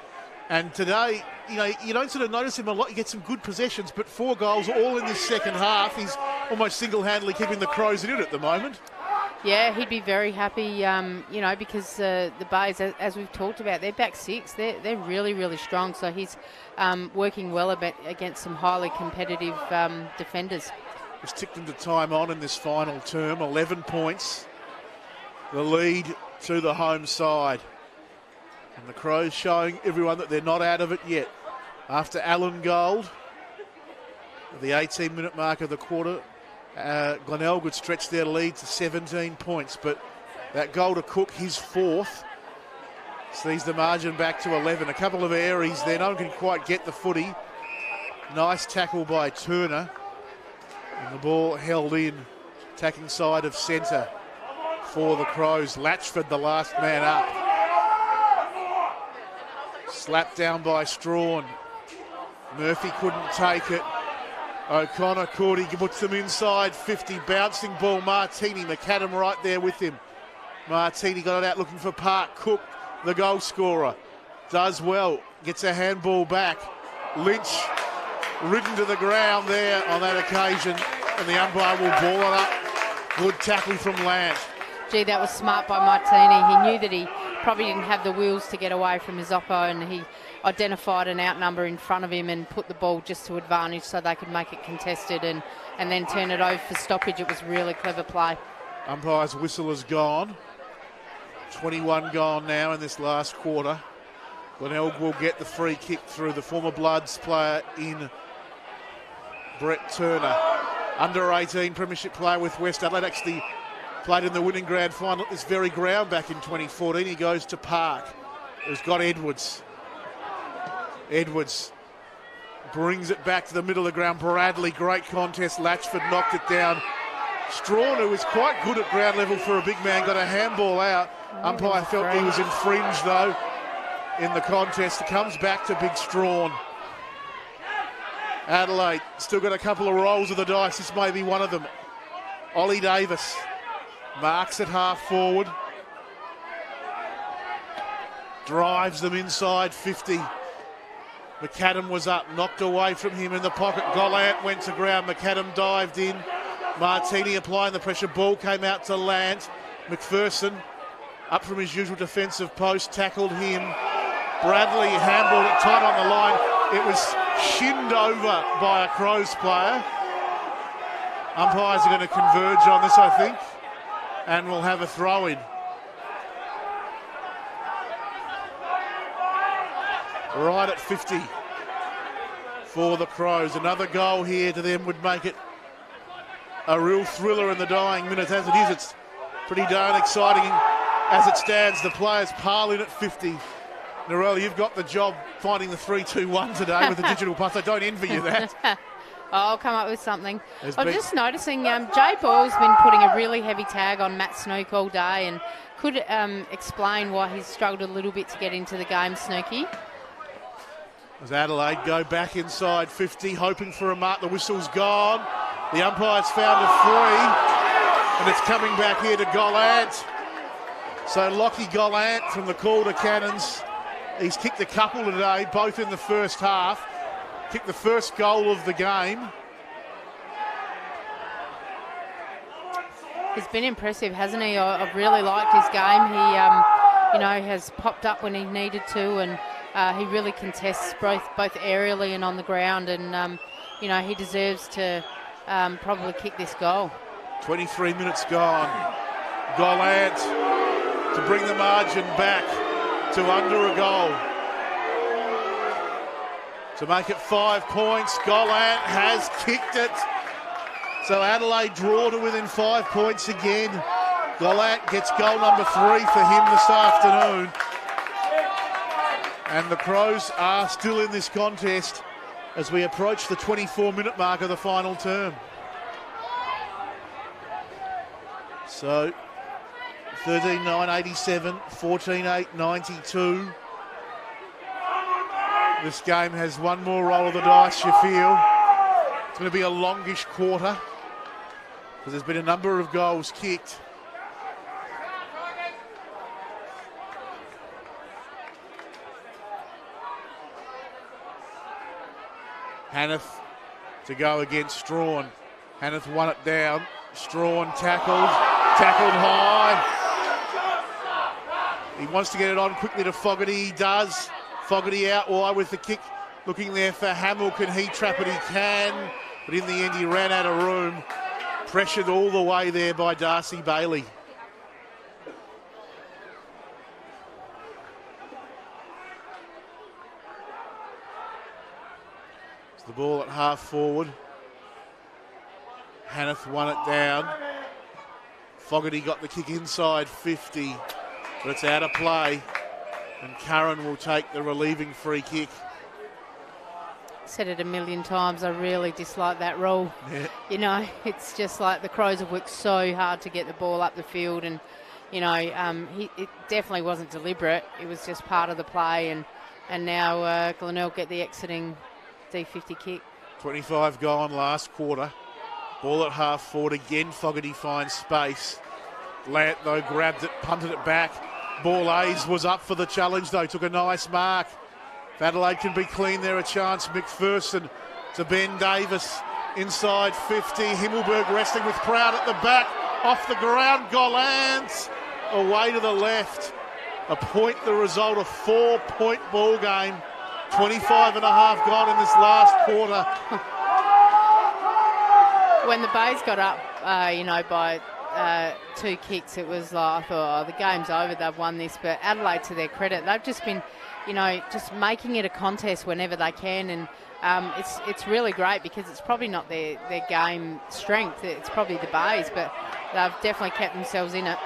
And today, you don't sort of notice him a lot. You get some good possessions, but 4 goals all in this second half. He's almost single-handedly keeping the Crows in it at the moment. Yeah, he'd be very happy, because the Bays, as we've talked about, their back 6, they're really, really strong. So he's working well against some highly competitive defenders. Just ticked into time on in this final term, 11 points. The lead to the home side. And the Crows showing everyone that they're not out of it yet. After Allen Gold, the 18-minute mark of the quarter, Glenelg would stretch their lead to 17 points. But that goal to Cook, his 4th, sees the margin back to 11. A couple of areas there. No one can quite get the footy. Nice tackle by Turner. And the ball held in, attacking side of centre for the Crows. Latchford, the last man up. Slapped down by Strawn. Murphy couldn't take it. O'Connor could. He puts them inside 50. Bouncing ball. Martini. McAdam right there with him. Martini got it out looking for Park. Cook, the goal scorer, does well. Gets a handball back. Lynch ridden to the ground there on that occasion. And the umpire will ball it up. Good tackle from Lant. Gee, that was smart by Martini. He knew that he probably didn't have the wheels to get away from his oppo, and he identified an outnumber in front of him and put the ball just to advantage so they could make it contested and then turn it over for stoppage. It was really clever play. Umpire's whistle is gone. 21 gone now in this last quarter. Glenelg will get the free kick through the former Bloods player in Brett Turner. Under 18 premiership player with West Adelaide, actually played in the winning grand final at this very ground back in 2014. He goes to Park, who's got Edwards. Edwards brings it back to the middle of the ground. Bradley, great contest. Latchford knocked it down. Strawn, who was quite good at ground level for a big man, got a handball out. Umpire felt he was infringed, though, in the contest. It comes back to Big Strawn. Adelaide still got a couple of rolls of the dice. This may be one of them. Ollie Davis marks it half forward. Drives them inside 50. McAdam was up, knocked away from him in the pocket. Gollant went to ground. McAdam dived in. Martini applying the pressure. Ball came out to Lant. McPherson up from his usual defensive post, tackled him. Bradley handled it tight on the line. It was shinned over by a Crows player. Umpires are going to converge on this, I think, and we'll have a throw-in. Right at 50 for the Crows. Another goal here to them would make it a real thriller in the dying minutes. As it is, it's pretty darn exciting. As it stands, the players pile in at 50. Narelle, you've got the job finding the 3-2-1 today with the digital pass. I don't envy you that. I'll come up with something. I'm just noticing Jay Boyle's been putting a really heavy tag on Matt Snook all day, and could explain why he's struggled a little bit to get into the game, Snooky. As Adelaide go back inside 50, hoping for a mark. The whistle's gone. The umpire's found a free, and it's coming back here to Gollant. So Lockie Gollant from the Calder Cannons. He's kicked a couple today, both in the first half. Kicked the first goal of the game. He's been impressive, hasn't he? I've really liked his game. He, has popped up when he needed to, and he really contests both aerially and on the ground, and he deserves to probably kick this goal. 23 minutes gone. Gollant to bring the margin back to under a goal. To make it 5 points, Gollant has kicked it. So Adelaide draw to within 5 points again. Gollant gets goal number 3 for him this afternoon. And the Crows are still in this contest as we approach the 24-minute mark of the final term. So 13-9-87, 14-8-92. This game has one more roll of the dice, you feel. It's going to be a longish quarter because there's been a number of goals kicked. Hanneth to go against Strawn. Hanneth won it down. Strawn tackled high. He wants to get it on quickly to Fogarty. He does. Fogarty out wide with the kick. Looking there for Hamill. Can he trap it? He can. But in the end, he ran out of room. Pressured all the way there by Darcy Bailey. It's the ball at half forward. Hanneth won it down. Fogarty got the kick inside 50, but it's out of play. And Curran will take the relieving free kick. Said it a million times, I really dislike that rule. Yeah. It's just like the Crows have worked so hard to get the ball up the field, and it definitely wasn't deliberate. It was just part of the play, and now Glenelg get the exiting D50 kick. 25 gone last quarter. Ball at half forward again. Fogarty finds space. Lant though grabbed it, punted it back. Ball A's was up for the challenge though, took a nice mark. If Adelaide can be clean, there a chance. McPherson to Ben Davis inside 50. Himmelberg resting with Proud at the back. Off the ground, Gollant away to the left. A point, the result, a 4-point ball game. 25 and a half gone in this last quarter. When the Bays got up, by 2 kicks, it was like, I thought, the game's over, they've won this. But Adelaide, to their credit, they've just been, just making it a contest whenever they can. And it's really great because it's probably not their game strength. It's probably the Bays, but they've definitely kept themselves in it.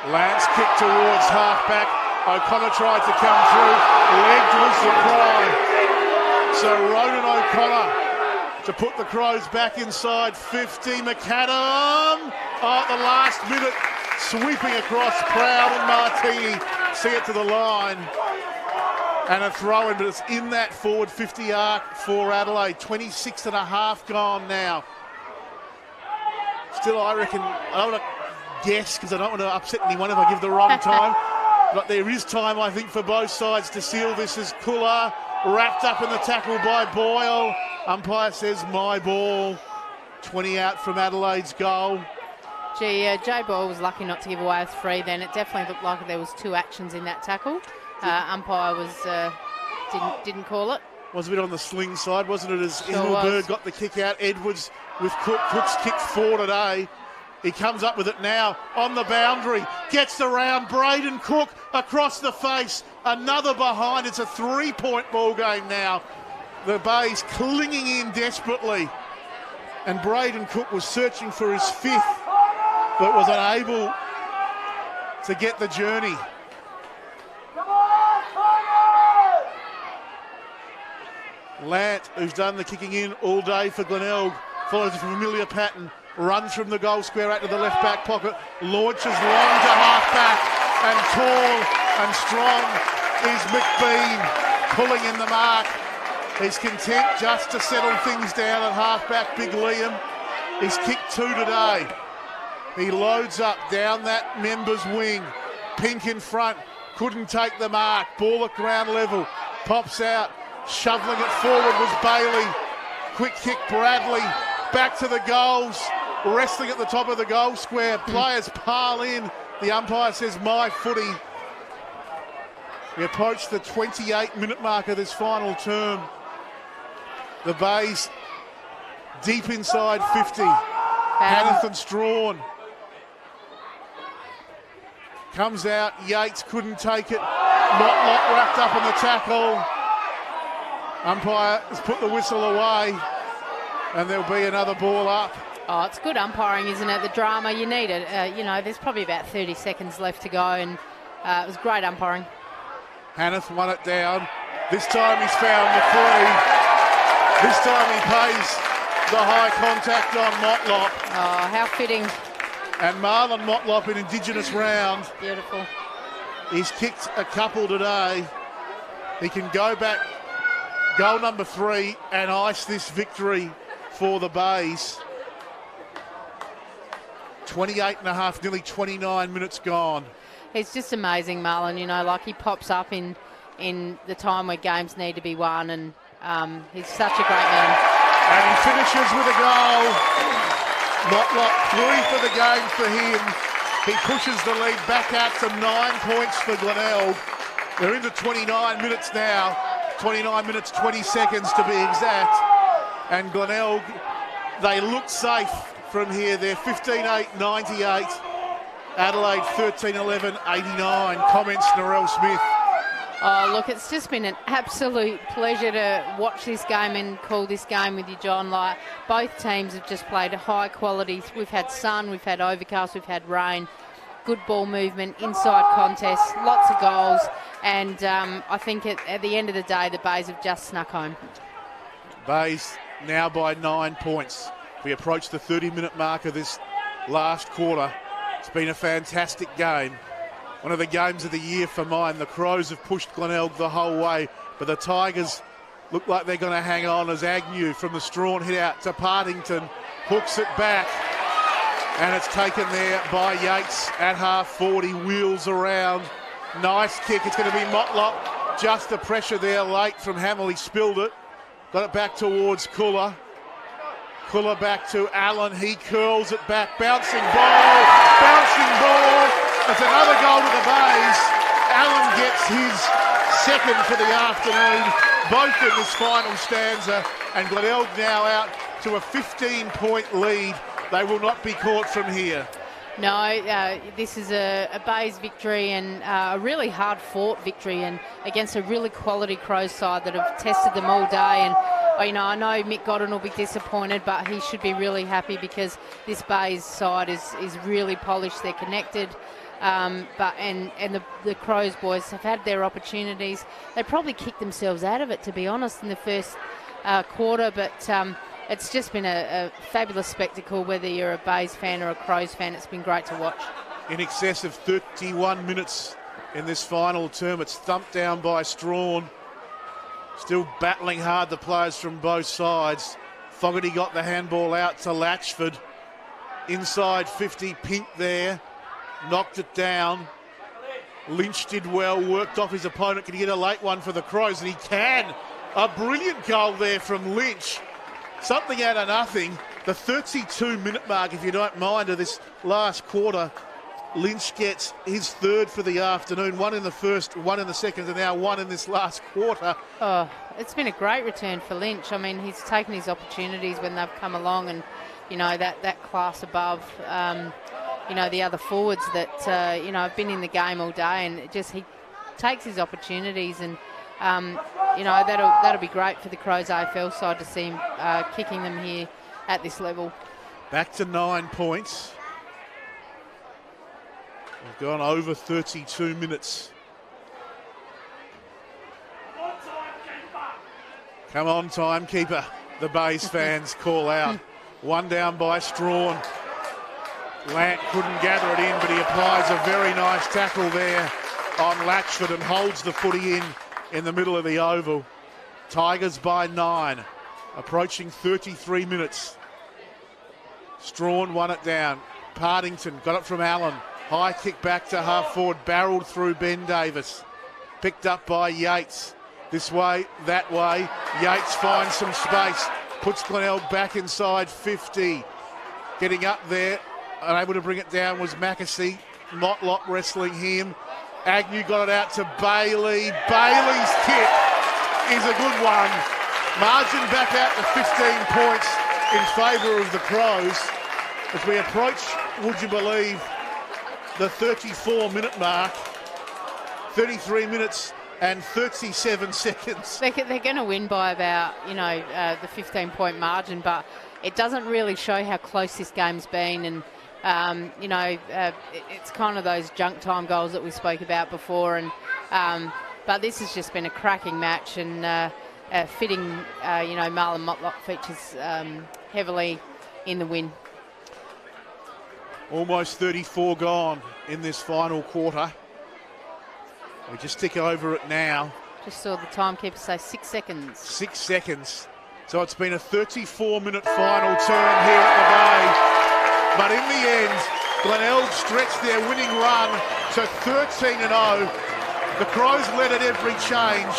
Lance kick towards half-back. O'Connor tried to come through. Legged was the try. So Ronan O'Connor to put the Crows back inside 50. McAdam at the last minute, sweeping across. Proud and Martini see it to the line. And a throw in, but it's in that forward 50 arc for Adelaide. 26 and a half gone now. Still, I reckon, I don't want to guess because I don't want to upset anyone if I give the wrong time. But there is time, I think, for both sides to seal this as Kula wrapped up in the tackle by Boyle. Umpire says my ball. 20 out from Adelaide's goal. Gee, Jay Boyle was lucky not to give away a 3 then. It definitely looked like there was 2 actions in that tackle. Umpire was didn't call it. Was a bit on the sling side, wasn't it, as Sure Himmelberg got the kick out. Edwards with Cook. Cook's kicked 4 today. He comes up with it now on the boundary. Gets around Braden Cook across the face. Another behind. It's a 3-point ball game now. The Bays clinging in desperately. And Braden Cook was searching for his 5th, but was unable to get the journey. Lant, who's done the kicking in all day for Glenelg, follows a familiar pattern, runs from the goal square out to the left back pocket, launches long to half back, and tall and strong is McBean, pulling in the mark. He's content just to settle things down at half back, Big Liam. He's kicked 2 today. He loads up down that member's wing. Pink in front, couldn't take the mark. Ball at ground level, pops out. Shoveling it forward was Bailey. Quick kick, Bradley. Back to the goals. Wrestling at the top of the goal square. Players pile in. The umpire says, my footy. We approach the 28-minute mark of this final term. The Bays deep inside 50. Hannafin Strawn. Comes out. Yates couldn't take it. Motlop wrapped up in the tackle. Umpire has put the whistle away, and there'll be another ball up. Oh, it's good umpiring, isn't it? The drama, you need it. There's probably about 30 seconds left to go, and it was great umpiring. Hanneth won it down. This time he's found the 3. This time he pays the high contact on Motlop. Oh, how fitting. And Marlon Motlop in Indigenous round. Beautiful. He's kicked a couple today. He can go back. Goal number 3 and ice this victory for the Bays. 28 and a half, nearly 29 minutes gone. It's just amazing, Marlon. He pops up in the time where games need to be won, and he's such a great man. And he finishes with a goal. Motlop 3 for the game for him. He pushes the lead back out to 9 points for Glenelg. They're into 29 minutes now. 29 minutes, 20 seconds to be exact. And Glenelg, they look safe from here. They're 15-8, 98. Adelaide 13-11, 89. Comments Narelle Smith. Oh, look, it's just been an absolute pleasure to watch this game and call this game with you, John. Both teams have just played high quality. We've had sun, we've had overcast, we've had rain. Good ball movement, inside contests, lots of goals, and I think at the end of the day, the Bays have just snuck home. Bays now by 9 points. We approach the 30-minute mark of this last quarter. It's been a fantastic game. One of the games of the year for mine. The Crows have pushed Glenelg the whole way, but the Tigers look like they're going to hang on as Agnew from the Strawn hit out to Partington, hooks it back. And it's taken there by Yates at half 40, wheels around. Nice kick. It's going to be Motlop. Just the pressure there late from Hamill. He spilled it. Got it back towards Kula. Kula back to Allen. He curls it back. Bouncing ball. Bouncing ball. It's another goal to the Bays. Allen gets his second for the afternoon. Both in this final stanza. And Glenelg now out to a 15-point lead. They will not be caught from here. No, this is a Bays victory, and a really hard-fought victory, and against a really quality Crows side that have tested them all day. And I know Mick Godden will be disappointed, but he should be really happy because this Bays side is really polished. They're connected, but the Crows boys have had their opportunities. They probably kicked themselves out of it, to be honest, in the first quarter, but. It's just been a fabulous spectacle, whether you're a Bays fan or a Crows fan. It's been great to watch. In excess of 31 minutes in this final term. It's thumped down by Strawn. Still battling hard, the players from both sides. Fogarty got the handball out to Latchford. Inside 50, Pink there. Knocked it down. Lynch did well, worked off his opponent. Can he get a late one for the Crows? And he can. A brilliant goal there from Lynch. Something out of nothing. The 32-minute mark, if you don't mind, of this last quarter. Lynch gets his third for the afternoon. One in the first, one in the second, and now one in this last quarter. Oh, it's been a great return for Lynch. I mean, he's taken his opportunities when they've come along, and, you know, that class above, you know, the other forwards that, you know, have been in the game all day, and he takes his opportunities, and, you know, that'll be great for the Crows AFL side to see him kicking them here at this level. Back to 9 points. We've gone over 32 minutes. Come on, timekeeper. The Bays fans call out. One down by Strawn. Lant couldn't gather it in, but he applies a very nice tackle there on Latchford and holds the footy in the middle of the oval. Tigers by 9, approaching 33 minutes. Strawn won it down. Partington got it from Allen. High kick back to half forward, barreled through Ben Davis. Picked up by Yates. This way, that way. Yates finds some space. Puts Glenelg back inside 50. Getting up there, unable to bring it down was Mackesy. Motlop wrestling him. Agnew got it out to Bailey. Bailey's kick is a good one. Margin back out to 15 points in favour of the Crows. As we approach, would you believe, the 34-minute mark, 33 minutes and 37 seconds. They're going to win by about, you know, the 15-point margin, but it doesn't really show how close this game's been. And, you know, it's kind of those junk time goals that we spoke about before. And but this has just been a cracking match, and fitting, you know, Marlon Motlop features heavily in the win. Almost 34 gone in this final quarter. We just tick over it now. Just saw the timekeeper say 6 seconds. 6 seconds. So it's been a 34-minute final term here at the Bay. But in the end, Glenelg stretched their winning run to 13-0. The Crows led at every change,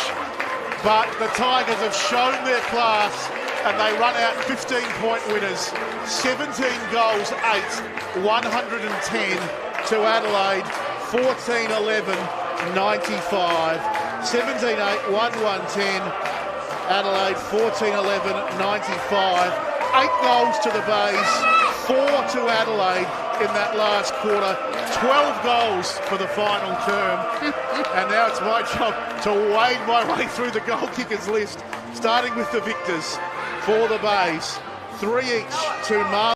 but the Tigers have shown their class, and they run out 15-point winners. 17 goals, 8, 110 to Adelaide, 14-11, 95. 17-8, 1-1-10. Adelaide, 14-11, 95. 8 goals to the Bays, 4 to Adelaide in that last quarter. 12 goals for the final term. And now it's my job to wade my way through the goal kickers list, starting with the victors for the Bays. 3 each to Marlon.